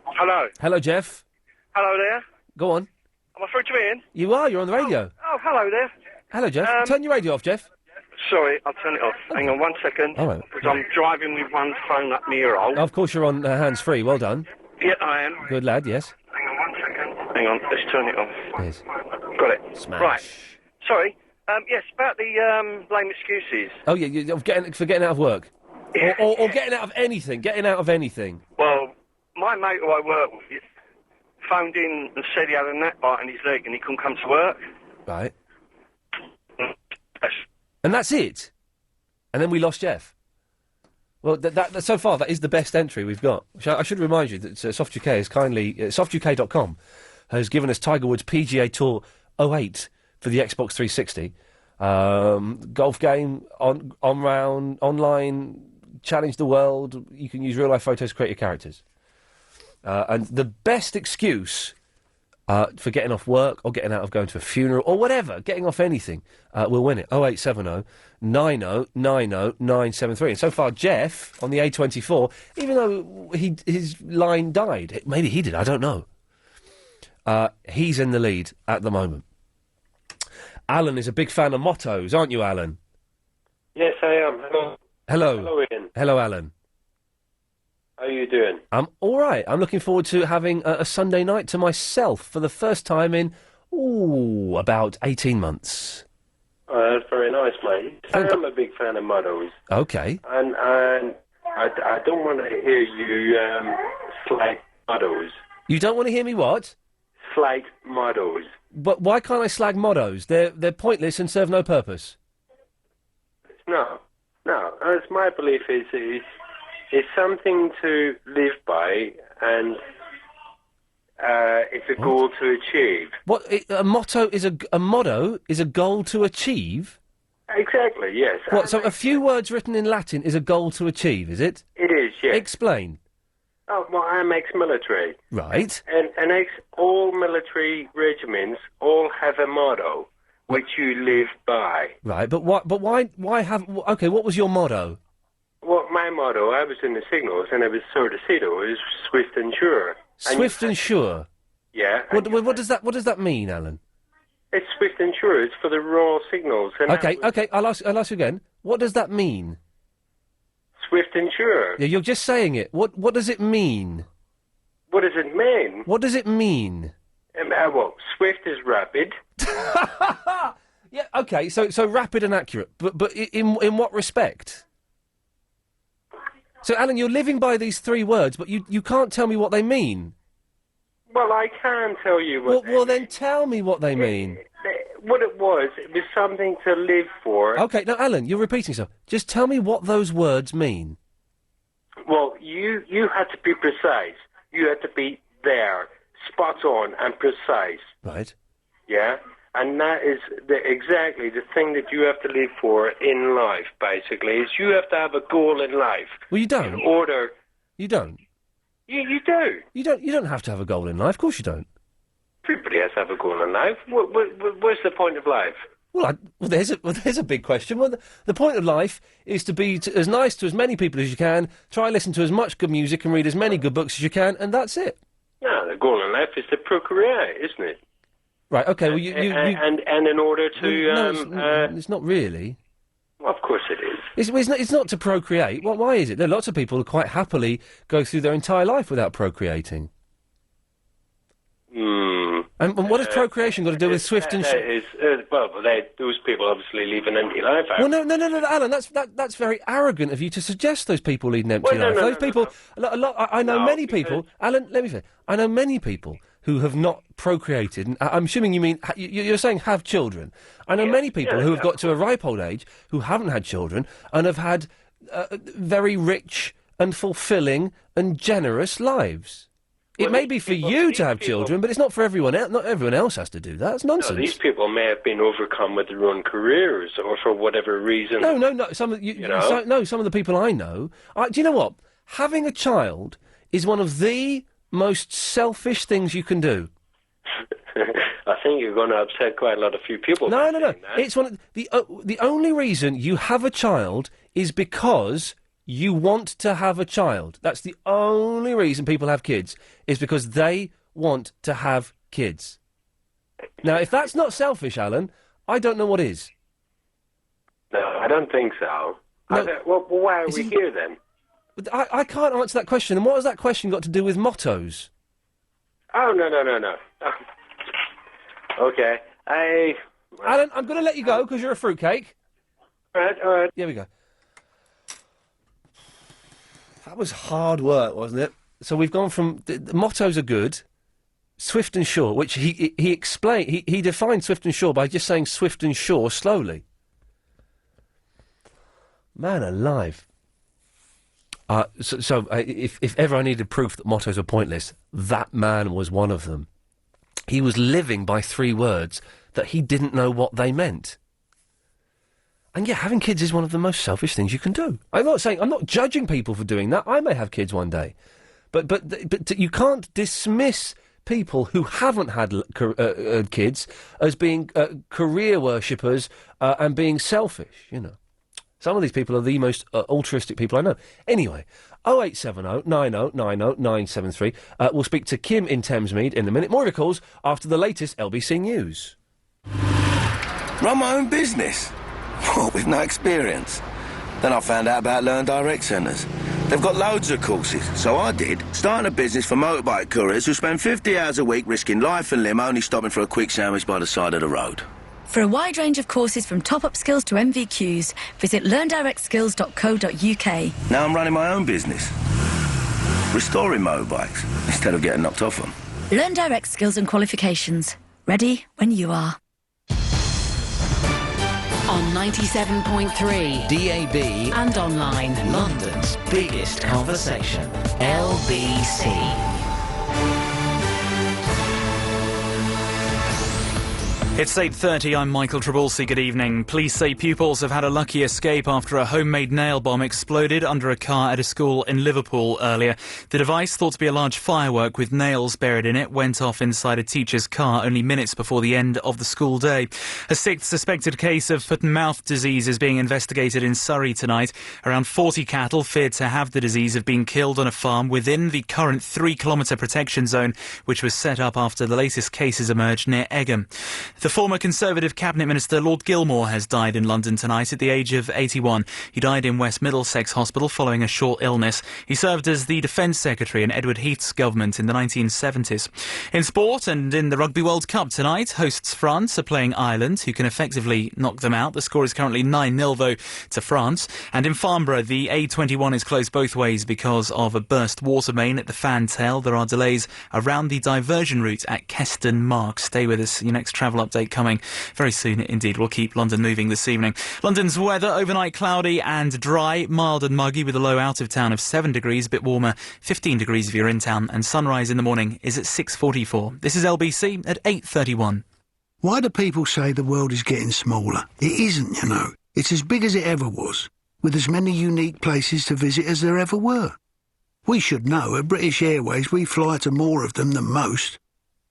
Hello. Hello, Jeff. Hello there. Go on. Am I through to Ian? You are. You're on the radio. Oh, hello there. Hello, Jeff. Turn your radio off, Jeff. Sorry, I'll turn it off. Hang on 1 second. All right. Because I'm driving with one phone up my ear hole. Of course, you're on hands-free. Well done. Yeah, I am. Good lad, yes. Hang on 1 second. Hang on, let's turn it off. Yes. Got it. Smash. Right. Sorry. Yes, about the lame excuses. Oh, yeah, for getting out of work. Or getting out of anything. Getting out of anything. Well, my mate who I work with phoned in and said he had a gnat bite in his leg and he couldn't come to work. Right. And that's it? And then we lost Jeff? Well, that so far, that is the best entry we've got. I should remind you that Soft UK has kindly... softuk.com has given us Tiger Woods PGA Tour 08 for the Xbox 360. Golf game, on-round, online, challenge the world. You can use real-life photos to create your characters. And the best excuse for getting off work or getting out of going to a funeral or whatever, getting off anything, will win it. 0870 90 90 973. And so far, Jeff, on the A24, even though his line died, maybe he did, I don't know, he's in the lead at the moment. Alan is a big fan of mottos, aren't you, Alan? Yes, I am. Hello. Hello. Hello, Ian. Hello, Alan. How are you doing? I'm all right. I'm looking forward to having a Sunday night to myself for the first time in, about 18 months. That's very nice, mate. I am a big fan of mottos. Okay. And I don't want to hear you slight mottos. You don't want to hear me what? Slight mottos. But why can't I slag mottos? They're pointless and serve no purpose. No. As my belief is something to live by, and it's a goal to achieve. What a motto is a motto is a goal to achieve? Exactly. Yes. What? So a few words written in Latin is a goal to achieve, is it? It is. Yes. Explain. Oh, well, I'm ex-military. Right. And all military regiments all have a motto which you live by. Right, but why have... OK, what was your motto? Well, my motto, I was in the signals, and it was Sordacito. It was swift and sure. Swift and sure? Yeah. What does that mean, Alan? It's swift and sure. It's for the raw signals. And OK, I'll ask you again. What does that mean? Swift and sure. Yeah, you're just saying it. What does it mean? What does it mean? What does it mean? Well, swift is rapid. Yeah, OK, so rapid and accurate. But in what respect? So, Alan, you're living by these three words, but you can't tell me what they mean. Well, I can tell you what Well, then tell me what they mean. What it was something to live for. OK, now, Alan, you're repeating yourself. Just tell me what those words mean. Well, you had to be precise. You had to be there, spot on and precise. Right. Yeah? And that is exactly the thing that you have to live for in life, basically, is you have to have a goal in life. Well, you don't. In order... You don't. You do. You don't have to have a goal in life. Of course you don't. Everybody has to have a goal in life. What's the point of life? Well, there's a big question. Well, the point of life is to be as nice to as many people as you can, try and listen to as much good music and read as many good books as you can, and that's it. No, the goal in life is to procreate, isn't it? Right, OK, well, And in order to... it's not really. Well, of course it is. It's not to procreate. Well, why is it? There are lots of people who quite happily go through their entire life without procreating. And what has procreation got to do with swift and... those people obviously leave an empty life out. Well, no, Alan, that's very arrogant of you to suggest those people lead an empty life. Those people... I know many people... Alan, let me say. I know many people who have not procreated, and I'm assuming you mean... You're saying have children. I know many people who have got to a ripe old age who haven't had children and have had very rich and fulfilling and generous lives. It may be for you to have children, but it's not for everyone else. Not everyone else has to do that. It's nonsense. No, these people may have been overcome with their own careers, or for whatever reason. No. Some of the people I know. Do you know what? Having a child is one of the most selfish things you can do. I think you're going to upset quite a lot of few people. No. It's one of the only reason you have a child is because you want to have a child. That's the only reason people have kids, is because they want to have kids. Now, if that's not selfish, Alan, I don't know what is. No, I don't think so. No. Well, why are we here then? I can't answer that question. And what has that question got to do with mottos? Oh, no. Okay, Alan, I'm going to let you go because you're a fruitcake. All right. Here we go. That was hard work, wasn't it? So we've gone from... The mottos are good. Swift and sure, which he explained... He defined swift and sure by just saying swift and sure slowly. Man alive. If ever I needed proof that mottos are pointless, that man was one of them. He was living by 3 words that he didn't know what they meant. And yeah, having kids is one of the most selfish things you can do. I'm not judging people for doing that. I may have kids one day. But you can't dismiss people who haven't had kids as being career worshippers and being selfish, you know. Some of these people are the most altruistic people I know. Anyway, 0870 90 90 973. We'll speak to Kim in Thamesmead in a minute. More of your calls after the latest LBC News. Run my own business? What, with no experience? Then I found out about Learn Direct Centres. They've got loads of courses, so I did. Starting a business for motorbike couriers who spend 50 hours a week risking life and limb only stopping for a quick sandwich by the side of the road. For a wide range of courses from top-up skills to MVQs, visit learndirectskills.co.uk. Now I'm running my own business. Restoring motorbikes instead of getting knocked off them. Learn Direct Skills and Qualifications. Ready when you are. On 97.3 DAB and online. London's biggest conversation. LBC. It's 8:30, I'm Michael Trabulsi, good evening. Police say pupils have had a lucky escape after a homemade nail bomb exploded under a car at a school in Liverpool earlier. The device, thought to be a large firework with nails buried in it, went off inside a teacher's car only minutes before the end of the school day. A 6th suspected case of foot-and-mouth disease is being investigated in Surrey tonight. Around 40 cattle feared to have the disease have been killed on a farm within the current 3-kilometre protection zone, which was set up after the latest cases emerged near Egham. The former Conservative Cabinet Minister Lord Gilmore has died in London tonight at the age of 81. He died in West Middlesex Hospital following a short illness. He served as the Defence Secretary in Edward Heath's government in the 1970s. In sport and in the Rugby World Cup tonight, hosts France are playing Ireland, who can effectively knock them out. The score is currently 9-0, though, to France. And in Farnborough, the A21 is closed both ways because of a burst water main at the Fantail. There are delays around the diversion route at Keston Mark. Stay with us. Your next travel update coming very soon indeed. We'll keep London moving this evening. London's weather overnight cloudy and dry, mild and muggy with a low out of town of 7 degrees, a bit warmer, 15 degrees if you're in town, and sunrise in the morning is at 6:44. This is LBC at 8:31. Why do people say the world is getting smaller? It isn't, you know. It's as big as it ever was, with as many unique places to visit as there ever were. We should know at British Airways we fly to more of them than most.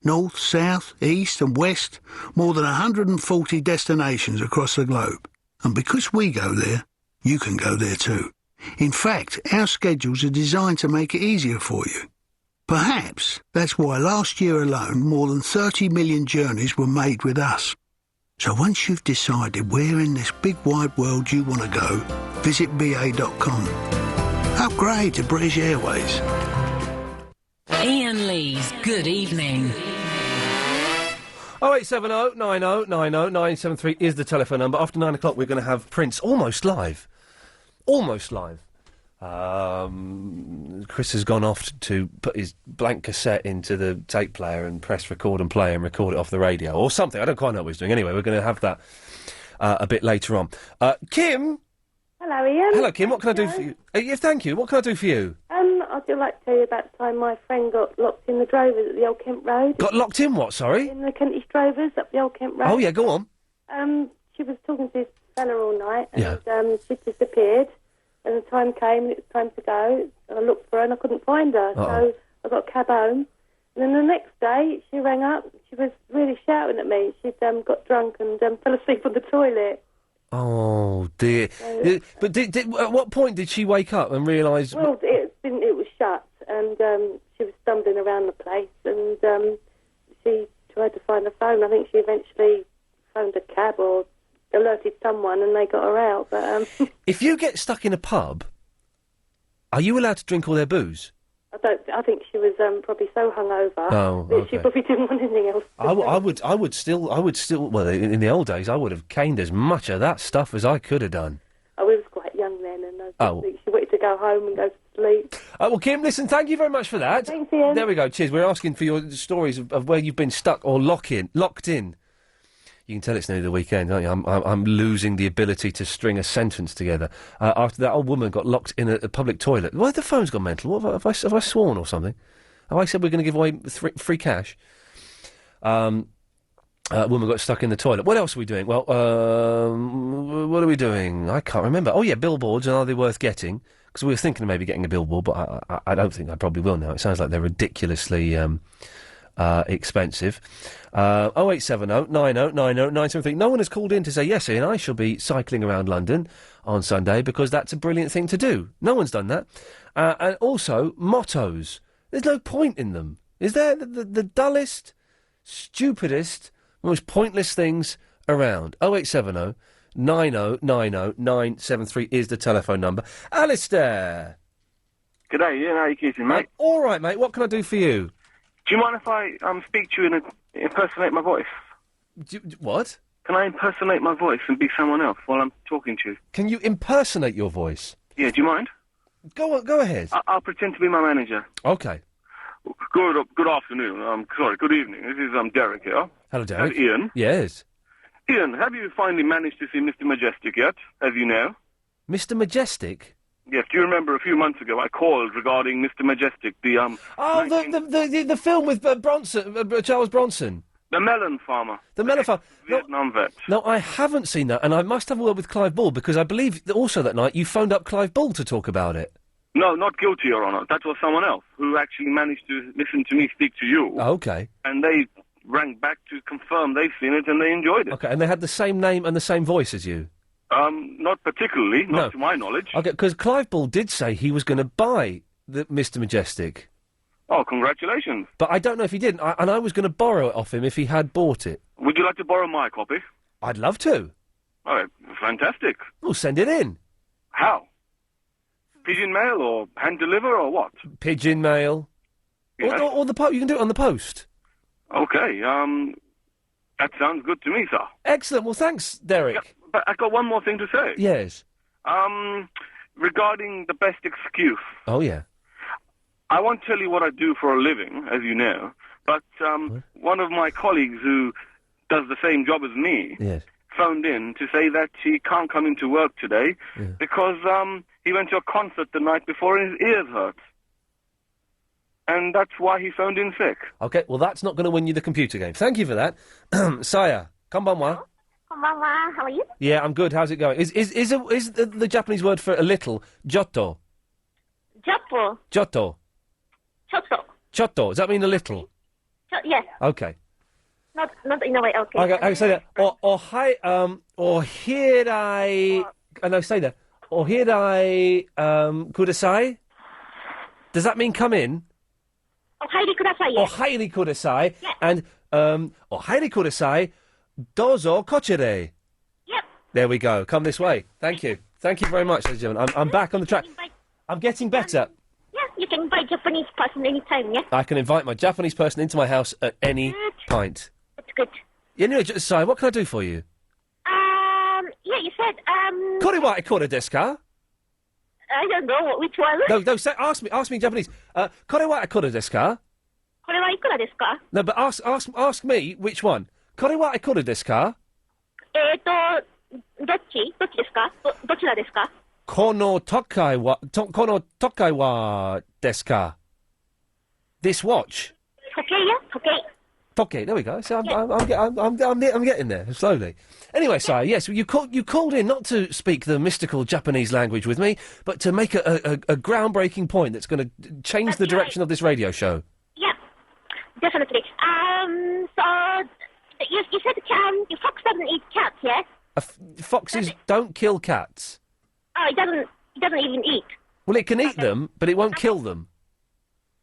North, south, east and west, more than 140 destinations across the globe. And because we go there, you can go there too. In fact, our schedules are designed to make it easier for you. Perhaps that's why last year alone more than 30 million journeys were made with us. So once you've decided where in this big wide world you want to go, visit BA.com. Upgrade to British Airways. Iain Lee's Good Evening. 0870 90 90 973 is the telephone number. After 9 o'clock, we're going to have Prince almost live. Almost live. Chris has gone off to put his blank cassette into the tape player and press record and play and record it off the radio or something. I don't quite know what he's doing. Anyway, we're going to have that a bit later on. Kim? Hello, Ian. Hello, Kim. What can I do for you? Yeah, thank you. What can I do for you? I'd just like to tell you about the time my friend got locked in the Drovers at the Old Kent Road. Got locked in what, sorry? In the Kentish Drovers up the Old Kent Road. Oh, yeah, go on. She was talking to this fella all night, and she disappeared. And the time came, and it was time to go. And I looked for her, and I couldn't find her. So I got a cab home. And then the next day, she rang up. She was really shouting at me. She'd got drunk and fell asleep on the toilet. Oh, dear. But at what point did she wake up and realise... Well, it was shut, and she was stumbling around the place, and she tried to find the phone. I think she eventually phoned a cab or alerted someone, and they got her out. But if you get stuck in a pub, are you allowed to drink all their booze? I think she was probably so hungover that she probably didn't want anything else. I would still. Well, in the old days, I would have caned as much of that stuff as I could have done. I was quite young then, and I think she wanted to go home and go to sleep. Well, Kim, listen, thank you very much for that. Thanks, Ian. There we go. Cheers. We're asking for your stories of where you've been stuck or locked in. You can tell it's nearly the weekend, aren't you? I'm losing the ability to string a sentence together. After that old woman got locked in a public toilet. Why the phone's gone mental? What have I sworn or something? Have I said we're going to give away free cash? Woman got stuck in the toilet. What else are we doing? Well, what are we doing? I can't remember. Oh, yeah, billboards, and are they worth getting? Because we were thinking of maybe getting a billboard, but I don't think I probably will now. It sounds like they're ridiculously expensive. 0870 90 90 973. No one has called in to say, yes, Ian, I shall be cycling around London on Sunday because that's a brilliant thing to do. No one's done that. And also, mottos. There's no point in them. Is there? The dullest, stupidest, most pointless things around. 0870 90 90 973 is the telephone number. Alistair! G'day, Ian. How you keeping, mate? All right, mate. What can I do for you? Do you mind if I speak to you and impersonate my voice? What? Can I impersonate my voice and be someone else while I'm talking to you? Can you impersonate your voice? Yeah, do you mind? Go ahead. I'll pretend to be my manager. Okay. Good afternoon. Good evening. This is Derek here. Hello, Derek. Ian. Yes. Ian, have you finally managed to see Mr. Majestic yet, as you know? Mr. Majestic? Yes, do you remember a few months ago I called regarding Mr. Majestic, the film with Bronson, Charles Bronson? The melon farmer. The melon farmer. Vietnam vet. No, I haven't seen that, and I must have a word with Clive Bull, because I believe that also that night you phoned up Clive Bull to talk about it. No, not guilty, Your Honour. That was someone else who actually managed to listen to me speak to you. Oh, okay. And they rang back to confirm they've seen it and they enjoyed it. Okay, and they had the same name and the same voice as you? Not particularly, not to my knowledge. Okay, because Clive Bull did say he was going to buy the Mr. Majestic. Oh, congratulations. But I don't know if he did, and I was going to borrow it off him if he had bought it. Would you like to borrow my copy? I'd love to. All right, fantastic. We'll send it in. How? Pigeon mail or hand deliver or what? Pigeon mail. Yes. Or the post. You can do it on the post. Okay, that sounds good to me, sir. Excellent. Well, thanks, Derek. Yeah, but I got one more thing to say. Yes. Regarding the best excuse. Oh, yeah. I won't tell you what I do for a living, as you know, but one of my colleagues who does the same job as me phoned in to say that he can't come into work today because he went to a concert the night before and his ears hurt. And that's why he phoned in sick. Okay, well, that's not going to win you the computer game. Thank you for that. Saya, konbanwa. Konbanwa, how are you? Yeah, I'm good. How's it going? Is the Japanese word for a little Giotto? Giotto. Giotto. Chotto. Chotto. Does that mean a little? Yes. Okay. Not in a way, okay. I can say that. Or hirai... And I say that. Or hirai kudasai? Does that mean come in? Ohairi kudasai, yes. Ohairi kudasai. Yes. And, ohairi kudasai, dozo kochire. Yep. There we go. Come this way. Thank you. Thank you very much, ladies and gentlemen. I'm back on the track. I'm getting better. Yeah, you can invite Japanese person anytime, yeah? I can invite my Japanese person into my house at any point. That's good. Anyway, Si, what can I do for you? Yeah, you said, Kore ikura desu ka? I don't know which one. No, ask me in Japanese. Kore wa ikura desu ka? Kore wa ikura desu ka? No, but ask me which one. Kore wa ikura desu ka? Dochi desu ka? Dochira desu ka? Kono tokai wa desu ka? This watch? Toke, yeah? Toke, there we go. So I'm getting there slowly. Anyway, Si, yes, you called in not to speak the mystical Japanese language with me, but to make a groundbreaking point that's going to change the direction of this radio show. Yeah, definitely. So you said your fox doesn't eat cats, yeah? Foxes don't kill cats. Oh, it doesn't even eat. Well, it can eat them, but it won't kill them.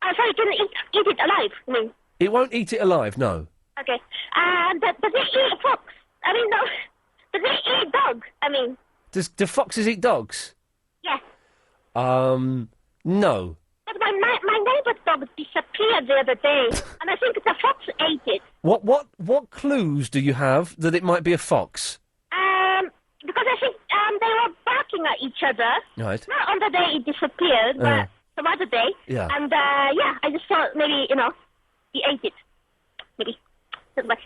Oh, so it can eat it alive, I mean? It won't eat it alive, no. Okay. Does it eat a fox? I mean, no. Does it eat dog? I mean... Do foxes eat dogs? Yes. No. But my neighbour's dog disappeared the other day, and I think the fox ate it. What clues do you have that it might be a fox? Because I think they were barking at each other. Right. Not on the day it disappeared, but some other day. Yeah. And I just thought maybe he ate it, maybe.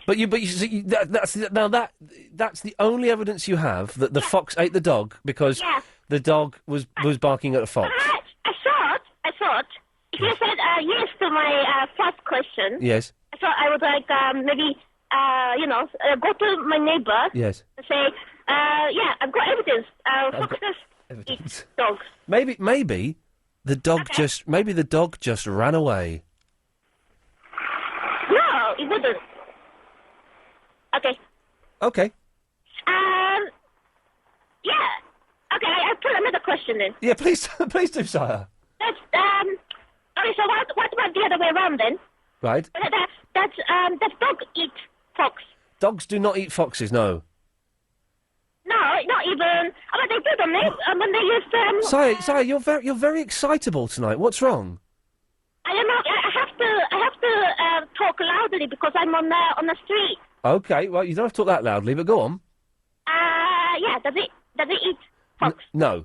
But you see, that's the only evidence you have that the fox ate the dog because the dog was barking at a fox. I thought. If you said yes to my first question, Yes. I thought I would maybe go to my neighbor. Yes. And say I've got evidence. Foxes eat dogs. Maybe the dog just ran away. No, it wouldn't. Okay. Okay. Okay, I'll put another question in. Yeah, please do, sire. That's okay. So what about the other way around then? Right. That dog eat fox. Dogs do not eat foxes. No. No, not even. But they do them when they use Sire, you're very excitable tonight. What's wrong? I don't know. I have to talk loudly because I'm on the street. Okay, well, you don't have to talk that loudly, but go on. Does it eat fox? No.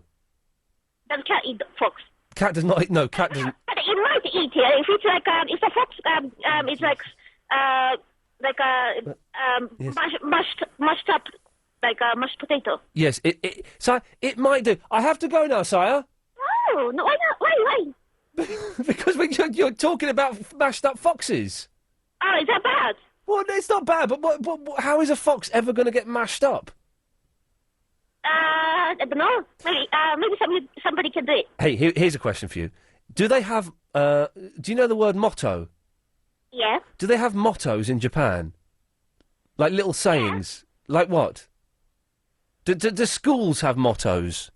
Does cat eat fox? Cat does not eat. No, cat doesn't. But it might eat it if it's like if a fox it's like mashed up like a mashed potato. Yes, sire, it might do. I have to go now, sire. Oh, no, why not? Why? Because you're talking about mashed up foxes. Oh, is that bad? Well, it's not bad, but how is a fox ever going to get mashed up? I don't know. Maybe somebody can do it. Hey, here's a question for you. Do they have? Do you know the word motto? Yeah. Do they have mottos in Japan? Like little sayings? Yeah. Like what? Do schools have mottos?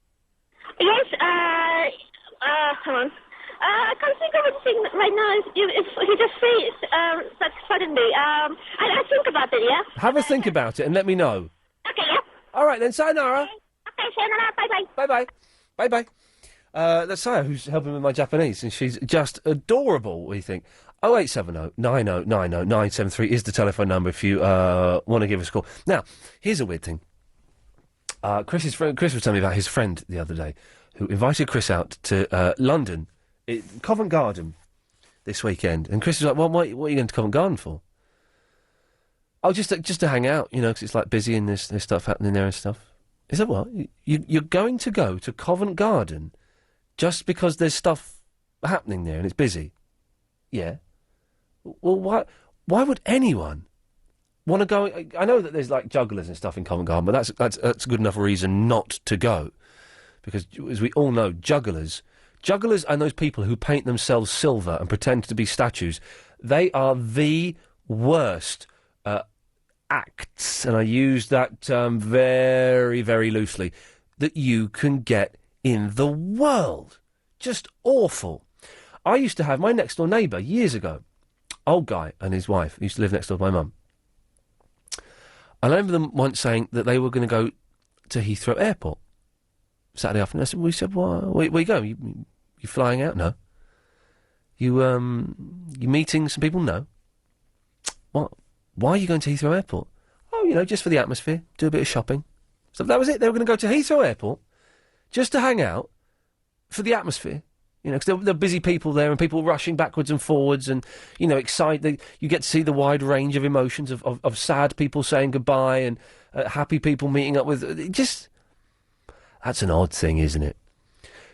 Yes. Hang on. I can't think of anything right now. If you just say it suddenly. I think about it, yeah? Have a think about it and let me know. Okay, yeah. All right, then, sayonara. Okay, sayonara. Bye-bye. Bye-bye. Bye-bye. That's Saya, who's helping with my Japanese, and she's just adorable, we think. 0870 90 90 973 is the telephone number if you want to give us a call. Now, here's a weird thing. Chris was telling me about his friend the other day who invited Chris out to London, Covent Garden, this weekend. And Chris was like, well, what are you going to Covent Garden for? Oh, just to hang out, because it's like busy and there's stuff happening there and stuff. Is that what? You're going to go to Covent Garden just because there's stuff happening there and it's busy? Yeah. Well, why would anyone want to go? I know that there's like jugglers and stuff in Covent Garden, but that's a good enough reason not to go. Because, as we all know, jugglers and those people who paint themselves silver and pretend to be statues, they are the worst acts, and I use that term very, very loosely, that you can get in the world. Just awful. I used to have my next-door neighbour years ago, old guy and his wife, used to live next door to my mum. I remember them once saying that they were going to go to Heathrow Airport Saturday afternoon. We said, well, where you go? You flying out? No. You meeting some people? No. What? Why are you going to Heathrow Airport? Oh, just for the atmosphere, do a bit of shopping. So that was it. They were going to go to Heathrow Airport just to hang out for the atmosphere. Because there are busy people there and people rushing backwards and forwards and, excited. You get to see the wide range of emotions of sad people saying goodbye and happy people meeting up with... That's an odd thing, isn't it?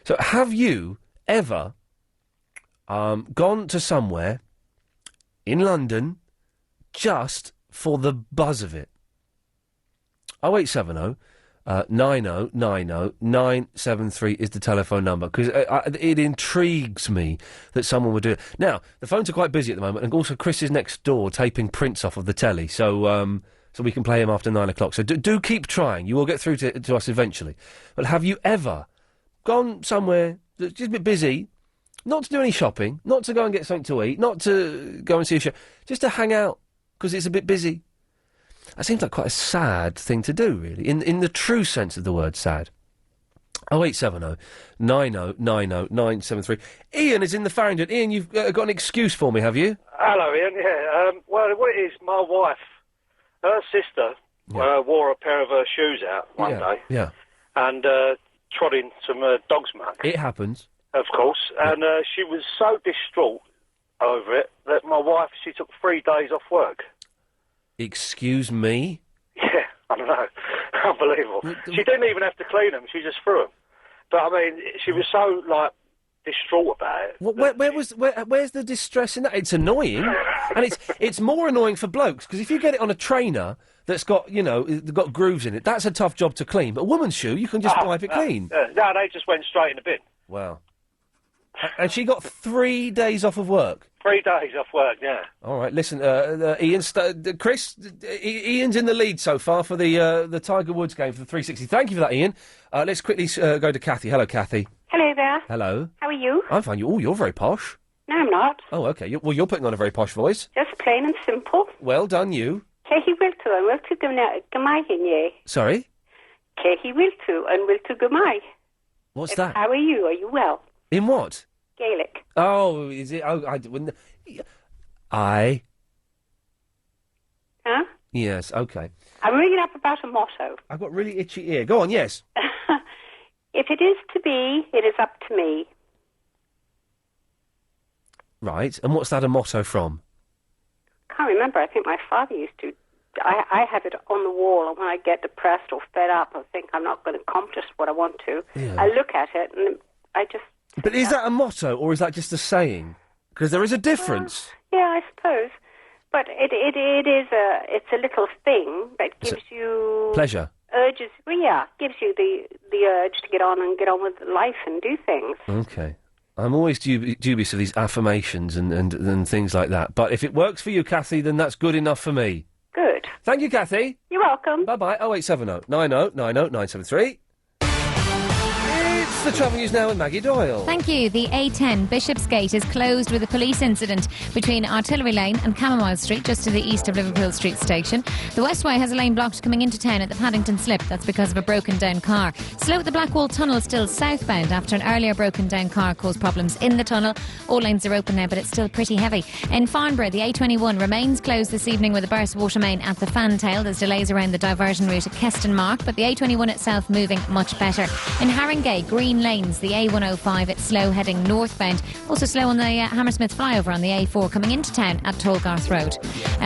So have you ever gone to somewhere in London just for the buzz of it? 0870 90 90 973 is the telephone number, because it intrigues me that someone would do it. Now, the phones are quite busy at the moment, and also Chris is next door taping Prince off of the telly, so we can play him after 9 o'clock. So do keep trying. You will get through to us eventually. But have you ever gone somewhere that's just a bit busy, not to do any shopping, not to go and get something to eat, not to go and see a show, just to hang out because it's a bit busy? That seems like quite a sad thing to do, really, in the true sense of the word sad. 0870 90 90 973. Iain is in the Farringdon. Iain, you've got an excuse for me, have you? Hello, Iain. Yeah. Well, what it is, my wife, her sister, wore a pair of her shoes out one day. Yeah. And trod in some dog's muck. It happens. of course, and she was so distraught over it that my wife, she took 3 days off work. Excuse me? Yeah, I don't know. Unbelievable. She didn't even have to clean them, she just threw them. But, I mean, she was so, like, distraught about it. Where's the distress in that? It's annoying, and it's more annoying for blokes, because if you get it on a trainer that's got, got grooves in it, that's a tough job to clean. But a woman's shoe, you can just wipe it clean. No, they just went straight in the bin. Wow. And she got 3 days off of work? 3 days off work, yeah. All right, listen, Ian, Chris, Ian's in the lead so far for the Tiger Woods game for the 360. Thank you for that, Ian. Let's quickly go to Kathy. Hello, Kathy. Hello there. Hello. How are you? I'm fine. You're very posh. No, I'm not. Oh, OK. You're putting on a very posh voice. Just plain and simple. Well done, you. Cehi wiltu and wiltu gymai hinye. Sorry? Cehi wiltu and wiltu gymai. What's that? How are you? Are you well? In what? Gaelic. Oh, is it? Oh, I. Huh? Yes, OK. I'm ringing up about a motto. I've got really itchy ear. Go on, yes. If it is to be, it is up to me. Right, and what's that a motto from? Can't remember. I think my father used to. I have it on the wall, and when I get depressed or fed up, I think I'm not going to accomplish what I want to. Yeah. I look at it, and I just... But is that a motto, or is that just a saying? Because there is a difference. Yeah, I suppose. But it's a little thing that gives you... Pleasure. Urges, well, yeah, gives you the urge to get on with life and do things. OK. I'm always dubious of these affirmations and things like that. But if it works for you, Kathy, then that's good enough for me. Good. Thank you, Kathy. You're welcome. Bye-bye. 0870 90 90 973. It's the travel news now with Maggie Doyle. Thank you. The A10 Bishopsgate is closed with a police incident between Artillery Lane and Chamomile Street, just to the east of Liverpool Street Station. The Westway has a lane blocked coming into town at the Paddington Slip. That's because of a broken down car. Slow at the Blackwall Tunnel, still southbound after an earlier broken down car caused problems in the tunnel. All lanes are open now, but it's still pretty heavy. In Farnborough, the A21 remains closed this evening with a burst water main at the Fantail. There's delays around the diversion route at Keston Mark, but the A21 itself moving much better. In Haringey, Green Lanes, the A105, it's slow heading northbound. Also slow on the Hammersmith flyover on the A4 coming into town at Tolgarth Road.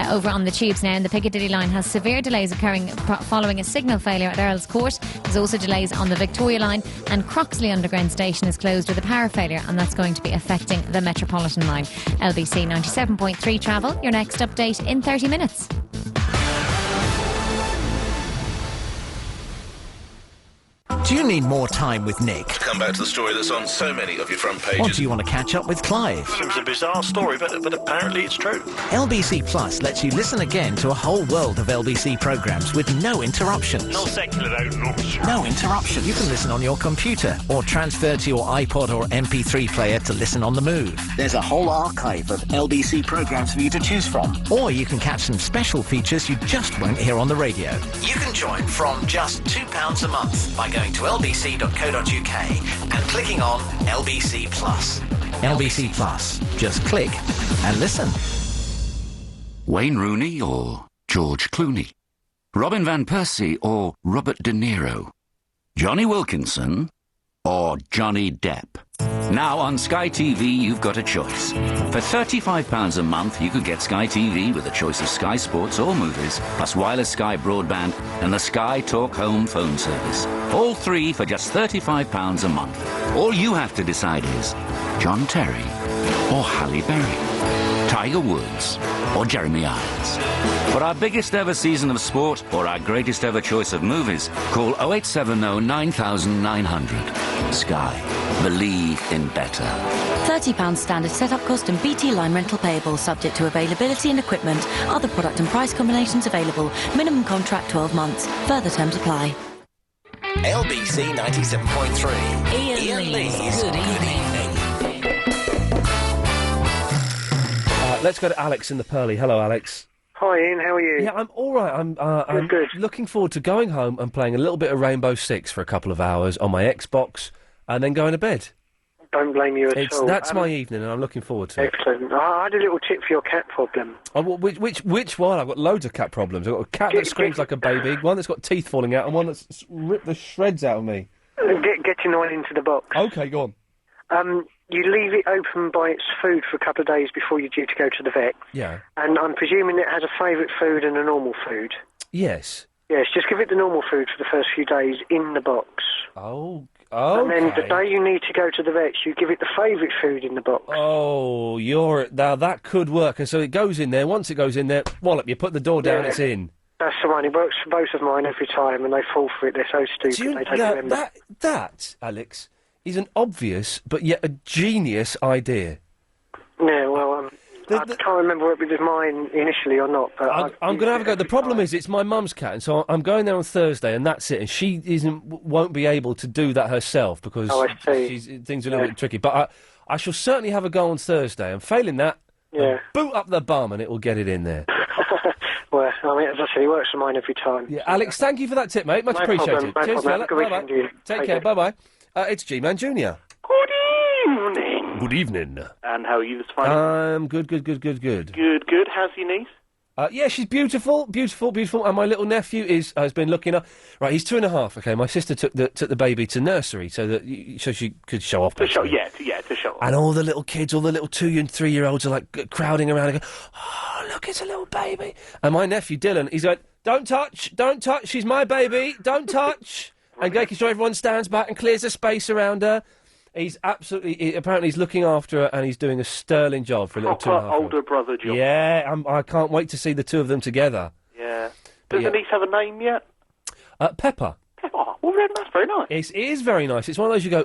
Over on the tubes now, and the Piccadilly line has severe delays occurring following a signal failure at Earl's Court. There's also delays on the Victoria line, and Croxley Underground Station is closed with a power failure, and that's going to be affecting the Metropolitan line. LBC 97.3 travel, your next update in 30 minutes. Do you need more time with Nick? Come back to the story that's on so many of your front pages. Or do you want to catch up with Clive? Seems a bizarre story, but apparently it's true. LBC Plus lets you listen again to a whole world of LBC programmes with no interruptions. No secular though, No interruptions. You can listen on your computer or transfer to your iPod or MP3 player to listen on the move. There's a whole archive of LBC programmes for you to choose from. Or you can catch some special features you just won't hear on the radio. You can join from just £2 a month by going to lbc.co.uk and clicking on LBC Plus. LBC Plus. Just click and listen. Wayne Rooney or George Clooney? Robin Van Persie or Robert De Niro? Johnny Wilkinson or Johnny Depp? Now on Sky TV, you've got a choice. For £35 a month, you could get Sky TV with a choice of Sky Sports or movies, plus wireless Sky broadband and the Sky Talk Home phone service. All three for just £35 a month. All you have to decide is John Terry or Halle Berry, Tiger Woods or Jeremy Irons. For our biggest ever season of sport or our greatest ever choice of movies, call 0870 9900. Sky. Believe in better. £30 standard setup cost and BT line rental payable, subject to availability and equipment. Other product and price combinations available. Minimum contract 12 months. Further terms apply. LBC 97.3. Iain Lee's Good Evening. Let's go to Alex in the Pearly. Hello, Alex. Hi, Ian. How are you? Yeah, I'm all right. I'm good. Looking forward to going home and playing a little bit of Rainbow Six for a couple of hours on my Xbox, and then going to bed. Don't blame you at all. That's my evening, and I'm looking forward to it. Excellent. I had a little tip for your cat problem. Oh, which one? I've got loads of cat problems. I've got a cat that screams like a baby, one that's got teeth falling out, and one that's ripped the shreds out of me. Get your 9 into the box. Okay, go on. You leave it open by its food for a couple of days before you're due to go to the vet. Yeah. And I'm presuming it has a favourite food and a normal food. Yes. Yes, just give it the normal food for the first few days in the box. Oh, And then the okay. day you need to go to the vets, you give it the favourite food in the box. Oh, now that could work. And so it goes in there. Once it goes in there, wallop, you put the door down, Yeah. it's in. That's the one. It works for both of mine every time, and they fall for it. They're so stupid. They don't remember. That, Alex, is an obvious but yet a genius idea. Yeah, well, I can't remember if it was mine initially or not. But I'm going to have a go. The problem is it's my mum's cat, and so I'm going there on Thursday, and that's it. And she won't be able to do that herself because Oh, I see. things are a little bit tricky. But I shall certainly have a go on Thursday. And failing that, Yeah. boot up the bum and it will get it in there. Well, I mean, as I said, it works for mine every time. Yeah, Alex, thank you for that tip, mate. Much No appreciated. problem, no Cheers, problem. fella. Have a good Bye-bye. weekend, you. Take Take care. care. Bye-bye. It's G-Man Jr. Good evening. Good evening. And how are you this morning? Good. Good. How's your niece? Yeah, she's beautiful. And my little nephew has been looking up. Right, he's 2.5. Okay, my sister took the baby to nursery so she could show off. To show off. And all the little kids, all the little 2 and 3 year olds are like crowding around and go, "Oh, look, it's a little baby." And my nephew Dylan, he's like, "Don't touch, she's my baby, don't touch." And making sure everyone stands back and clears the space around her. He's apparently he's looking after her and he's doing a sterling job for a little 2.5. Older brother job. Yeah, I can't wait to see the two of them together. Yeah. Does the niece have a name yet? Pepper. Oh, well, that's very nice. It is very nice. It's one of those you go,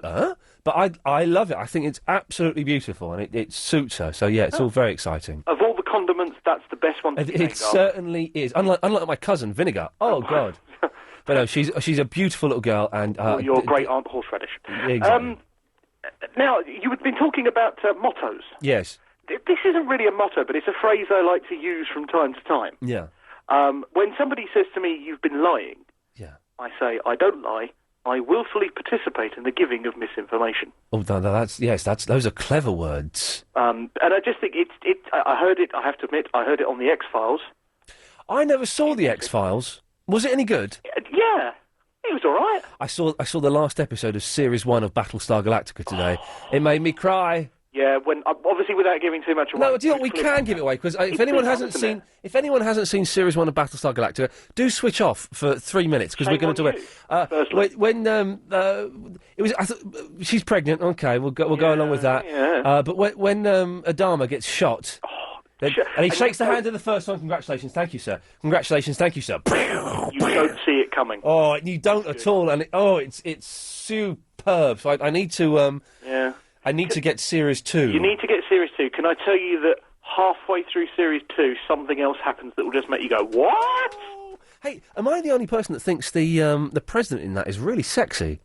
but I love it. I think it's absolutely beautiful and it suits her. So yeah, it's all very exciting. Of all the condiments, that's the best one to be It made of. certainly is. Unlike my cousin Vinegar. Oh God. But no, she's a beautiful little girl and your great aunt horseradish. Exactly. Now, you had been talking about mottos. Yes. This isn't really a motto, but it's a phrase I like to use from time to time. Yeah. When somebody says to me, "You've been lying," I say, "I don't lie. I willfully participate in the giving of misinformation." Oh, no, those are clever words. And I just think I heard it. I have to admit, I heard it on the X-Files. I never saw the X-Files. Was it any good? Yeah. It was all right. I saw the last episode of Series 1 of Battlestar Galactica today. It made me cry. Yeah, when obviously without giving too much away. No, do you know what? We can give it away because if anyone hasn't seen Series 1 of Battlestar Galactica, do switch off for 3 minutes because we're going to do it. When it was, I thought she's pregnant. Okay, we'll go along with that. Yeah. But when Adama gets shot. And he shakes the hand of the first one. Congratulations, thank you, sir. Congratulations, thank you, sir. You don't see it coming. Oh, you don't at all, and it's superb. So I need to I need to get Series 2. You need to get Series 2. Can I tell you that halfway through Series 2, something else happens that will just make you go, what? Hey, am I the only person that thinks the president in that is really sexy?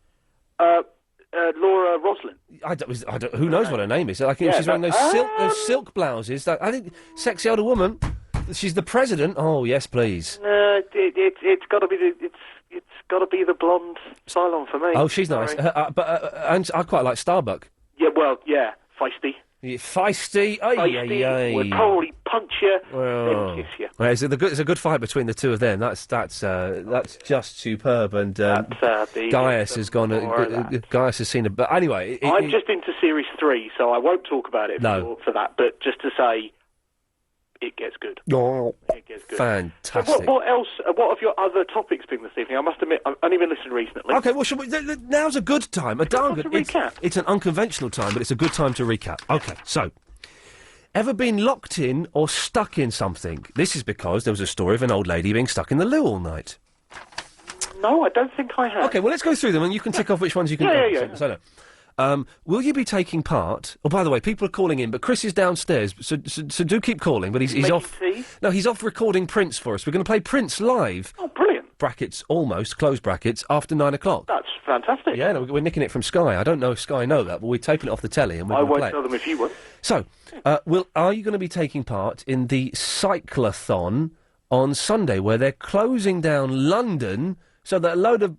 Laura Roslin. I don't, who knows what her name is? Like, she's wearing those silk blouses. I think sexy older woman. She's the president. Oh yes, please. It's got to be it's got to be the blonde Cylon for me. Oh, she's nice. And I quite like Starbuck. Yeah, well, yeah, feisty. Yeah, feisty. Feisty. Would probably punch you, then kiss you. Well, it's a good fight between the two of them. That's just superb. And Gaius has gone. Gaius has seen it. But anyway, I'm just into Series 3, so I won't talk about it for that. But just to say, it gets good. Oh, it gets good. Fantastic. So what else? What have your other topics been this evening? I must admit, I've only been listening recently. Okay, well, now's a good time. A darn good. It's an unconventional time, but it's a good time to recap. Okay, so. Ever been locked in or stuck in something? This is because there was a story of an old lady being stuck in the loo all night. No, I don't think I have. Okay, well, let's go through them and you can tick off which ones you can do. Yeah. So, will you be taking part? Oh, by the way, people are calling in, but Chris is downstairs, so do keep calling, but he's off. Tea? No, he's off recording Prince for us. We're going to play Prince live. Oh, brilliant. Brackets, almost, close brackets, after 9 o'clock. That's fantastic. Yeah, no, we're nicking it from Sky. I don't know if Sky know that, but we're taping it off the telly and we're going to play it. I won't tell them if you would. So, are you going to be taking part in the cyclothon on Sunday, where they're closing down London so that a load of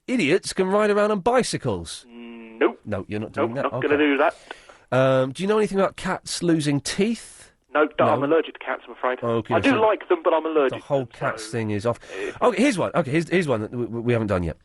idiots can ride around on bicycles? Nope. No, you're not doing that? Not going to do that. Do you know anything about cats losing teeth? No, I'm allergic to cats, I'm afraid. Okay, I do like them, but I'm allergic. The whole cats thing is off. Okay, here's one. Okay, here's one that we haven't done yet.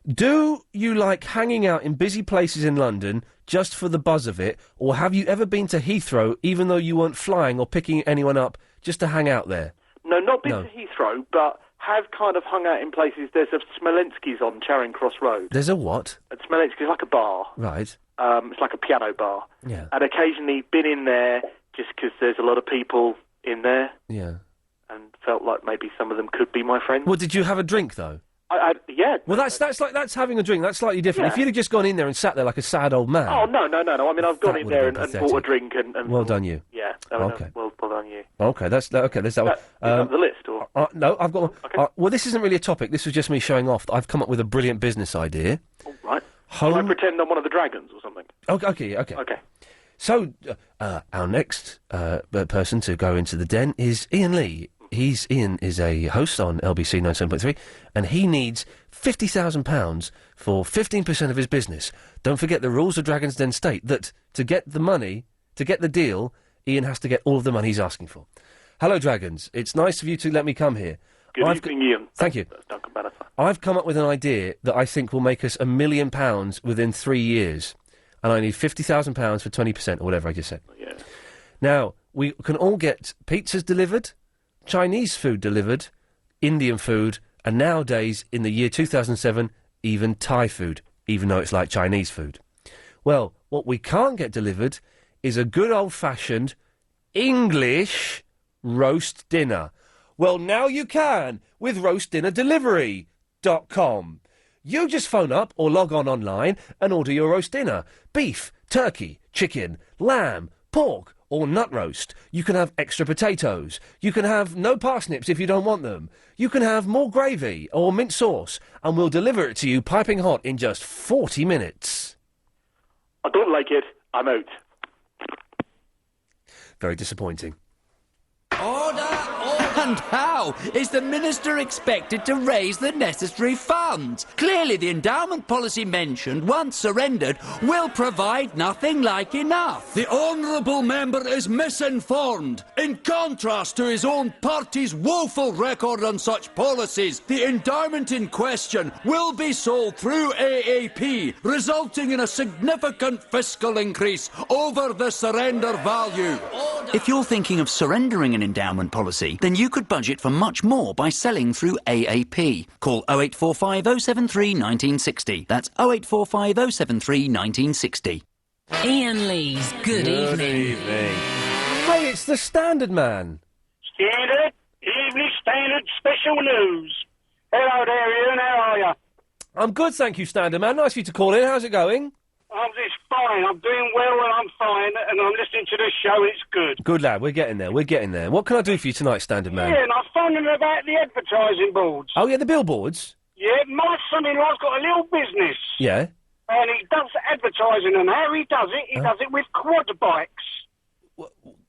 Do you like hanging out in busy places in London just for the buzz of it, or have you ever been to Heathrow even though you weren't flying or picking anyone up just to hang out there? No, not been to Heathrow, but have kind of hung out in places. There's a Smolenski's on Charing Cross Road. There's a what? And Smolenski's like a bar. Right. It's like a piano bar. Yeah. And occasionally been in there just because there's a lot of people in there. Yeah. And felt like maybe some of them could be my friends. Well, did you have a drink, though? Yeah. Well, that's having a drink. That's slightly different. Yeah. If you'd have just gone in there and sat there like a sad old man... Oh, no. I mean, I've gone That in would there have and been bought a pathetic. drink and Well done, you. Yeah. Okay. Well done, you. Okay, there's that one. Is that the list, or? No, I've got one. Okay. Well, this isn't really a topic. This was just me showing off that I've come up with a brilliant business idea. All right. Can I pretend I'm one of the dragons or something? Okay. Okay. So, our next person to go into the den is Iain Lee. Iain is a host on LBC 97.3, and he needs £50,000 for 15% of his business. Don't forget the rules of Dragon's Den state that to get the money, to get the deal, Iain has to get all of the money he's asking for. Hello, Dragons. It's nice of you to let me come here. Good evening, Iain. Thank you. That's Duncan Bannister. I've come up with an idea that I think will make us £1 million within 3 years, and I need £50,000 for 20%, or whatever I just said. Yeah. Now, we can all get pizzas delivered, Chinese food delivered, Indian food, and nowadays, in the year 2007, even Thai food, even though it's like Chinese food. Well, what we can't get delivered is a good old-fashioned English roast dinner. Well, now you can with roastdinnerdelivery.com. You just phone up or log on online and order your roast dinner. Beef, turkey, chicken, lamb, pork, or nut roast. You can have extra potatoes. You can have no parsnips if you don't want them. You can have more gravy or mint sauce, and we'll deliver it to you piping hot in just 40 minutes. I don't like it. I'm out. Very disappointing. And how is the Minister expected to raise the necessary funds? Clearly the endowment policy mentioned, once surrendered, will provide nothing like enough. The honourable member is misinformed. In contrast to his own party's woeful record on such policies, the endowment in question will be sold through AAP, resulting in a significant fiscal increase over the surrender value. If you're thinking of surrendering an endowment policy, then you could budget for much more by selling through AAP. Call 0845 073 1960. That's 0845 073 1960. Iain Lee's Good Evening. Hey, it's the Standard Man. Standard, Evening Standard Special News. Hello there, Iain, how are you? I'm good, thank you, Standard Man. Nice of you to call in. How's it going? I'm just fine. I'm doing well and I'm fine, and I'm listening to this show and it's good. Good lad, we're getting there. What can I do for you tonight, Standard Man? Yeah, and I'm phoning about the advertising boards. Oh, yeah, the billboards? Yeah, my son-in-law's got a little business. Yeah. And he does advertising, and how he does it, he does it with quad bikes.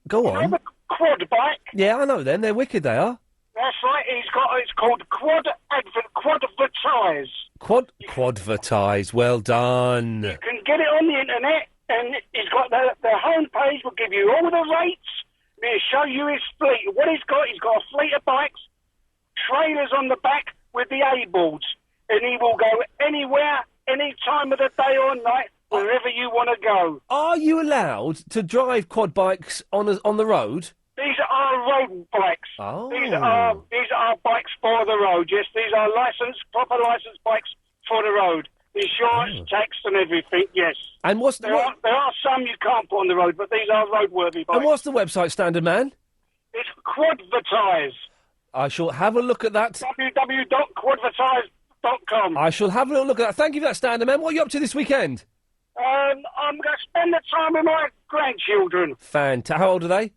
Go on. You know the quad bike? Yeah, I know them. They're wicked, they are. That's right. It's called Quadvertise. Quadvertise. Well done. You can get it on the internet, and he's got the homepage will give you all the rates. He'll show you his fleet. What he's got a fleet of bikes, trailers on the back with the A-boards, and he will go anywhere, any time of the day or night, wherever you want to go. Are you allowed to drive quad bikes on the road? These are road bikes. Oh. These are bikes for the road. Yes, these are proper licensed bikes for the road. Insurance, tax, and everything. Yes. And there are some you can't put on the road, but these are roadworthy bikes. And what's the website, Standard Man? It's Quadvertise. I shall have a look at that. www.quadvertise.com. I shall have a little look at that. Thank you for that, Standard Man. What are you up to this weekend? I'm going to spend the time with my grandchildren. Fantastic. How old are they?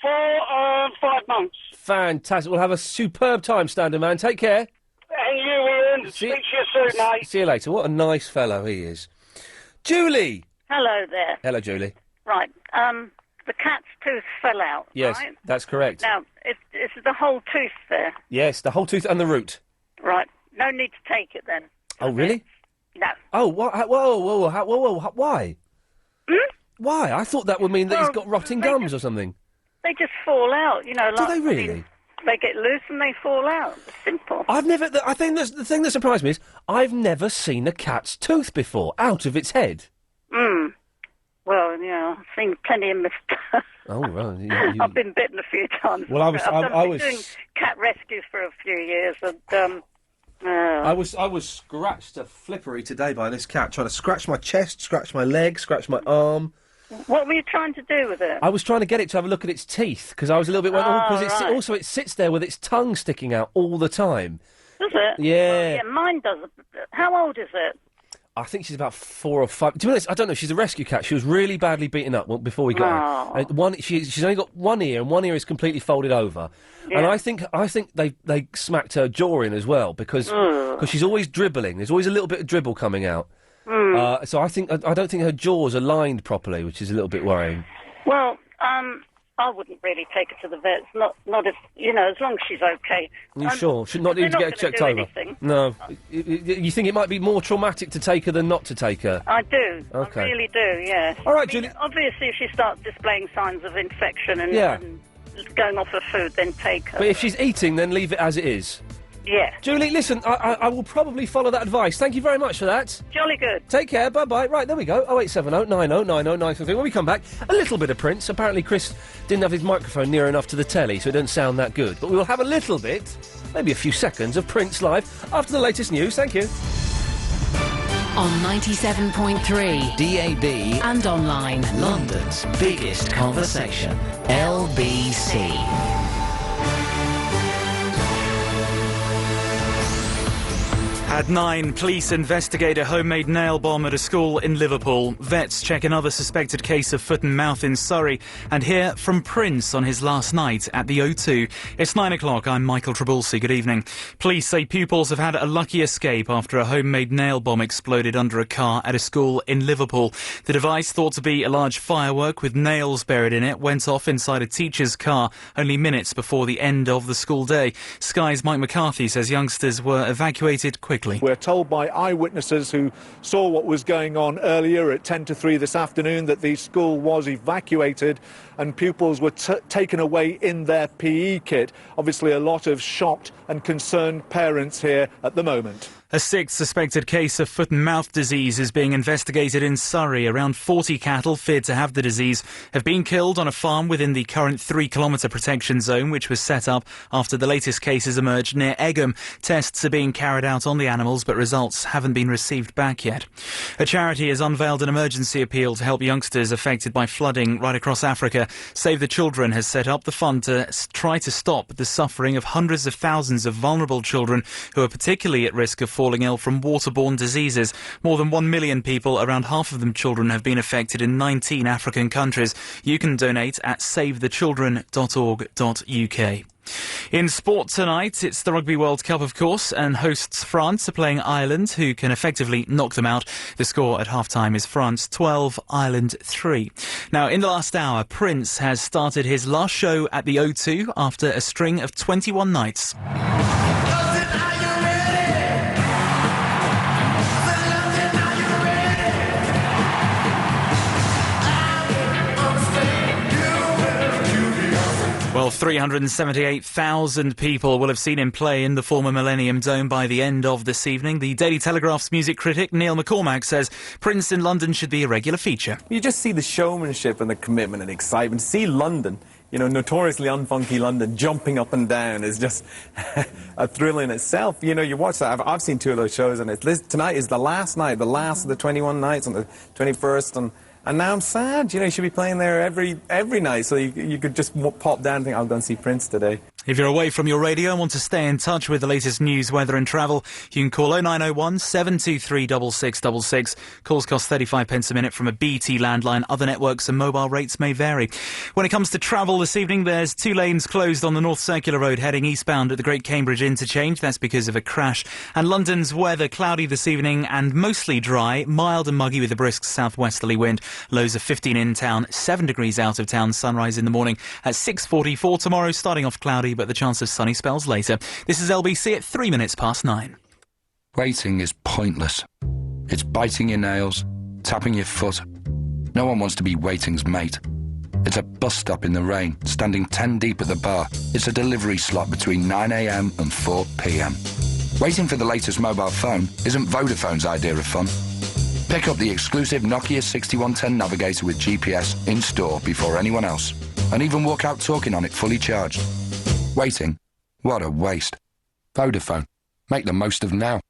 5 months. Fantastic. We'll have a superb time, Standard Man. Take care. And you, Iain. Speak to you soon, mate. See you later. What a nice fellow he is. Julie. Hello there. Hello, Julie. Right. The cat's tooth fell out. Yes, right? that's correct. Now, it's the whole tooth there. Yes, the whole tooth and the root. Right. No need to take it then. Oh, really? No. Oh, what? Whoa. Why? Why? I thought that would mean that he's got rotting gums or something. They just fall out, you know. Do Like, they really? They get loose and they fall out. It's simple. I think the thing that surprised me is I've never seen a cat's tooth before out of its head. Well, I've seen plenty of mistakes. Oh, well, I've been bitten a few times. Well, I've been doing cat rescues for a few years, and I was scratched to flippery today by this cat, trying to scratch my chest, scratch my leg, scratch my arm. What were you trying to do with it? I was trying to get it to have a look at its teeth, because I was a little bit because right. also it sits there with its tongue sticking out all the time. Does it? Yeah. Yeah, mine does. How old is it? I think she's about 4 or 5. To be honest, I don't know. She's a rescue cat. She was really badly beaten up before we got her. She's only got one ear, and one ear is completely folded over. Yeah. And I think they smacked her jaw in as well because she's always dribbling. There's always a little bit of dribble coming out. So I don't think her jaw's aligned properly, which is a little bit worrying. Well, I wouldn't really take her to the vets. Not if as long as she's okay. Are you sure? Should not even get her checked over. Anything. No. You think it might be more traumatic to take her than not to take her? I do. Okay. I really do. Yes. All right, Julie. Obviously, if she starts displaying signs of infection and going off her food, then take her. But if she's eating, then leave it as it is. Yeah. Julie, listen, I will probably follow that advice. Thank you very much for that. Jolly good. Take care, bye-bye. Right, there we go. 0870 90 90 933. When we come back, a little bit of Prince. Apparently Chris didn't have his microphone near enough to the telly, so it doesn't sound that good. But we will have a little bit, maybe a few seconds, of Prince live after the latest news. Thank you. On 97.3 DAB and online. London's biggest conversation. LBC. At 9, police investigate a homemade nail bomb at a school in Liverpool. Vets check another suspected case of foot and mouth in Surrey. And hear from Prince on his last night at the O2. It's 9 o'clock. I'm Michael Trabulsi. Good evening. Police say pupils have had a lucky escape after a homemade nail bomb exploded under a car at a school in Liverpool. The device, thought to be a large firework with nails buried in it, went off inside a teacher's car only minutes before the end of the school day. Sky's Mike McCarthy says youngsters were evacuated quickly. We're told by eyewitnesses who saw what was going on earlier at 10 to 3 this afternoon that the school was evacuated and pupils were taken away in their PE kit. Obviously, a lot of shocked and concerned parents here at the moment. A sixth suspected case of foot and mouth disease is being investigated in Surrey. Around 40 cattle feared to have the disease have been killed on a farm within the current 3-kilometre protection zone, which was set up after the latest cases emerged near Egham. Tests are being carried out on the animals, but results haven't been received back yet. A charity has unveiled an emergency appeal to help youngsters affected by flooding right across Africa. Save the Children has set up the fund to try to stop the suffering of hundreds of thousands of vulnerable children who are particularly at risk of falling ill from waterborne diseases. More than 1 million people, around half of them children, have been affected in 19 African countries. You can donate at savethechildren.org.uk. In sport tonight, it's the Rugby World Cup, of course, and hosts France are playing Ireland, who can effectively knock them out. The score at half-time is France 12, Ireland 3. Now, in the last hour, Prince has started his last show at the O2 after a string of 21 nights. Well, 378,000 people will have seen him play in the former Millennium Dome by the end of this evening. The Daily Telegraph's music critic Neil McCormack says Prince in London should be a regular feature. You just see the showmanship and the commitment and excitement. See London, notoriously unfunky London, jumping up and down is just a thrill in itself. You watch that. I've seen 2 of those shows, and tonight is the last night, the last of the 21 nights on the 21st, and now I'm sad. You should be playing there every night, so you could just pop down and think, I'll go and see Prince today. If you're away from your radio and want to stay in touch with the latest news, weather and travel, you can call 0901 723 6666. Calls cost 35 pence a minute from a BT landline. Other networks and mobile rates may vary. When it comes to travel this evening, there's 2 lanes closed on the North Circular Road heading eastbound at the Great Cambridge interchange. That's because of a crash. And London's weather cloudy this evening and mostly dry, mild and muggy with a brisk southwesterly wind. Lows of 15 in town, 7 degrees out of town. Sunrise in the morning at 6:44 tomorrow, starting off cloudy, but the chance of sunny spells later. This is LBC at 3 minutes past 9. Waiting is pointless. It's biting your nails, tapping your foot. No one wants to be waiting's mate. It's a bus stop in the rain, standing 10 deep at the bar. It's a delivery slot between 9 a.m. and 4 p.m. Waiting for the latest mobile phone isn't Vodafone's idea of fun. Pick up the exclusive Nokia 6110 Navigator with GPS in store before anyone else, and even walk out talking on it fully charged. Waiting? What a waste. Vodafone. Make the most of now.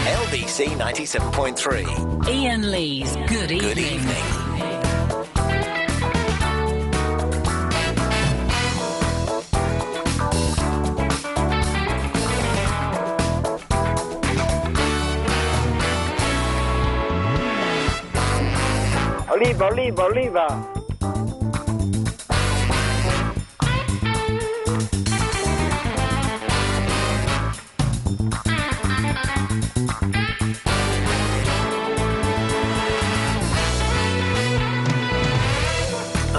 LBC 97.3. Iain Lee's Good Evening. Good evening. Oliva.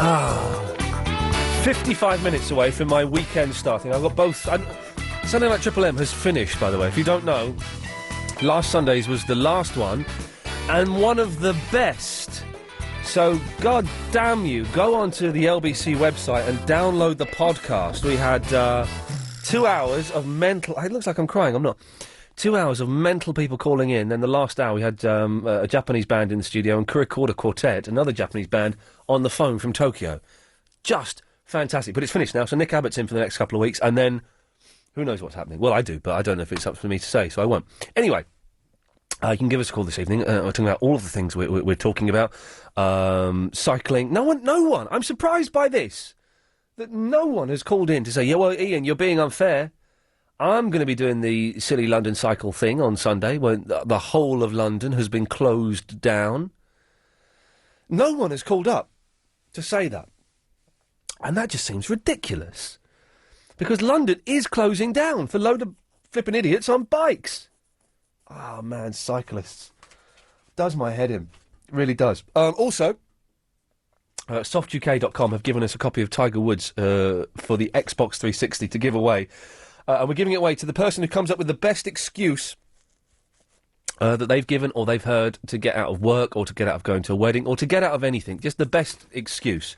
Ah, 55 minutes away from my weekend starting. I've got both. Sunday Night Triple M has finished, by the way. If you don't know, last Sunday's was the last one, and one of the best. So, god damn you, go onto the LBC website and download the podcast. We had 2 hours of mental... It looks like I'm crying, I'm not. 2 hours of mental people calling in. Then the last hour we had a Japanese band in the studio and Kurikorda Quartet, another Japanese band, on the phone from Tokyo. Just fantastic. But it's finished now, so Nick Abbott's in for the next couple of weeks, and then who knows what's happening. Well, I do, but I don't know if it's up for me to say, so I won't. Anyway... you can give us a call this evening. We're talking about all of the things we're talking about. Cycling. No one. I'm surprised by this. That no one has called in to say, yeah, well, Iain, you're being unfair. I'm going to be doing the silly London cycle thing on Sunday when the whole of London has been closed down. No one has called up to say that. And that just seems ridiculous. Because London is closing down for a load of flipping idiots on bikes. Oh, man, cyclists. Does my head in. Really does. Also, softuk.com have given us a copy of Tiger Woods for the Xbox 360 to give away. And we're giving it away to the person who comes up with the best excuse that they've given or they've heard to get out of work or to get out of going to a wedding or to get out of anything. Just the best excuse.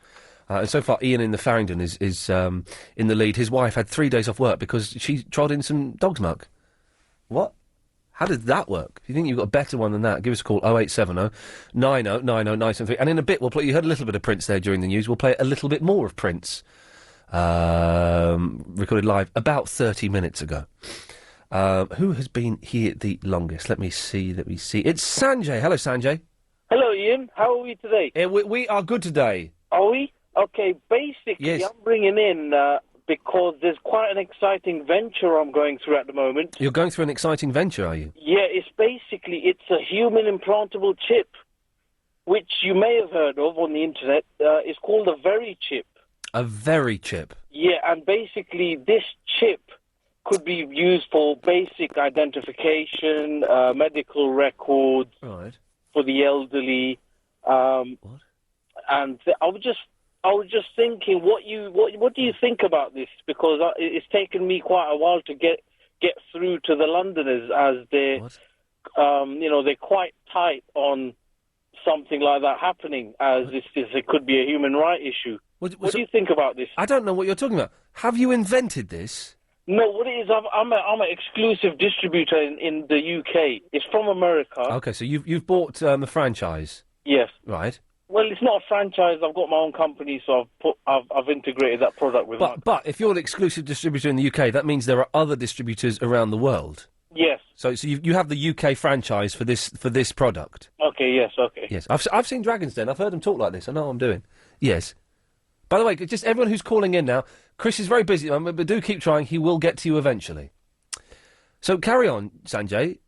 And so far, Iain in the Farringdon is in the lead. His wife had 3 days off work because she trod in some dog's muck. What? How did that work? If you think you've got a better one than that, give us a call, 0870 90 90 973. And in a bit, you heard a little bit of Prince there during the news. We'll play a little bit more of Prince, recorded live about 30 minutes ago. Who has been here the longest? Let me see. It's Sanjay. Hello, Sanjay. Hello, Iain. How are we today? We are good today. Are we? Okay, basically, yes. I'm bringing in... because there's quite an exciting venture I'm going through at the moment. You're going through an exciting venture, are you? Yeah, it's a human implantable chip, which you may have heard of on the internet. It's called a Very chip. A Very chip? Yeah, and basically this chip could be used for basic identification, medical records, right, for the elderly. What? And I was just thinking, what do you think about this? Because it's taken me quite a while to get through to the Londoners, as they're quite tight on something like that happening, as it could be a human right issue. What do you think about this? I don't know what you're talking about. Have you invented this? No, what it is, I'm an exclusive distributor in the UK. It's from America. Okay, so you've bought the franchise. Yes. Right. Well, it's not a franchise. I've got my own company, so I've integrated that product with. But if you're an exclusive distributor in the UK, that means there are other distributors around the world. Yes. So you have the UK franchise for this product. Okay. Yes. Okay. Yes. I've seen Dragon's Den. I've heard them talk like this. I know what I'm doing. Yes. By the way, just everyone who's calling in now, Chris is very busy, but do keep trying. He will get to you eventually. So carry on, Sanjay.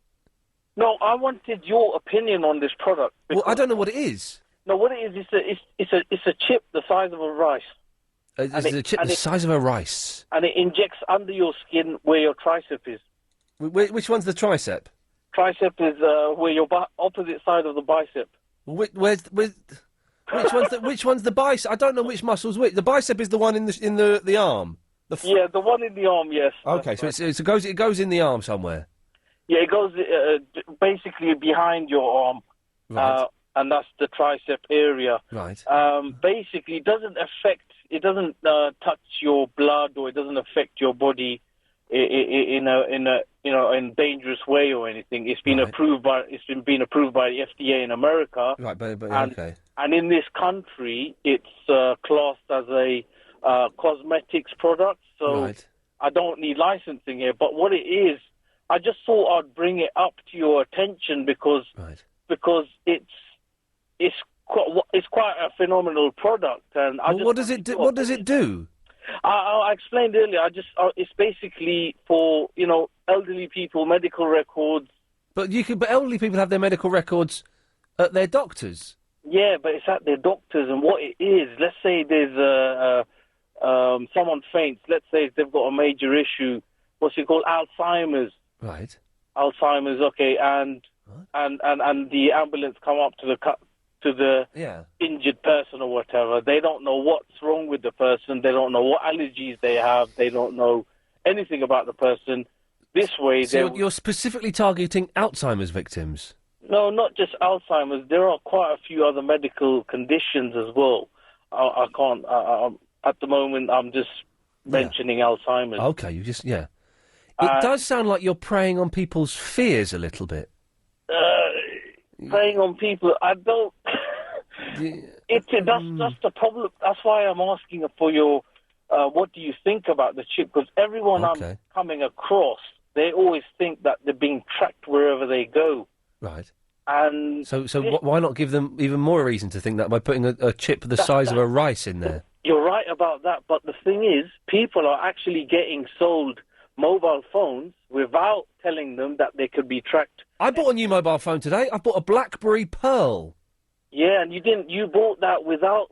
No, I wanted your opinion on this product. Well, I don't know what it is. No, what it is, it's a chip the size of a rice. It's a chip the size of a rice. And it injects under your skin where your tricep is. Which one's the tricep? Tricep is where your opposite side of the bicep. Which one's the bicep? I don't know which muscle's which. The bicep is the one in the arm. Yeah, the one in the arm. Yes. Okay, so it goes in the arm somewhere. Yeah, it goes basically behind your arm. Right. and that's the tricep area. Right. Basically, it doesn't touch your blood, or it doesn't affect your body in a dangerous way or anything. It's been approved by the FDA in America. Right, but okay. And in this country, it's classed as a cosmetics product. So I don't need licensing here. But what it is, I just thought I'd bring it up to your attention because it's quite a phenomenal product. And what does it do? What does it do? I explained earlier. It's basically for elderly people, medical records. But elderly people have their medical records at their doctors. Yeah, but it's at their doctors, and what it is, let's say there's someone faints. Let's say they've got a major issue. What's it called? Alzheimer's. Right. Alzheimer's. Okay, and the ambulance come up to the injured person or whatever. They don't know what's wrong with the person. They don't know what allergies they have. They don't know anything about the person. This way, so you're specifically targeting Alzheimer's victims. No, not just Alzheimer's. There are quite a few other medical conditions as well. I can't. At the moment, I'm just mentioning Alzheimer's. Okay, It does sound like you're preying on people's fears a little bit. Preying on people, I don't. That's the problem. That's why I'm asking for your. What do you think about the chip? Because everyone I'm coming across, they always think that they're being tracked wherever they go. Right. And so why not give them even more reason to think that by putting a chip the size of a rice in there? You're right about that, but the thing is, people are actually getting sold mobile phones without telling them that they could be tracked. I bought a new mobile phone today. I bought a BlackBerry Pearl. Yeah, and you didn't. You bought that without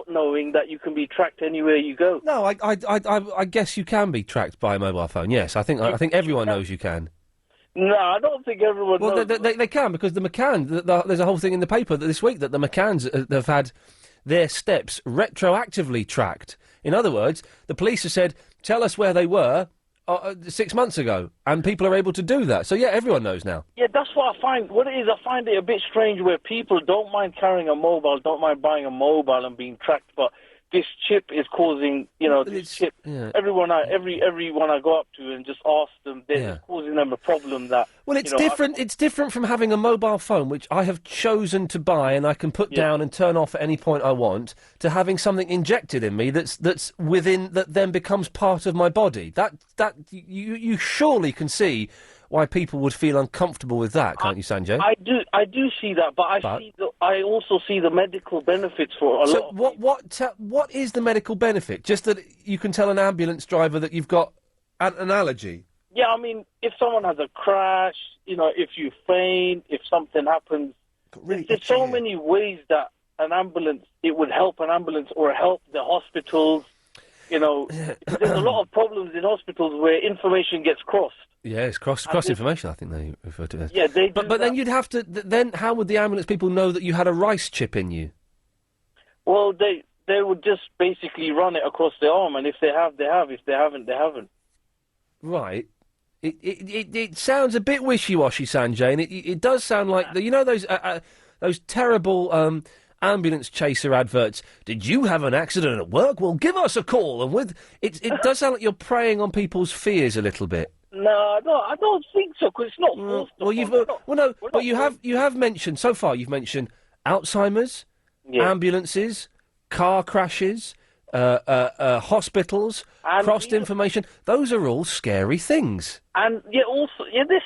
knowing that you can be tracked anywhere you go. No, I guess you can be tracked by a mobile phone. Yes, I think everyone knows you can. No, I don't think everyone knows. Well, they can, because the McCann, there's a whole thing in the paper this week that the McCanns have had their steps retroactively tracked. In other words, the police have said, tell us where they were 6 months ago, and people are able to do that. So, yeah, everyone knows now. Yeah, that's what I find. What it is, I find it a bit strange where people don't mind carrying a mobile, don't mind buying a mobile and being tracked, but this chip is causing, this chip. Yeah. Everyone I go up to and just ask them, it's causing them a problem that. Well, it's different. It's different from having a mobile phone, which I have chosen to buy and I can put down and turn off at any point I want, to having something injected in me that's within, that then becomes part of my body. That you surely can see why people would feel uncomfortable with that, can't you, Sanjay? I do see that, but I also see the medical benefits for a lot. So what is the medical benefit? Just that you can tell an ambulance driver that you've got an allergy? Yeah, I mean, if someone has a crash, if you faint, if something happens, there's so many ways that it would help an ambulance or help the hospitals. There's a lot of problems in hospitals where information gets crossed. Yeah, it's cross information, I think they refer to it as. Yeah, they do. But then you'd have to. Then how would the ambulance people know that you had a rice chip in you? Well, they would just basically run it across their arm, and if they have, they have. If they haven't, they haven't. Right. It sounds a bit wishy-washy, Sanjay, and it does sound like those terrible ambulance chaser adverts. Did you have an accident at work? Well, give us a call. And it does sound like you're preying on people's fears a little bit. No, I don't think so, because it's not forced. But you have mentioned so far. You've mentioned Alzheimer's, ambulances, car crashes, hospitals, and crossed information. Those are all scary things. And this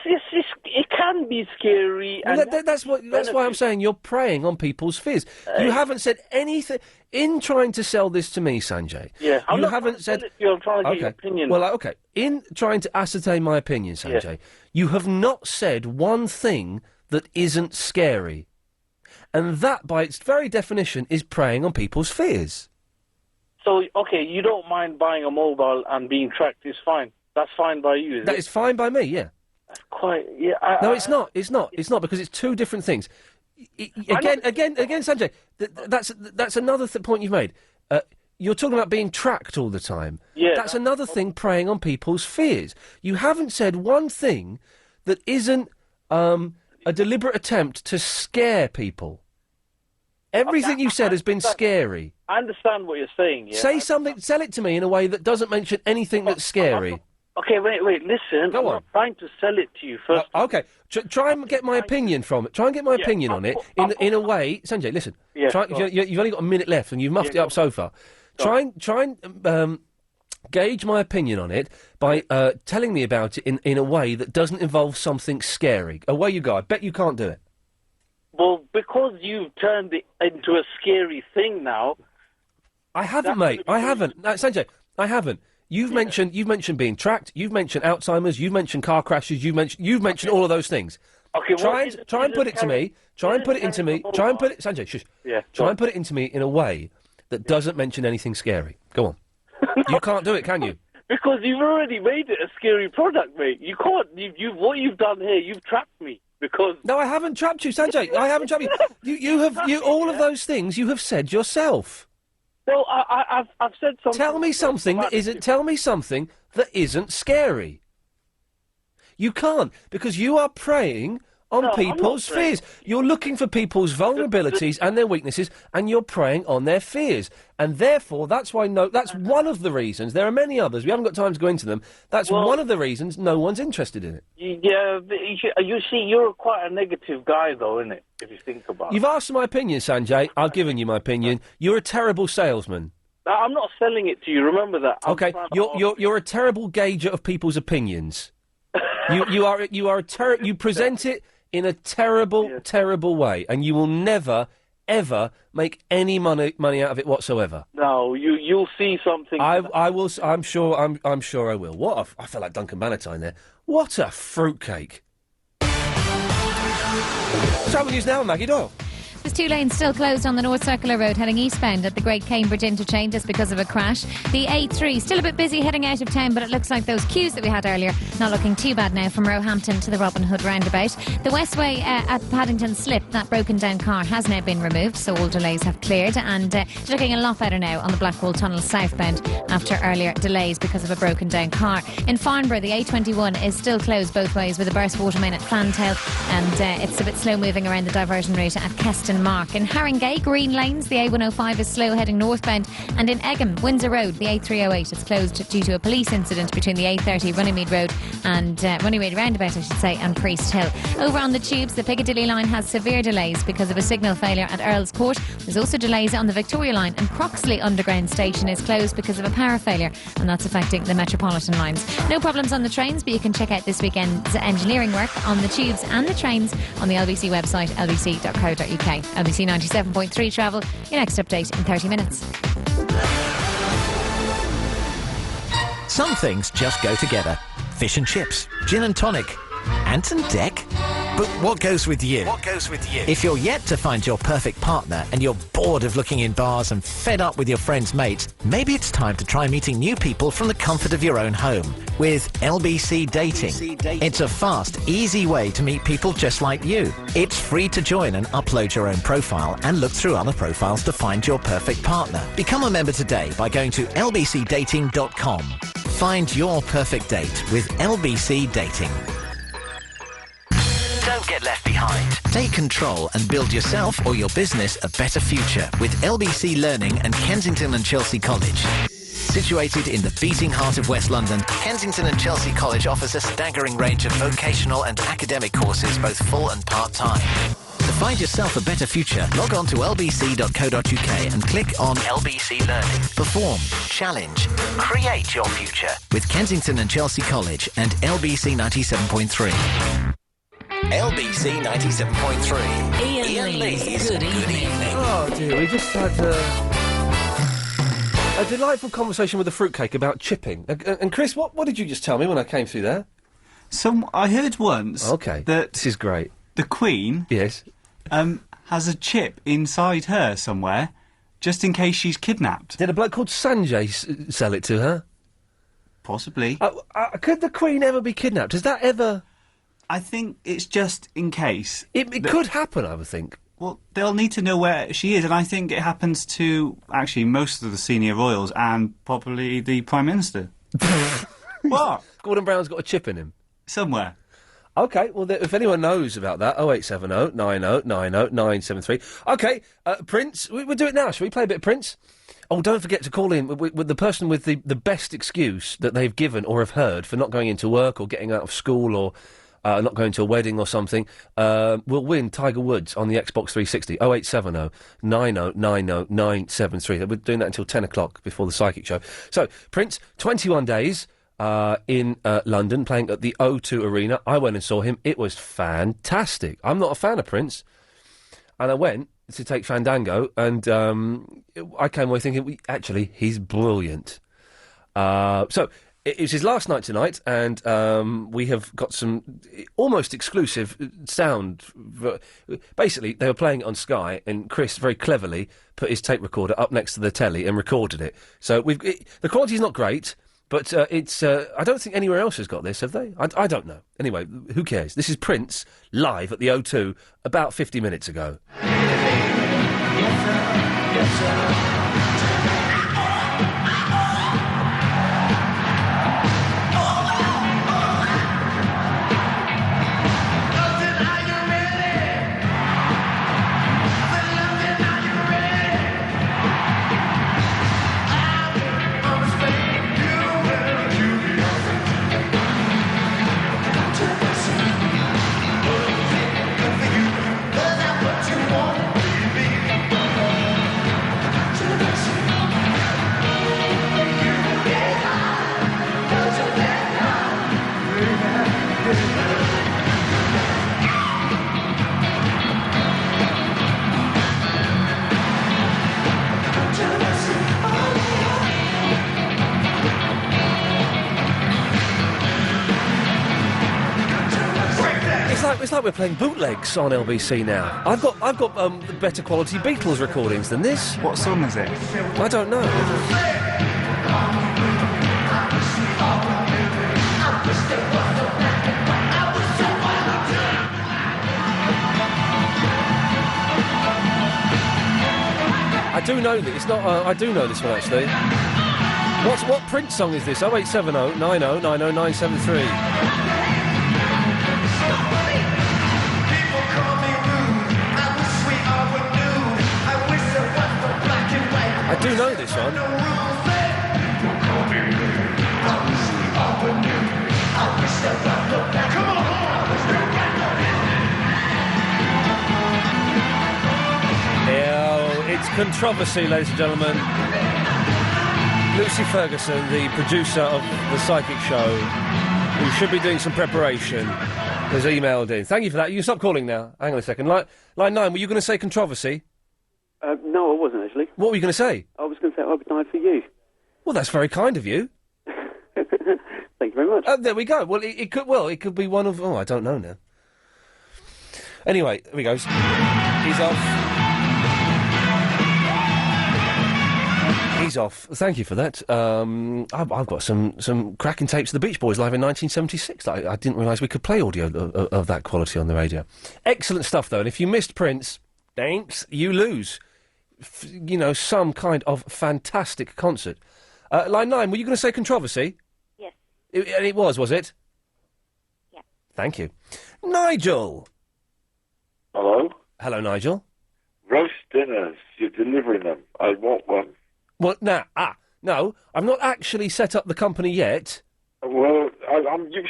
it can be scary. Well, that's why I'm saying you're preying on people's fears. You haven't said anything in trying to sell this to me, Sanjay. Yeah, I'm trying to get your opinion. Well, okay. In trying to ascertain my opinion, Sanjay, you have not said one thing that isn't scary, and that, by its very definition, is preying on people's fears. So, okay, you don't mind buying a mobile and being tracked is fine. That's fine by you, is it? That is fine by me, yeah. That's quite, yeah. No, it's not. It's not, because it's two different things. Again, Sanjay, that's another point you've made. You're talking about being tracked all the time. Yeah. That's another thing preying on people's fears. You haven't said one thing that isn't a deliberate attempt to scare people. Everything you said has been scary. I understand what you're saying. Yeah. Say something. Sell it to me in a way that doesn't mention anything that's scary. Okay, wait, listen. Go on. I'm trying to sell it to you first. Okay, try and get my opinion from it. Try and get my opinion on it in a way. Sanjay, listen. Yeah, you've only got a minute left, and you've muffed it up so far. Try and gauge my opinion on it by telling me about it in a way that doesn't involve something scary. Away you go. I bet you can't do it. Well, because you've turned it into a scary thing now. I haven't, mate. I haven't. No, Sanjay, I haven't. You've mentioned being tracked. You've mentioned Alzheimer's. You've mentioned car crashes. You've mentioned all of those things. Okay, try and put it to me. Try and put it into me. Try and put it, Sanjay. Shush. Yeah. Try and put it into me in a way that doesn't mention anything scary. Go on. You can't do it, can you? Because you've already made it a scary product, mate. You can't. What you've done here, you've trapped me. Because no, I haven't trapped you, Sanjay. I haven't trapped you. You have all of those things you have said yourself. Well, I've said something. Tell me something that isn't. Tell me something that isn't scary. You can't, because you are preying on people's fears. You're looking for people's vulnerabilities and their weaknesses, and you're preying on their fears. And therefore, that's why that's one of the reasons. There are many others. We haven't got time to go into them. That's one of the reasons no one's interested in it. Yeah, you see, you're quite a negative guy, though, isn't it? If you think about it. You've asked for my opinion, Sanjay. I've given you my opinion. You're a terrible salesman. I'm not selling it to you. Remember that. Okay, you're a terrible gauger of people's opinions. You present it in a terrible way, and you will never, ever make any money out of it whatsoever. No, you'll see something. I will. I'm sure I will. I feel like Duncan Bannatyne there. What a fruitcake! Travel news now, Maggie Doyle. There's 2 lanes still closed on the North Circular Road heading eastbound at the Great Cambridge interchange just because of a crash. The A3 still a bit busy heading out of town, but it looks like those queues that we had earlier not looking too bad now from Roehampton to the Robin Hood roundabout. The Westway at Paddington Slip, that broken down car has now been removed, so all delays have cleared, and it's looking a lot better now on the Blackwall Tunnel southbound after earlier delays because of a broken down car. In Farnborough, the A21 is still closed both ways with a burst water main at Clantail, and it's a bit slow moving around the diversion route at Keston Mark. In Haringey, Green Lanes, the A105 is slow heading northbound, and in Egham, Windsor Road, the A308 is closed due to a police incident between the A30 Runnymede Road and Runnymede roundabout, I should say, and Priest Hill. Over on the tubes, the Piccadilly line has severe delays because of a signal failure at Earl's Court. There's also delays on the Victoria line, and Croxley Underground Station is closed because of a power failure, and that's affecting the Metropolitan lines. No problems on the trains, but you can check out this weekend's engineering work on the tubes and the trains on the LBC website, lbc.co.uk. LBC 97.3 travel. Your next update in 30 minutes. Some things just go together. Fish and chips, gin and tonic, Ant and Deck. But what goes with you? If you're yet to find your perfect partner and you're bored of looking in bars and fed up with your friends' mates, maybe it's time to try meeting new people from the comfort of your own home with LBC Dating. It's a fast, easy way to meet people just like you. It's free to join and upload your own profile and look through other profiles to find your perfect partner. Become a member today by going to lbcdating.com. Find your perfect date with LBC Dating. Don't get left behind. Take control and build yourself or your business a better future with LBC Learning and Kensington and Chelsea College. Situated in the beating heart of West London, Kensington and Chelsea College offers a staggering range of vocational and academic courses, both full and part-time. To find yourself a better future, log on to lbc.co.uk and click on LBC Learning. Perform, challenge, create your future with Kensington and Chelsea College and LBC 97.3. LBC 97.3. Iain Lee's Good Evening. Oh dear, we just had a delightful conversation with a fruitcake about chipping. And Chris, what did you just tell me when I came through there? I heard once that this is great. The Queen has a chip inside her somewhere, just in case she's kidnapped. Did a bloke called Sanjay sell it to her? Possibly. Could the Queen ever be kidnapped? Has that ever... I think it's just in case. It could happen, I would think. Well, they'll need to know where she is, and I think it happens to, actually, most of the senior royals and probably the Prime Minister. What? Gordon Brown's got a chip in him. Somewhere. OK, well, if anyone knows about that, 0870 90 90 973. OK, Prince, we'll do it now. Shall we play a bit of Prince? Oh, don't forget to call in with the person with the best excuse that they've given or have heard for not going into work or getting out of school or not going to a wedding or something, will win Tiger Woods on the Xbox 360. 0870 90 90 973. We're doing that until 10 o'clock before the Psychic Show. So, Prince, 21 days in London, playing at the O2 Arena. I went and saw him. It was fantastic. I'm not a fan of Prince. And I went to take Fandango, and I came away thinking, actually, he's brilliant. So, it was his last night tonight, and we have got some almost exclusive sound. Basically, they were playing it on Sky, and Chris very cleverly put his tape recorder up next to the telly and recorded it. So the quality's not great, but it's. I don't think anywhere else has got this, have they? I don't know. Anyway, who cares? This is Prince live at the O2 about 50 minutes ago. Yes, sir. Yes, sir. It's like we're playing bootlegs on LBC now. I've got better quality Beatles recordings than this. What song is it? I don't know. I do know that it's not. I do know this one actually. What Prince song is this? 0870 90 90 973. I do know this one. It's controversy, ladies and gentlemen. Lucy Ferguson, the producer of the Psychic Show, who should be doing some preparation, has emailed in. Thank you for that. You can stop calling now. Hang on a second. Line 9, were you going to say controversy? No, I wasn't, actually. What were you going to say? I was going to say I would die for you. Well, that's very kind of you. Thank you very much. There we go. Well, it could be one of... Oh, I don't know now. Anyway, there he goes. He's off. He's off. Thank you for that. I've got some cracking tapes of the Beach Boys live in 1976. I didn't realise we could play audio of that quality on the radio. Excellent stuff, though. And if you missed Prince, thanks, you lose. Some kind of fantastic concert. Line 9, were you going to say controversy? Yes. And it was it? Yeah. Thank you. Nigel! Hello? Hello, Nigel. Roast dinners. You're delivering them. I want one. Well, no, I've not actually set up the company yet. Well, you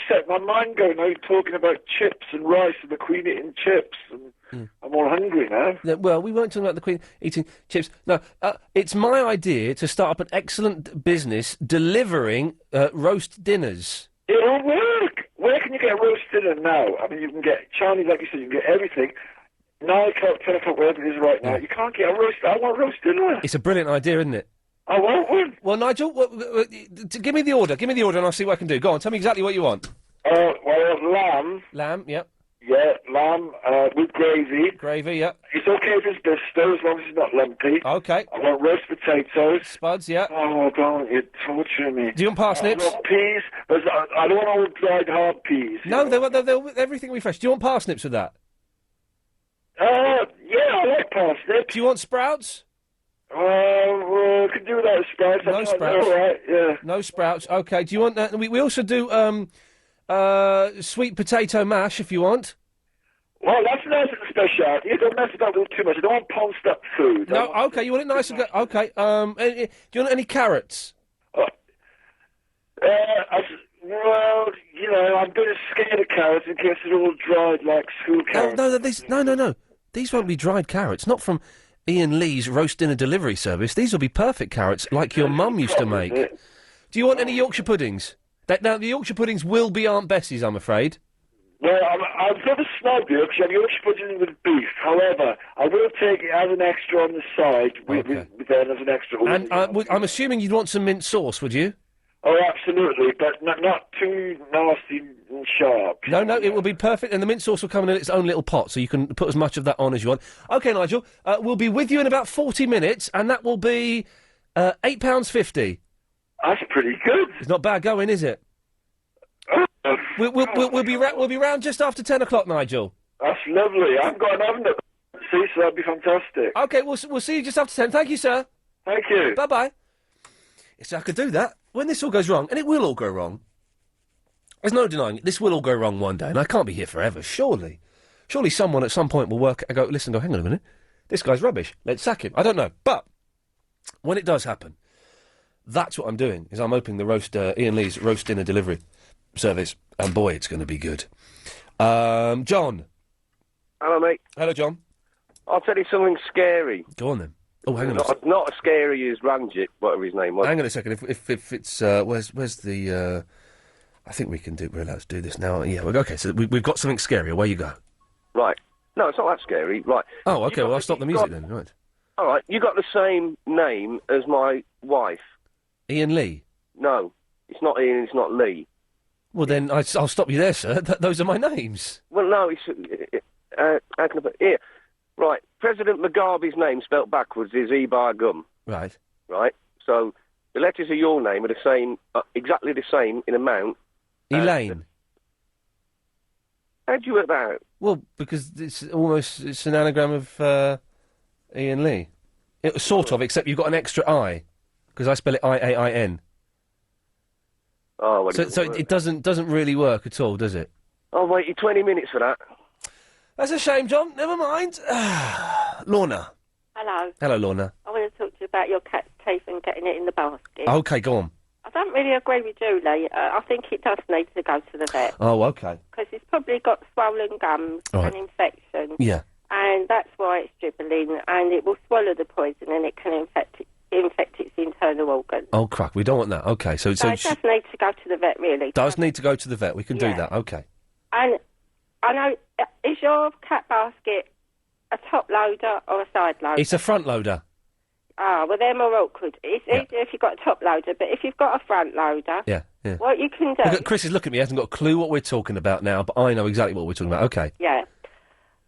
set my mind going. Now you're talking about chips and rice and the Queen eating chips. And I'm all hungry now. Yeah, well, we weren't talking about the Queen eating chips. No, it's my idea to start up an excellent business delivering roast dinners. It'll work. Where can you get a roast dinner now? I mean, you can get Chinese, like you said, you can get everything. 9 o'clock, 10 o'clock, whatever it is right now. You can't get a roast. I want roast dinner. It's a brilliant idea, isn't it? I want one. Well, Nigel, give me the order. Give me the order and I'll see what I can do. Go on, tell me exactly what you want. Lamb. Lamb, yep. Yeah, lamb with gravy. Gravy, yep. It's okay if it's bisto, as long as it's not lumpy. Okay. I want roast potatoes. Spuds, yeah. Oh, don't, you're torturing me. Do you want parsnips? I want peas. I don't want all dried hard peas. No, everything will be fresh. Do you want parsnips with that? Yeah, I like parsnips. Do you want sprouts? Could do without sprouts. No sprouts. All right, yeah. No sprouts. Okay. Do you want that? We also do Sweet potato mash, if you want. Well, that's nice and special. You don't mess it up with too much. I don't want pulsed up food. No, okay, you want it nice and good. Okay, do you want any carrots? Well, you know, I'm going to scare the carrots in case they're all dried like school carrots. No. These won't be dried carrots. Not from Iain Lee's roast dinner delivery service. These will be perfect carrots, like your mum used to make. Do you want any Yorkshire puddings? Now, the Yorkshire puddings will be Aunt Bessie's, I'm afraid. Well, I'm sort of snob here because I'm Yorkshire pudding with beef. However, I will take it as an extra on the side, with as an extra. And I'm assuming you'd want some mint sauce, would you? Oh, absolutely, but not too nasty and sharp. No, it will be perfect, and the mint sauce will come in its own little pot, so you can put as much of that on as you want. OK, Nigel, we'll be with you in about 40 minutes, and that will be £8.50. That's pretty good. It's not bad going, is it? We'll be round just after 10 o'clock, Nigel. That's lovely. I've got an oven at see, so that'd be fantastic. OK, we'll see you just after 10. Thank you, sir. Thank you. Bye-bye. So I could do that. When this all goes wrong, and it will all go wrong, there's no denying it, this will all go wrong one day, and I can't be here forever, surely. Surely someone at some point will work and go, hang on a minute, this guy's rubbish, let's sack him. I don't know, but when it does happen, that's what I'm doing, is I'm opening the Iain Lee's roast dinner delivery service, and boy, it's going to be good. John. Hello, mate. Hello, John. I'll tell you something scary. Go on, then. Oh, hang on Not as scary as Ranjit, whatever his name was. Hang on a second. If it's where's the? I think we can do. We're allowed to do this now. Yeah. Okay. So we've got something scary. Away you go. Right. No, it's not that scary. Right. Oh, okay. Well, I'll stop the music then. Right. All right. You got the same name as my wife. Iain Lee. No, it's not Iain. It's not Lee. Well, then I'll stop you there, sir. Those are my names. Well, no. It's how can I put here? Right, President Mugabe's name spelt backwards is Ebar Gum. Right. Right. So the letters of your name are the same, exactly the same in amount. Elaine. How'd you work that out? Well, because it's an anagram of Iain Lee. It was sort of, except you've got an extra I, because I spell it I-A-I-N. Oh, well, so it doesn't really work at all, does it? I'll wait you 20 minutes for that. That's a shame, John. Never mind. Lorna. Hello. Hello, Lorna. I want to talk to you about your cat's teeth and getting it in the basket. OK, go on. I don't really agree with you, Lee. I think it does need to go to the vet. Oh, OK. Because it's probably got swollen gums and infection. Yeah. And that's why it's dribbling, and it will swallow the poison and it can infect its internal organs. Oh, crap. We don't want that. OK, so it does need to go to the vet, really. Does need to go to the vet. We can do that. OK. And I know, is your cat basket a top loader or a side loader? It's a front loader. Ah, well, they're more awkward. It's easier if you've got a top loader, but if you've got a front loader, what you can do... Chris is looking at me, he hasn't got a clue what we're talking about now, but I know exactly what we're talking about. OK. Yeah.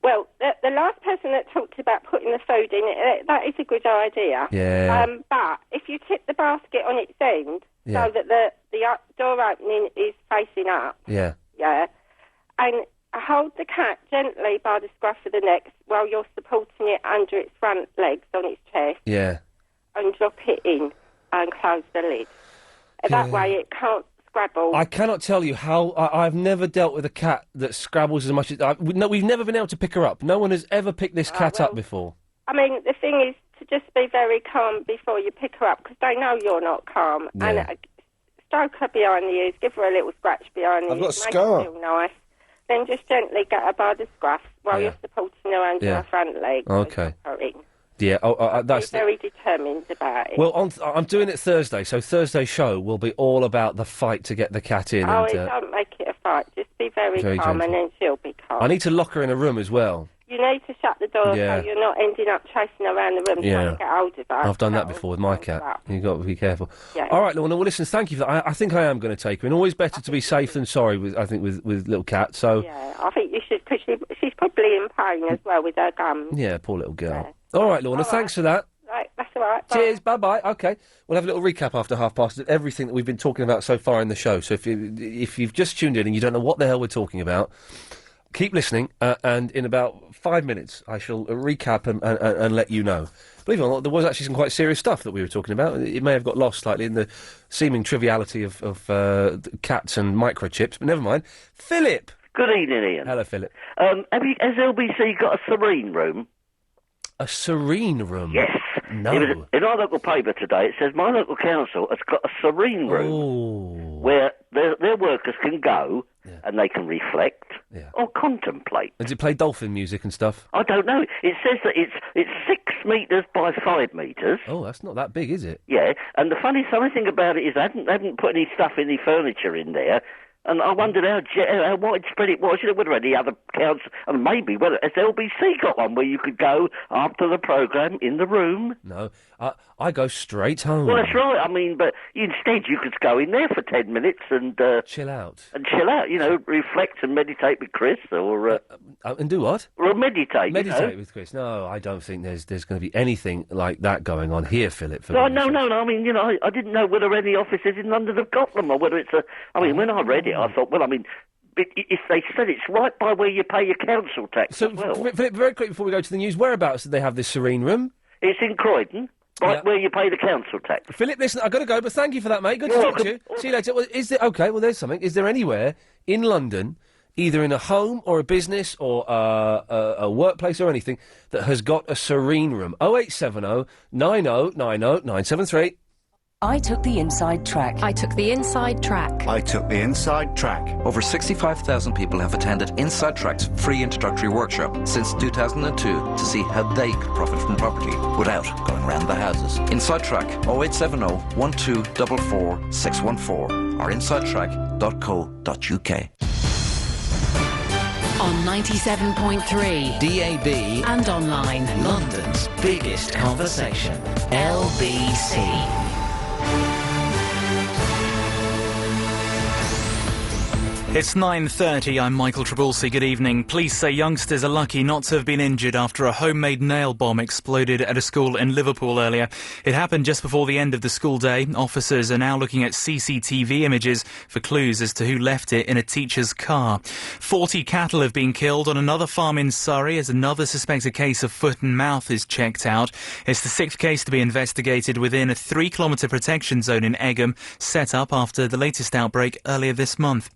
Well, the last person that talked about putting the food in, that is a good idea. Yeah. But if you tip the basket on its end so that the door opening is facing up... Yeah. Yeah. And hold the cat gently by the scruff of the neck while you're supporting it under its front legs on its chest. Yeah. And drop it in and close the lid. That way it can't scrabble. I cannot tell you how... I've never dealt with a cat that scrabbles as much as... we've never been able to pick her up. No one has ever picked this cat up before. I mean, the thing is to just be very calm before you pick her up, because they know you're not calm. Yeah. And stroke her behind the ears, give her a little scratch behind the ears. I've got a make scar. her feel nice. Then just gently get her by the scruff while you're supporting her under her front leg. OK. Her in. Yeah, that's... Be very determined about it. Well, I'm doing it Thursday, so Thursday's show will be all about the fight to get the cat in. Oh, and, don't make it a fight. Just be very calm, gentle. and then she'll be calm. I need to lock her in a room as well. You need to shut the door Yeah. so you're not ending up chasing around the room trying to get hold of her. I've done that before with my cat. You've got to be careful. Yeah. All right, Lorna, well, listen, thank you for that. I think I am going to take her in. Always better to be safe than sorry, with little cat, so... Yeah, I think you should, because she's probably in pain as well with her gums. Yeah, poor little girl. All right, Lorna, thanks for that. Right, that's all right. Bye. Cheers, bye-bye. OK, we'll have a little recap after past of everything that we've been talking about so far in the show. So if you've just tuned in and you don't know what the hell we're talking about, keep listening, and in about 5 minutes I shall recap and let you know. Believe it or not, there was actually some quite serious stuff that we were talking about. It may have got lost slightly in the seeming triviality of cats and microchips, but never mind. Philip! Good evening, Ian. Hello, Philip. Has LBC got a serene room? A serene room? Yes. No. In our local paper today, it says my local council has got a serene room where their workers can go and they can reflect or contemplate. Does it play dolphin music and stuff? I don't know. It says that it's 6 metres by 5 metres. Oh, that's not that big, is it? Yeah, and the funny thing about it is they haven't put any stuff, any furniture in there. And I wondered how widespread it was. You know, whether any other council, and maybe whether has LBC got one where you could go after the programme in the room? No, I go straight home. Well, that's right. I mean, but instead you could go in there for 10 minutes and chill out. You know, reflect and meditate with Chris, or and do what? Or meditate. Meditate with Chris. No, I don't think there's going to be anything like that going on here, Philip. No. I mean, you know, I didn't know whether any offices in London have got them, or whether it's a. I mean, when I read it, I thought, well, I mean, if they said it's right by where you pay your council tax So, as well. Philip, very quickly before we go to the news, whereabouts do they have this serene room? It's in Croydon, right where you pay the council tax. Philip, listen, I've got to go, but thank you for that, mate. Good to talk to you. See you later. Well, okay, well, there's something. Is there anywhere in London, either in a home or a business or a workplace or anything, that has got a serene room? 0870 9090 973. I took the inside track. I took the inside track. I took the inside track. Over 65,000 people have attended Inside Track's free introductory workshop since 2002 to see how they could profit from property without going round the houses. Inside Track 0870 1244 614 or insidetrack.co.uk. On 97.3 DAB and online. London's biggest conversation. LBC. It's 9:30, I'm Michael Trabulsi, good evening. Police say youngsters are lucky not to have been injured after a homemade nail bomb exploded at a school in Liverpool earlier. It happened just before the end of the school day. Officers are now looking at CCTV images for clues as to who left it in a teacher's car. 40 cattle have been killed on another farm in Surrey as another suspected case of foot and mouth is checked out. It's the 6th case to be investigated within a 3-kilometre protection zone in Egham, set up after the latest outbreak earlier this month.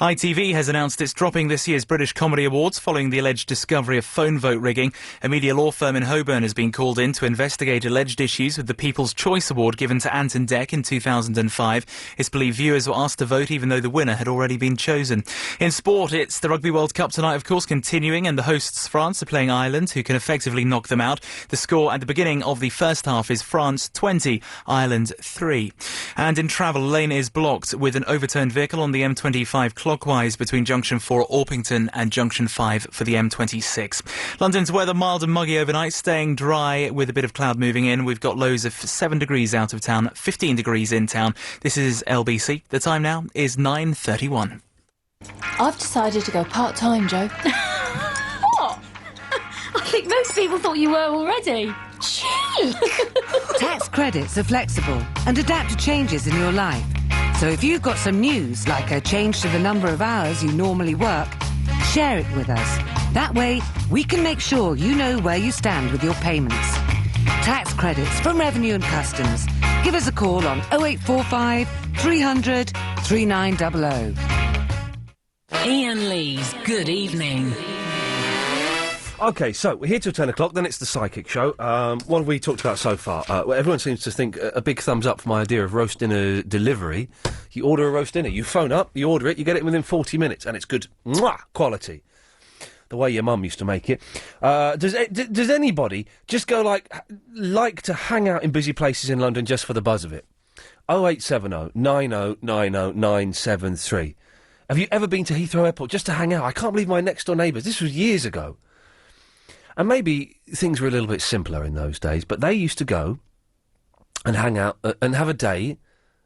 ITV has announced it's dropping this year's British Comedy Awards following the alleged discovery of phone vote rigging. A media law firm in Holborn has been called in to investigate alleged issues with the People's Choice Award given to Anton Deck in 2005. It's believed viewers were asked to vote even though the winner had already been chosen. In sport, it's the Rugby World Cup tonight, of course, continuing, and the hosts France are playing Ireland, who can effectively knock them out. The score at the beginning of the first half is France 20, Ireland 3. And in travel, a lane is blocked with an overturned vehicle on the M25 clockwise between Junction 4 Orpington and Junction 5 for the M26. London's weather mild and muggy overnight, staying dry with a bit of cloud moving in. We've got lows of 7 degrees out of town, 15 degrees in town. This is LBC. The time now is 9:31. I've decided to go part-time, Joe. What? I think most people thought you were already. Cheek! Tax credits are flexible and adapt to changes in your life. So if you've got some news, like a change to the number of hours you normally work, share it with us. That way, we can make sure you know where you stand with your payments. Tax credits from Revenue and Customs. Give us a call on 0845 300 3900. Iain Lee's Good Evening. OK, so we're here till 10 o'clock, then it's the Psychic Show. What have we talked about so far? Well, everyone seems to think a big thumbs up for my idea of roast dinner delivery. You order a roast dinner, you phone up, you order it, you get it within 40 minutes, and it's good quality. The way your mum used to make it. Does anybody just go like to hang out in busy places in London just for the buzz of it? 0870 9090 973. Have you ever been to Heathrow Airport just to hang out? I can't believe my next door neighbours. This was years ago. And maybe things were a little bit simpler in those days, but they used to go and hang out and have a day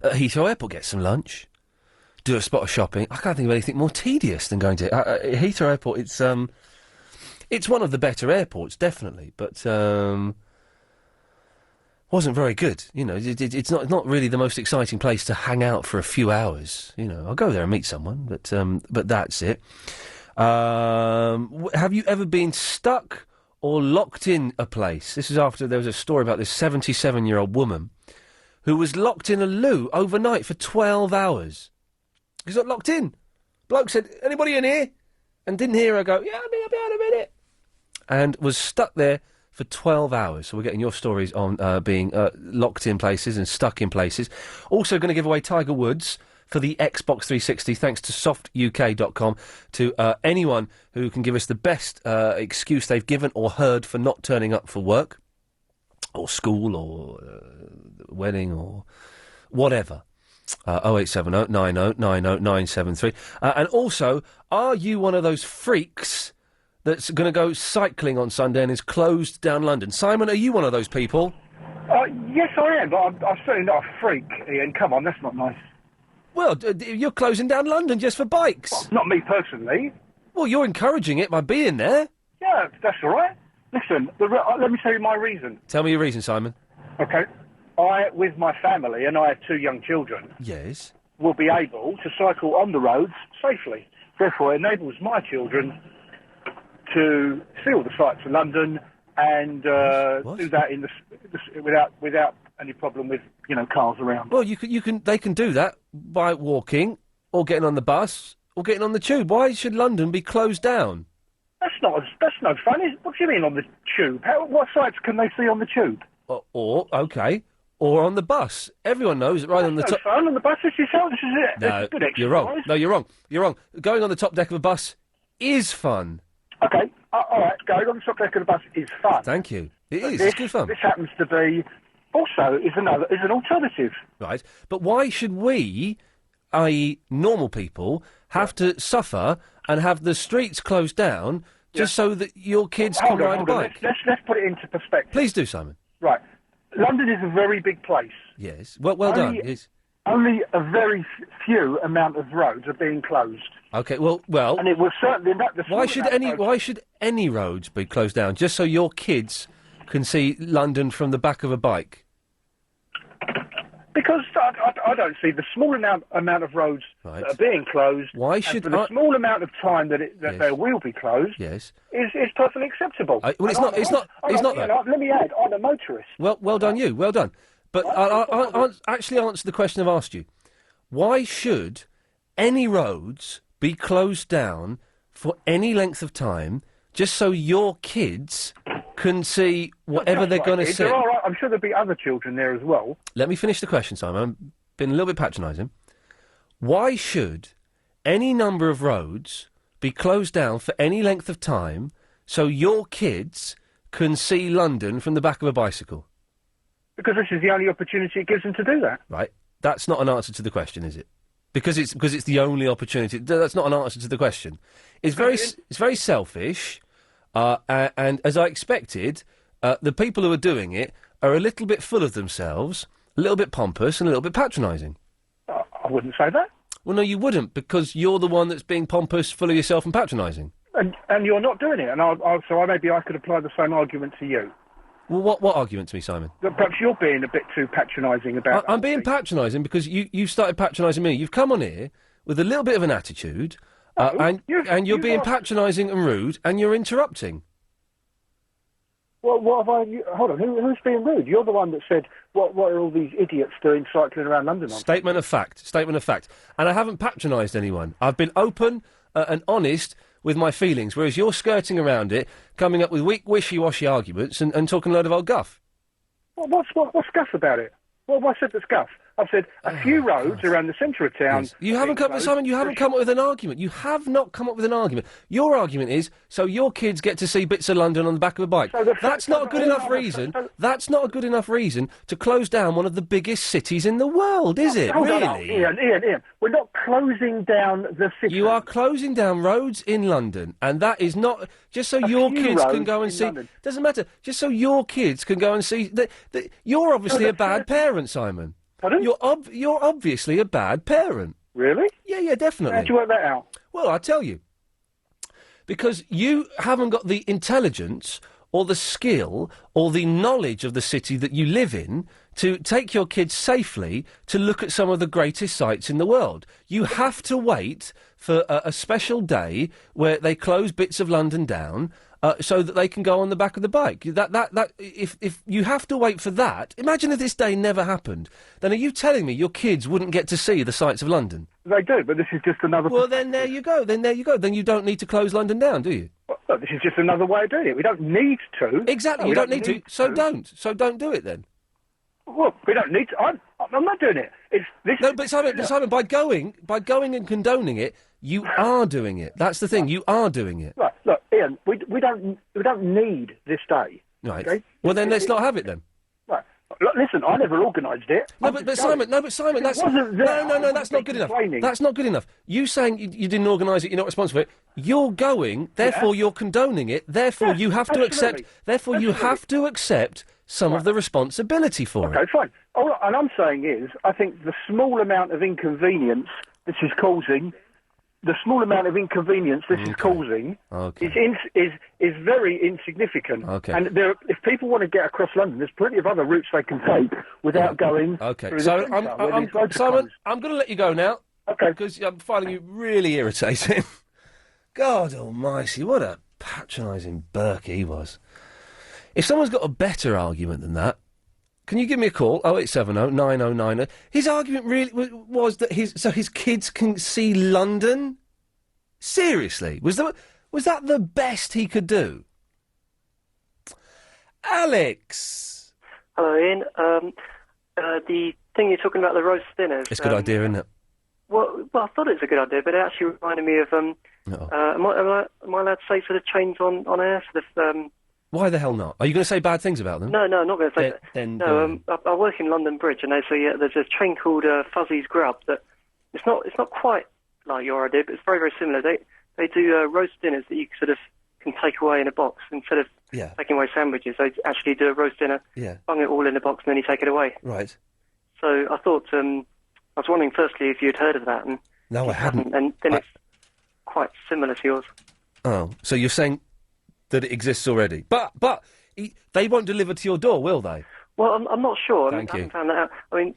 at Heathrow Airport, get some lunch, do a spot of shopping. I can't think of anything more tedious than going to Heathrow Airport. It's one of the better airports, definitely, but wasn't very good. You know, it's not really the most exciting place to hang out for a few hours. You know, I'll go there and meet someone, but that's it. Have you ever been stuck or locked in a place? This is after there was a story about this 77-year-old woman who was locked in a loo overnight for 12 hours. She's not locked in. Bloke said, anybody in here? And didn't hear her go, yeah, I'll be out in a minute. And was stuck there for 12 hours. So we're getting your stories on being locked in places and stuck in places. Also going to give away Tiger Woods for the Xbox 360, thanks to softuk.com, to anyone who can give us the best excuse they've given or heard for not turning up for work, or school, or wedding, or whatever. 0870 90 90 973. And also, are you one of those freaks that's going to go cycling on Sunday and is closed down London? Simon, are you one of those people? Yes, I am, but I'm certainly not a freak, Ian. Come on, that's not nice. Well, you're closing down London just for bikes. Well, not me personally. Well, you're encouraging it by being there. Yeah, that's all right. Listen, let me tell you my reason. Tell me your reason, Simon. Okay. I, with my family, and I have 2 young children, yes, will be able to cycle on the roads safely. Therefore, it enables my children to see all the sights of London and do that in without any problem with cars around. Well, they can do that by walking or getting on the bus or getting on the tube. Why should London be closed down? That's no fun. What do you mean on the tube? What sights can they see on the tube? Or on the bus. Everyone knows that on the top. Fun on the bus. This is it. No, it's a good exercise. you're wrong. No, you're wrong. You're wrong. Going on the top deck of a bus is fun. Okay, all right. Going on the top deck of the bus is fun. Thank you. It's good fun. This happens to be also is an alternative. Right, but why should we, i.e., normal people, have to suffer and have the streets closed down just so that your kids can ride a bike? Let's put it into perspective. Please do, Simon. Right. London is a very big place. Yes. Well done. Yes. Only a very few amount of roads are being closed. Okay. Well. And it was certainly Why should any roads be closed down just so your kids can see London from the back of a bike? Because I don't see the small amount of roads that are being closed. Why should for the small amount of time that they will be closed? Yes, is perfectly acceptable. Well, it's not. It's not. Let me add, I'm a motorist. Well done, you. Well done. But I actually answer the question I've asked you. Why should any roads be closed down for any length of time just so your kids can see whatever they're going to see? I'm sure there'll be other children there as well. Let me finish the question, Simon. I've been a little bit patronising. Why should any number of roads be closed down for any length of time so your kids can see London from the back of a bicycle? Because this is the only opportunity it gives them to do that. Right. That's not an answer to the question, is it? Because it's the only opportunity. That's not an answer to the question. It's very selfish, and as I expected, the people who are doing it are a little bit full of themselves, a little bit pompous, and a little bit patronising. I wouldn't say that. Well, no, you wouldn't, because you're the one that's being pompous, full of yourself, and patronising. And you're not doing it, and so maybe I could apply the same argument to you. Well, what argument to me, Simon? Perhaps you're being a bit too patronising about I'm being patronising because you started patronising me. You've come on here with a little bit of an attitude, and you're being patronising and rude, and you're interrupting. Well, what have I... Hold on, who's being rude? You're the one that said, what are all these idiots doing cycling around London on? Statement of fact. And I haven't patronised anyone. I've been open and honest with my feelings, whereas you're skirting around it, coming up with weak, wishy-washy arguments and talking a load of old guff. Well, what's guff about it? What have I said that's guff? I've said a few roads around the centre of town... Yes. You haven't come up with an argument. You have not come up with an argument. Your argument is, so your kids get to see bits of London on the back of a bike. That's not a good enough reason. That's not a good enough reason to close down one of the biggest cities in the world, is it? Hold really? on, Ian. We're not closing down the city. You are closing down roads in London, and that is not... Just so your kids can go and see... London. Doesn't matter. Just so your kids can go and see... You're obviously a bad parent, Simon. Pardon? You're obviously a bad parent. Really? Yeah, definitely. How'd you work that out? Well, I'll tell you. Because you haven't got the intelligence or the skill or the knowledge of the city that you live in to take your kids safely to look at some of the greatest sights in the world. You have to wait for a special day where they close bits of London down so that they can go on the back of the bike. If you have to wait for that, imagine if this day never happened. Then are you telling me your kids wouldn't get to see the sights of London? They do, but this is just another... Well, then there you go. Then you don't need to close London down, do you? Well, look, this is just another way of doing it. We don't need to. Exactly, No, you we don't need to. So don't. So don't do it then. Well, we don't need to. I'm not doing it. But Simon, by going and condoning it, you are doing it. That's the thing. You are doing it. Right, look, Ian, we don't need this day. Right. Okay? Well, then let's not have it then. Right. Look, listen, I never organised it. But Simon, that's no, that's not good enough. That's not good enough. You saying you didn't organise it, you're not responsible for it. You're going, therefore you're condoning it. Therefore you have to accept. Therefore you have to accept some of the responsibility for it. Okay, fine. And I'm saying is, I think the small amount of inconvenience this is causing, is very insignificant. Okay. And if people want to get across London, there's plenty of other routes they can take without going. Okay. Through So the centre, where these roads are Simon, closed. I'm going to let you go now. Okay. Because I'm finding you really irritating. God almighty, what a patronising Burke he was. If someone's got a better argument than that, can you give me a call? 0870 9090. His argument really was that his kids can see London? Seriously? Was that the best he could do? Alex! Hello, Ian. The thing you're talking about, the roast dinners... It's a good idea, isn't it? Well, I thought it was a good idea, but it actually reminded me of... am I allowed to say sort of chains on air? Sort of... Why the hell not? Are you going to say bad things about them? No, I'm not going to say that. Then No, I work in London Bridge, and there's a chain called Fuzzy's Grub that it's not quite like your idea, but it's very, very similar. They do roast dinners that you sort of can take away in a box instead of taking away sandwiches. They actually do a roast dinner, bung it all in a box, and then you take it away. Right. So I thought I was wondering firstly if you'd heard of that, and no, I hadn't. And then it's quite similar to yours. Oh, so you're saying that it exists already, but they won't deliver to your door, will they? Well, I'm not sure. Thank you. I haven't found that out. I mean,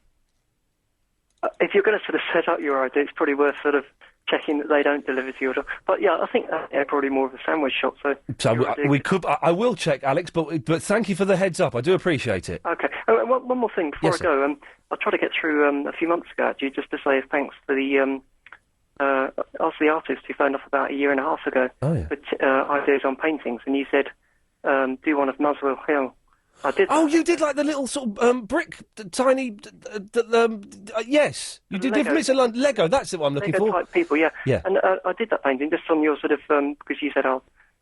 if you're going to sort of set up your idea, it's probably worth sort of checking that they don't deliver to your door. But yeah, I think they're probably more of a sandwich shop. So we could. I will check, Alex. But thank you for the heads up. I do appreciate it. Okay. One more thing before I go. I tried to get through a few months ago actually, just to say thanks for the. Asked the artist who phoned off about a year and a half ago with ideas on paintings, and you said do one of Muswell Hill. I did. Oh, you did like the little sort of brick, tiny. Yes, you did. It's a Lego. That's what I'm looking Lego for. Type people, yeah. Yeah. And I did that painting just on your sort of because you said,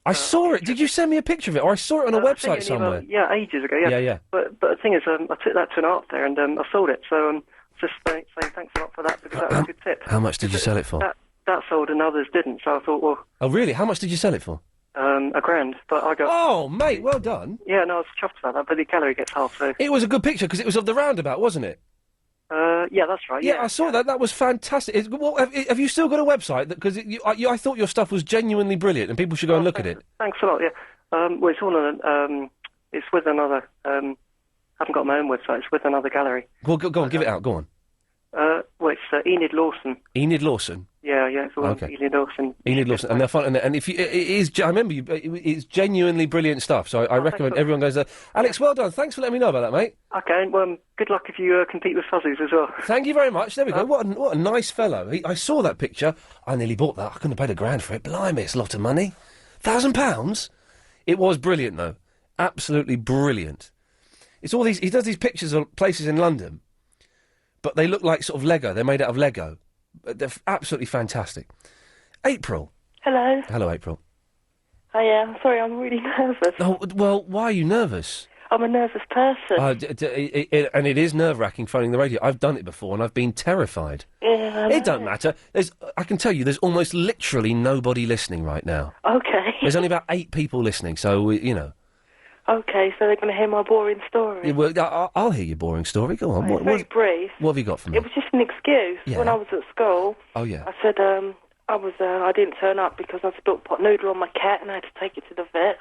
I saw it. Did you send me a picture of it, or I saw it on a website somewhere? Yeah, ages ago. Yeah. Yeah. But the thing is, I took that to an art fair and I sold it. So just saying thanks a lot for that because that was a good tip. How much did you sell it for? That sold and others didn't. So I thought, well. Oh really? How much did you sell it for? $1,000, but I got... Oh, mate, well done. Yeah, no, I was chuffed about that, but the gallery gets half, so... It was a good picture, because it was of the roundabout, wasn't it? Yeah, that's right, yeah. I saw that. That was fantastic. Have you still got a website? Because I thought your stuff was genuinely brilliant, and people should go and look at it. Thanks a lot, yeah. Well, it's all on... it's with another... I haven't got my own website, it's with another gallery. Well, go on, give it out, go on. Well, it's Enid Lawson. Enid Lawson? Yeah, it's all Enid Lawson. Enid Lawson, and they're fun. And if it is, I remember it's genuinely brilliant stuff. So I recommend everyone goes there. Alex, well done. Thanks for letting me know about that, mate. Okay, well, good luck if you compete with Fuzzies as well. Thank you very much. There we go. What a nice fellow. I saw that picture. I nearly bought that. I couldn't have paid $1,000 for it. Blimey, it's a lot of money. £1,000. It was brilliant though. Absolutely brilliant. It's all these. He does these pictures of places in London, but they look like sort of Lego. They're made out of Lego. They're absolutely fantastic. April. Hello. Hello, April. I'm sorry, I'm really nervous. Oh, well, why are you nervous? I'm a nervous person. And it is nerve-wracking phoning the radio. I've done it before, and I've been terrified. Yeah, it don't matter. I can tell you, there's almost literally nobody listening right now. Okay. There's only about 8 people listening, so, you know. Okay, so they're going to hear my boring story. Yeah, well, I'll hear your boring story. Go on. It's very brief. What have you got for me? It was just an excuse. Yeah. When I was at school, Oh, yeah. I said I didn't turn up because I spilled pot noodle on my cat and I had to take it to the vet.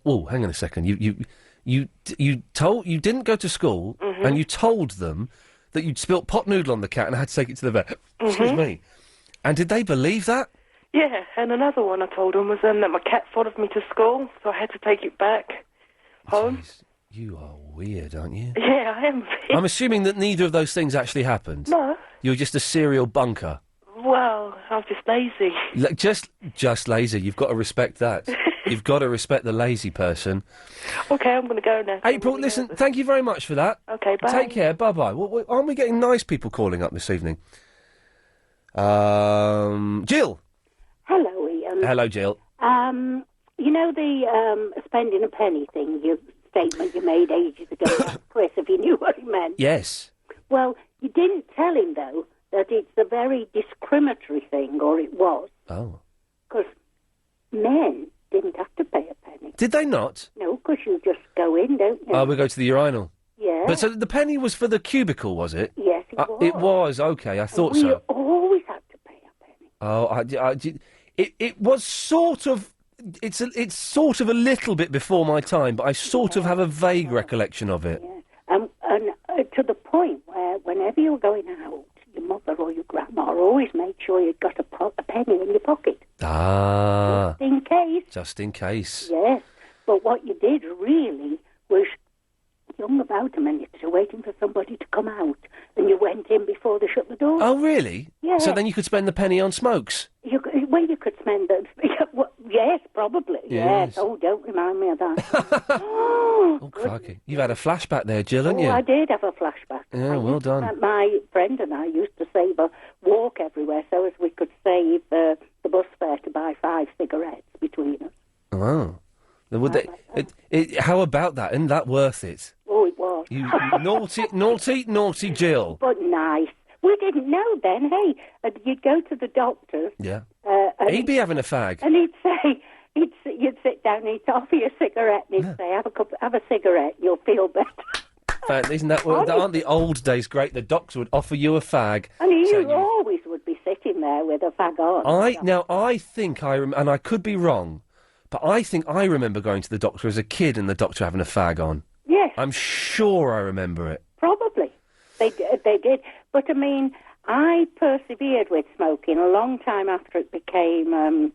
Oh, hang on a second. You didn't go to school and you told them that you'd spilt pot noodle on the cat and had to take it to the vet. Excuse me. And did they believe that? Yeah, and another one I told them was that my cat followed me to school, so I had to take it back home. Jeez, you are weird, aren't you? Yeah, I am. I'm assuming that neither of those things actually happened. No. You're just a serial bunker. Well, I'm just lazy. Just lazy. You've got to respect that. You've got to respect the lazy person. Okay, I'm going to go now. April, listen, thank you very much for that. Okay, bye. Take care, bye-bye. Aren't we getting nice people calling up this evening? Jill. Hello, Ian. Hello, Jill. You know the spending a penny thing, your statement you made ages ago about Chris, if you knew what he meant? Yes. Well, you didn't tell him, though, that it's a very discriminatory thing, or it was. Oh. Because men didn't have to pay a penny. Did they not? No, because you just go in, don't you? Oh, we go to the urinal. Yeah. But so the penny was for the cubicle, was it? Yes, it was. It was, okay, I thought we so. always had to pay a penny. Oh, it was sort of... It's sort of a little bit before my time, but I sort of have a vague recollection of it. And to the point where whenever you're going out, your mother or your grandma always made sure you'd got a penny in your pocket. Ah. Just in case. Just in case. Yes. But what you did really was you hung about a minute waiting for somebody to come out, and you went in before they shut the door. Oh, really? Yeah. So then you could spend the penny on smokes? You could spend it. Yes, probably. Yes. Oh, don't remind me of that. Oh, crikey. You've had a flashback there, Jill, haven't you? I did have a flashback. Yeah, well done. My friend and I used to save a walk everywhere so as we could save the bus fare to buy 5 cigarettes between us. Oh. How about that? Isn't that worth it? Oh, it was. You naughty Jill. But nice. We didn't know then, hey. You'd go to the doctor's. Yeah. And He'd be having a fag. And he'd say, you'd sit down and he'd offer you a cigarette and he'd say, have a cigarette, you'll feel better. Isn't that aren't the old days great? The doctor would offer you a fag. And you always would be sitting there with a fag on. I think and I could be wrong, but I think I remember going to the doctor as a kid and the doctor having a fag on. Yes. I'm sure I remember it. Probably. They did. But, I mean, I persevered with smoking a long time after it became...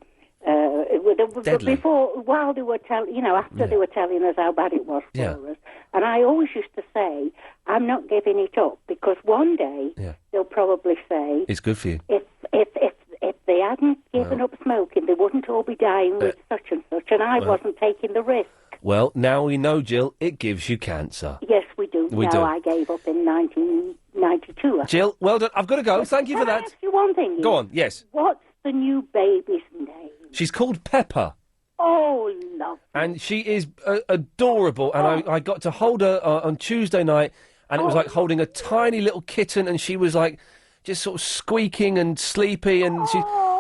deadly. While they were after they were telling us how bad it was for us. And I always used to say, I'm not giving it up, because one day they'll probably say... It's good for you. If they hadn't given up smoking, they wouldn't all be dying with such and such, and I wasn't taking the risk. Well, now we know, Jill, it gives you cancer. Yes, we do. I gave up in 1992. Jill, well done. I've got to go. Thank you for that. Can I ask you one thing? Go on, yes. What's the new baby's name? She's called Pepper. Oh, lovely. And she is adorable, and I got to hold her on Tuesday night, and it was like holding a tiny little kitten, and she was like just sort of squeaking and sleepy, and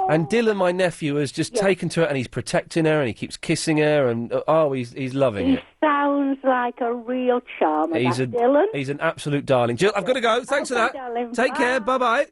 and Dylan, my nephew, has just taken to her, and he's protecting her, and he keeps kissing her, and he's loving it. He sounds like a real charmer, Dylan. He's an absolute darling. Jill, I've got to go. Thanks for that. Darling. Take care. Bye-bye.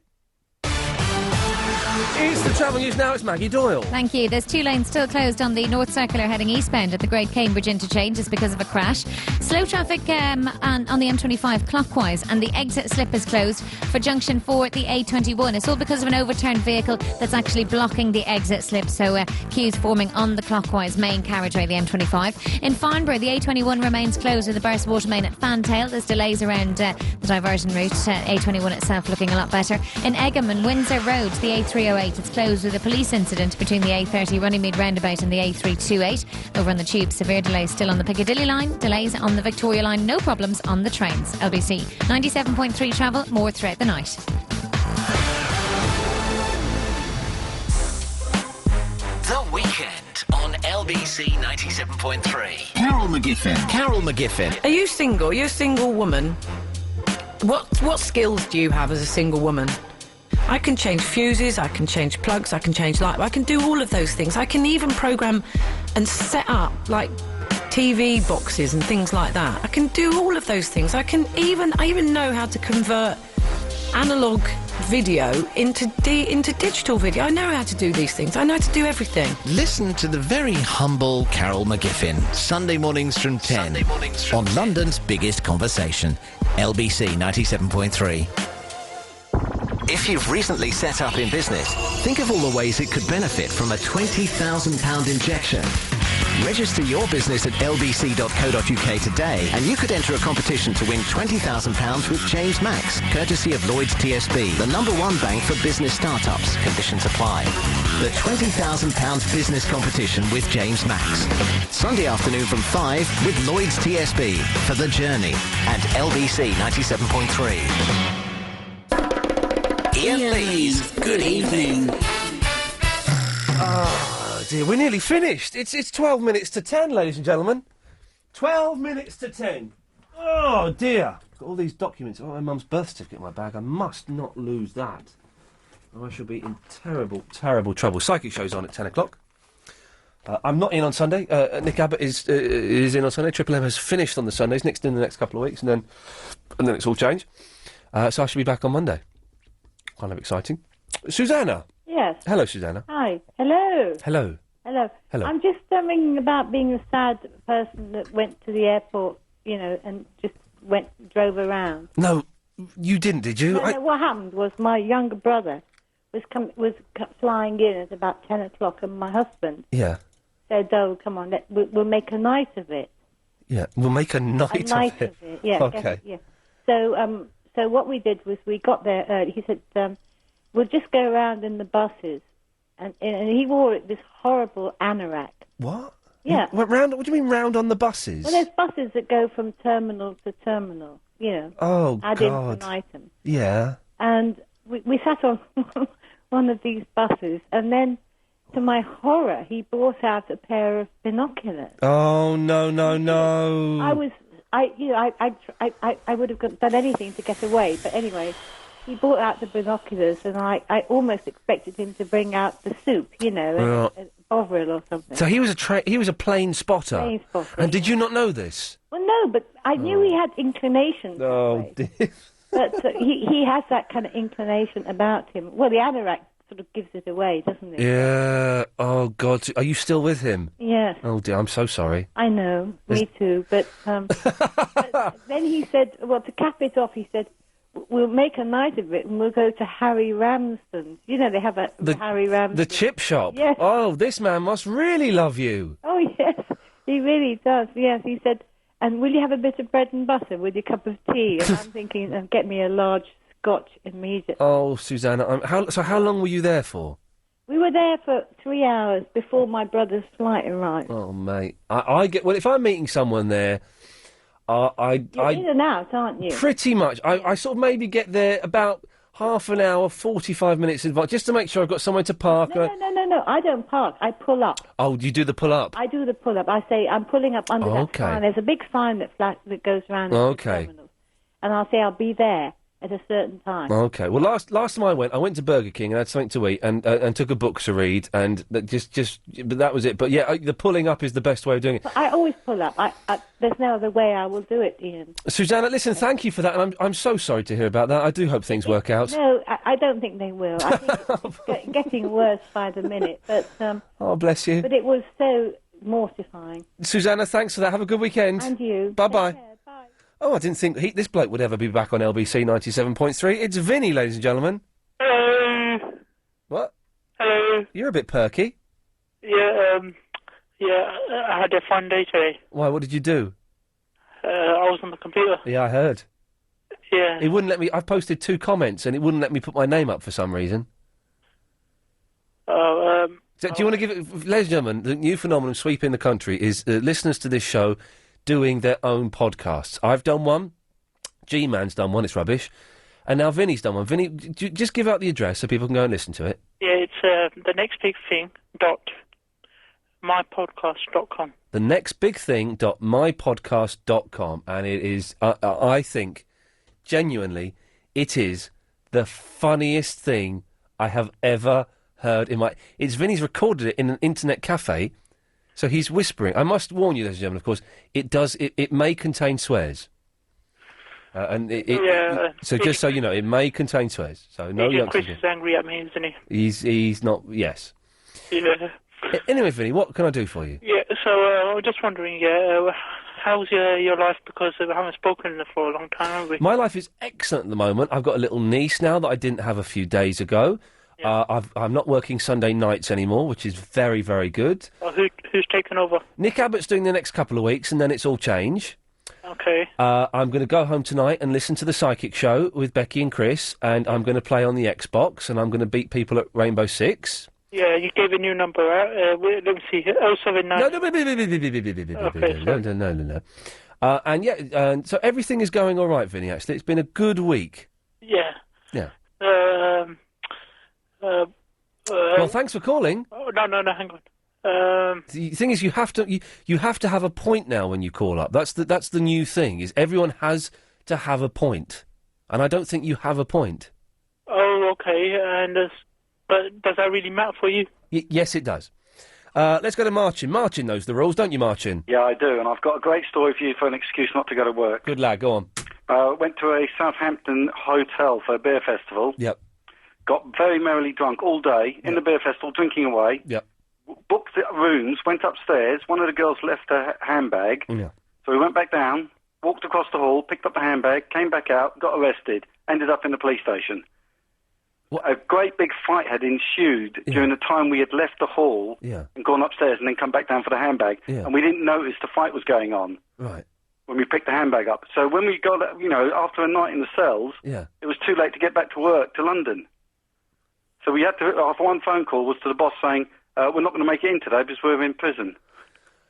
It's the travel news now. It's Maggie Doyle. Thank you. There's 2 lanes still closed on the North Circular heading eastbound at the Great Cambridge interchange. It's because of a crash. Slow traffic and on the M25 clockwise, and the exit slip is closed for junction 4 at the A21. It's all because of an overturned vehicle that's actually blocking the exit slip. So queues forming on the clockwise main carriageway, the M25. In Farnborough, the A21 remains closed with the burst water main at Fantail. There's delays around the diversion route. A21 itself looking a lot better. In Egham and Windsor Road, the A308, it's closed with a police incident between the A30 Runnymede roundabout and the A328. Over on the tube, severe delays still on the Piccadilly line, delays on the Victoria line, no problems on the trains. LBC 97.3 travel, more throughout the night. The Weekend on LBC 97.3. Carol McGiffin. Are you single? You're a single woman. What skills do you have as a single woman? I can change fuses, I can change plugs, I can change light. I can do all of those things. I can even program and set up, like, TV boxes and things like that. I can do all of those things. I even know how to convert analogue video into digital video. I know how to do these things. I know how to do everything. Listen to the very humble Carol McGiffin, Sunday mornings from 10 on London's biggest conversation, LBC 97.3. If you've recently set up in business, think of all the ways it could benefit from a £20,000 injection. Register your business at lbc.co.uk today and you could enter a competition to win £20,000 with James Max, courtesy of Lloyds TSB, the #1 bank for business startups. Conditions apply. The £20,000 business competition with James Max. Sunday afternoon from 5 with Lloyds TSB for The Journey at LBC 97.3. Iain Lee's Good Evening. Oh, dear, we're nearly finished. It's 12 minutes to 10, ladies and gentlemen. 12 minutes to 10. Oh, dear. Got all these documents. Oh, my mum's birth certificate in my bag. I must not lose that. Or I shall be in terrible, terrible trouble. Psychic show's on at 10 o'clock. I'm not in on Sunday. Nick Abbott is in on Sunday. Triple M has finished on the Sundays. Nick's in the next couple of weeks, and then it's all changed. So I shall be back on Monday. Kind of exciting. Susanna. Yes. Hello, Susanna. Hi. Hello. Hello. Hello. Hello. I'm just thinking about being a sad person that went to the airport, and just drove around. No, you didn't, did you? No, what happened was my younger brother was flying in at about 10 o'clock, and my husband said, "Oh, come on, we'll make a night of it." Yeah, we'll make a night of it. Yeah. Okay. Yeah. So what we did was we got there early. He said, "We'll just go around in the buses," and he wore this horrible anorak. What? Yeah. What do you mean round on the buses? Well, there's buses that go from terminal to terminal. Oh, ad God. infinitum. Yeah. And we sat on one of these buses, and then, to my horror, he brought out a pair of binoculars. Oh, no. I would have done anything to get away, but anyway, he brought out the binoculars, and I almost expected him to bring out the soup, a Bovril or something. So he was a plane spotter. Plane spotter. And did you not know this? Well, no, but I knew he had inclinations. Oh, dear. But he has that kind of inclination about him. Well, the anorak sort of gives it away, doesn't it? Yeah. Oh, God. Are you still with him? Yes. Oh, dear. I'm so sorry. I know. Me too. But, but then he said, well, to cap it off, he said, "We'll make a night of it and we'll go to Harry Ramsden's." They have the Harry Ramsden. The chip shop? Yes. Oh, this man must really love you. Oh, yes. He really does. Yes. He said, "And will you have a bit of bread and butter with your cup of tea?" And I'm thinking, get me a large Scotch immediately. Oh, Susanna. How long were you there for? We were there for 3 hours before my brother's flight arrived. Oh, mate. If I'm meeting someone there, You're in and out, aren't you? Pretty much. I sort of maybe get there about half an hour, 45 minutes in advance, just to make sure I've got somewhere to park. No. I don't park. I pull up. Oh, you do the pull up? I do the pull up. I say, I'm pulling up under that sign. There's a big sign that goes around. Okay. And I'll say I'll be there at a certain time. Okay. Well, last time I went to Burger King and had something to eat and took a book to read, and but that was it. But yeah, the pulling up is the best way of doing it. But I always pull up. There's no other way I will do it, Iain. Susanna, listen, thank you for that, and I'm so sorry to hear about that. I do hope things work out. No, I don't think they will. I think it's getting worse by the minute. But oh, bless you. But it was so mortifying. Susanna, thanks for that. Have a good weekend. And you. Bye-bye. Oh, I didn't think this bloke would ever be back on LBC 97.3. It's Vinny, ladies and gentlemen. Hello. What? Hello. You're a bit perky. Yeah, I had a fun day today. Why, what did you do? I was on the computer. Yeah, I heard. Yeah. It wouldn't let me... I've posted 2 comments and it wouldn't let me put my name up for some reason. Oh, So, do you want to give it... Ladies and gentlemen, the new phenomenon sweeping the country is listeners to this show doing their own podcasts. I've done one. G-Man's done one. It's rubbish. And now Vinny's done one. Vinny, just give out the address so people can go and listen to it. Yeah, it's the next big thing .mypodcast.com. The next big thing .mypodcast.com, and it is, I think, genuinely, it is the funniest thing I have ever heard in my... Vinny's recorded it in an internet cafe. So he's whispering. I must warn you, ladies and gentlemen, of course, it may contain swears. So just so you know, it may contain swears. So no youngsters. Chris is angry at me, isn't he? He's not. Yes. Yeah. Anyway, Vinny, what can I do for you? Yeah, so I was just wondering, how's your life? Because we haven't spoken for a long time, have we? My life is excellent at the moment. I've got a little niece now that I didn't have a few days ago. I'm not working Sunday nights anymore, which is very, very good. Who's taken over? Nick Abbott's doing the next couple of weeks, and then it's all change. Okay. I'm going to go home tonight and listen to the Psychic Show with Becky and Chris, and I'm going to play on the Xbox, and I'm going to beat people at Rainbow Six. Yeah, you gave a new number out. Let me see. 079. No. And so everything is going all right, Vinny, actually. It's been a good week. Yeah. Yeah. Well, thanks for calling. Oh, no, hang on. The thing is, you have to have a point now when you call up. That's the new thing. Is everyone has to have a point, and I don't think you have a point. Oh, okay. But does that really matter for you? Yes, it does. Let's go to Marcin. Marcin knows the rules, don't you, Marcin? Yeah, I do, and I've got a great story for you for an excuse not to go to work. Good lad, go on. Went to a Southampton hotel for a beer festival. Yep. Got very merrily drunk all day in the beer festival, drinking away. Yep. Booked the rooms, went upstairs. One of the girls left her handbag. Yeah. So we went back down, walked across the hall, picked up the handbag, came back out, got arrested, ended up in the police station. What? A great big fight had ensued during the time we had left the hall and gone upstairs and then come back down for the handbag. Yeah. And we didn't notice the fight was going on. Right. When we picked the handbag up. So when we got, after a night in the cells, it was too late to get back to work, to London. So we had to, after one phone call was to the boss saying, we're not going to make it in today because we're in prison.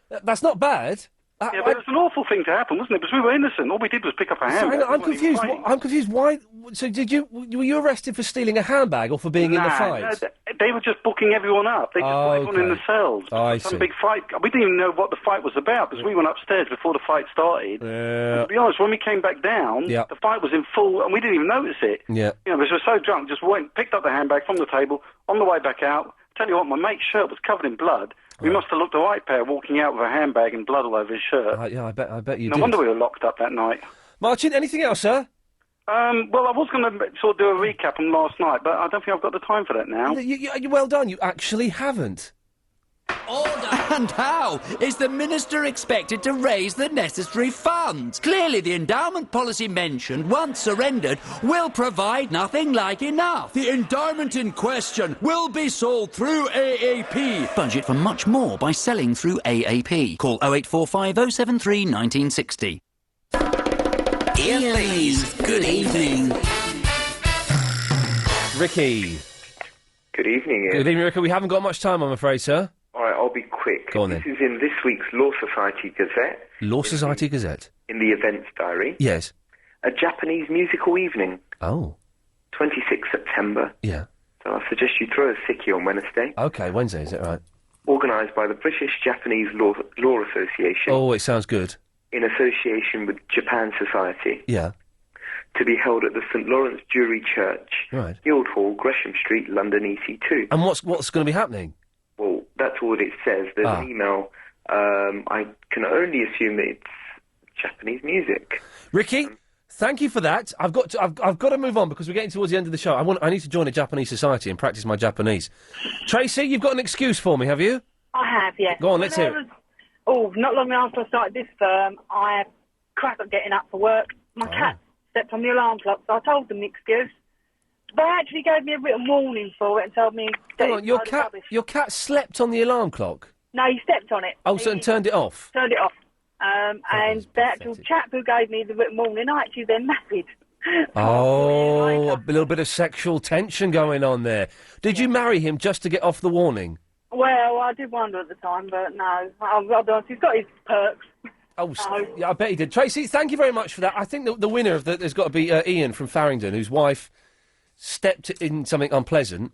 That's not bad. But it was an awful thing to happen, wasn't it? Because we were innocent. All we did was pick up a handbag. Sorry, I'm confused. I'm confused. Why? So were you arrested for stealing a handbag or for being in the fight? No, they were just booking everyone up. They just put everyone in the cells. I Some see. big fight. We didn't even know what the fight was about because we went upstairs before the fight started. And to be honest, when we came back down, the fight was in full and we didn't even notice it. Yeah. Because we were so drunk, just went, picked up the handbag from the table, on the way back out. Tell you what, my mate's shirt was covered in blood. We must have looked a right pair walking out with a handbag and blood all over his shirt. I bet you no did. No wonder we were locked up that night. Marcin, anything else, sir? Well, I was going to sort of do a recap on last night, but I don't think I've got the time for that now. Well done. You actually haven't. And how is the Minister expected to raise the necessary funds? Clearly the endowment policy mentioned, once surrendered, will provide nothing like enough. The endowment in question will be sold through AAP. Budget for much more by selling through AAP. Call 0845 073 1960. Iain Lee's Good Evening. Ricky. Good evening, Ian. Good evening, Ricky. We haven't got much time, I'm afraid, sir. All right, I'll be quick. Go on, then. This is in this week's Law Society Gazette. Law Society Gazette? In the events diary. Yes. A Japanese musical evening. Oh. 26 September. Yeah. So I suggest you throw a sickie on Wednesday. Okay, Wednesday, is that right? Organised by the British-Japanese Law Association. Oh, it sounds good. In association with Japan Society. Yeah. To be held at the St Lawrence Jewry Church. Right. Guildhall, Gresham Street, London, EC2. And what's going to be happening? Well, that's all it says. There's an email. I can only assume that it's Japanese music. Ricky, thank you for that. I've got to move on because we're getting towards the end of the show. I need to join a Japanese society and practice my Japanese. Tracy, you've got an excuse for me, have you? I have, yes. Go on, let's hear it. Not long after I started this firm, I had crap at getting up for work. My cat stepped on the alarm clock, so I told them the excuse. They actually gave me a written warning for it and told me... Hang on, your cat slept on the alarm clock? No, he stepped on it. Oh, so and turned it off? Turned it off. And the actual chap who gave me the written warning, I actually then married. Oh, a little bit of sexual tension going on there. Did you marry him just to get off the warning? Well, I did wonder at the time, but no. I'll be honest, he's got his perks. Oh, yeah, I bet he did. Tracy, thank you very much for that. I think the winner of that has got to be Iain from Farringdon, whose wife stepped in something unpleasant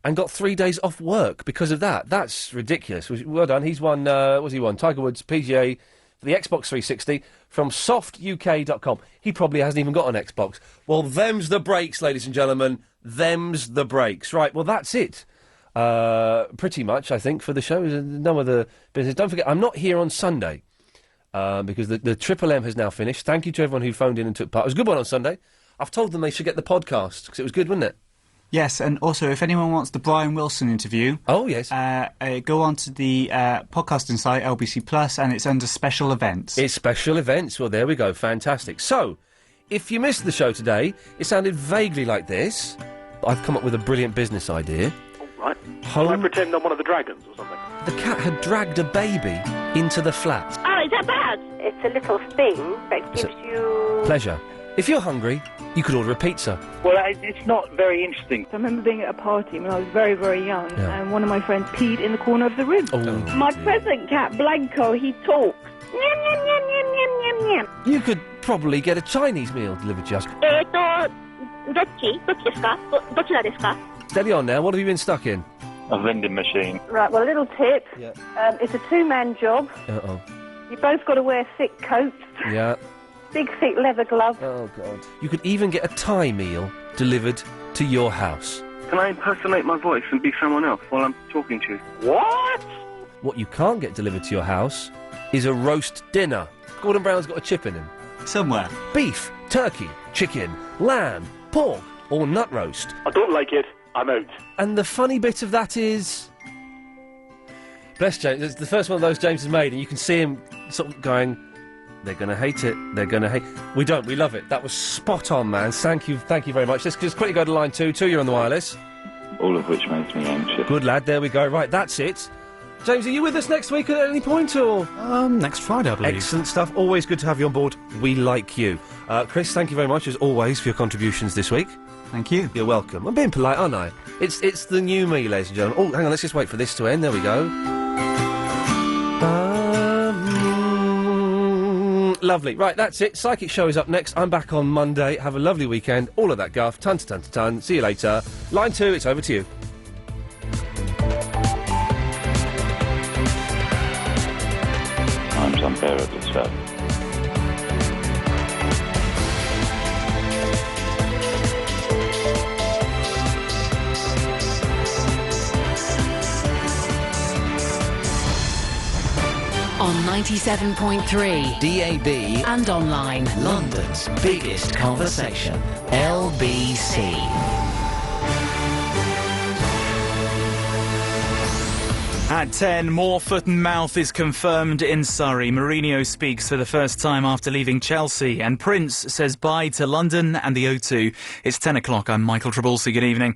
and got 3 days off work because of that. That's ridiculous. Well done. He's won, what's he won? Tiger Woods PGA for the Xbox 360 from softuk.com. He probably hasn't even got an Xbox. Well, them's the breaks, ladies and gentlemen. Them's the breaks. Right, well, that's it. Pretty much, I think, for the show. There's no other business. Don't forget, I'm not here on Sunday. because the Triple M has now finished. Thank you to everyone who phoned in and took part. It was a good one on Sunday. I've told them they should get the podcast, because it was good, wasn't it? Yes, and also, if anyone wants the Brian Wilson interview... Oh, yes. Go on to the podcasting site, LBC Plus, and it's under special events. It's special events. Well, there we go. Fantastic. So, if you missed the show today, it sounded vaguely like this. I've come up with a brilliant business idea. Right. Can I pretend I'm one of the dragons or something? The cat had dragged a baby into the flat. Oh, is that bad? It's a little thing that gives you... Pleasure. If you're hungry, you could order a pizza. Well, it's not very interesting. I remember being at a party when I was very, very young, and one of my friends peed in the corner of the room. Oh. My present cat, Blanco, he talks. Yum, yum, yum, yum, yum, yum, yum. You could probably get a Chinese meal delivered to you. Steady on now, what have you been stuck in? A vending machine. Right, well, a little tip. Yeah. It's a two-man job. Uh-oh. You both got to wear thick coats, Yeah. big, thick leather gloves. Oh, God. You could even get a Thai meal delivered to your house. Can I impersonate my voice and be someone else while I'm talking to you? What? What you can't get delivered to your house is a roast dinner. Gordon Brown's got a chip in him. Somewhere. Beef, turkey, chicken, lamb, pork, or nut roast. I don't like it. I'm out. And the funny bit of that is... Bless James. It's the first one of those James has made, and you can see him sort of going, they're going to hate it, they're going to hate... We don't, we love it. That was spot on, man. Thank you very much. Let's just quickly go to line 2. 2, you're on the wireless. All of which makes me anxious. Good lad, there we go. Right, that's it. James, are you with us next week at any point, or...? Next Friday, I believe. Excellent stuff. Always good to have you on board. We like you. Chris, thank you very much, as always, for your contributions this week. Thank you. You're welcome. I'm being polite, aren't I? It's the new me, ladies and gentlemen. Oh, hang on, let's just wait for this to end. There we go. Lovely. Right, that's it. Psychic Show is up next. I'm back on Monday. Have a lovely weekend. All of that guff. Ton. See you later. Line 2, it's over to you. Time's unbearably slow. On 97.3 DAB and online. London's biggest conversation. LBC. At 10, more foot and mouth is confirmed in Surrey. Mourinho speaks for the first time after leaving Chelsea, and Prince says bye to London and the O2. It's 10 o'clock. I'm Michael Trabulsi. Good evening.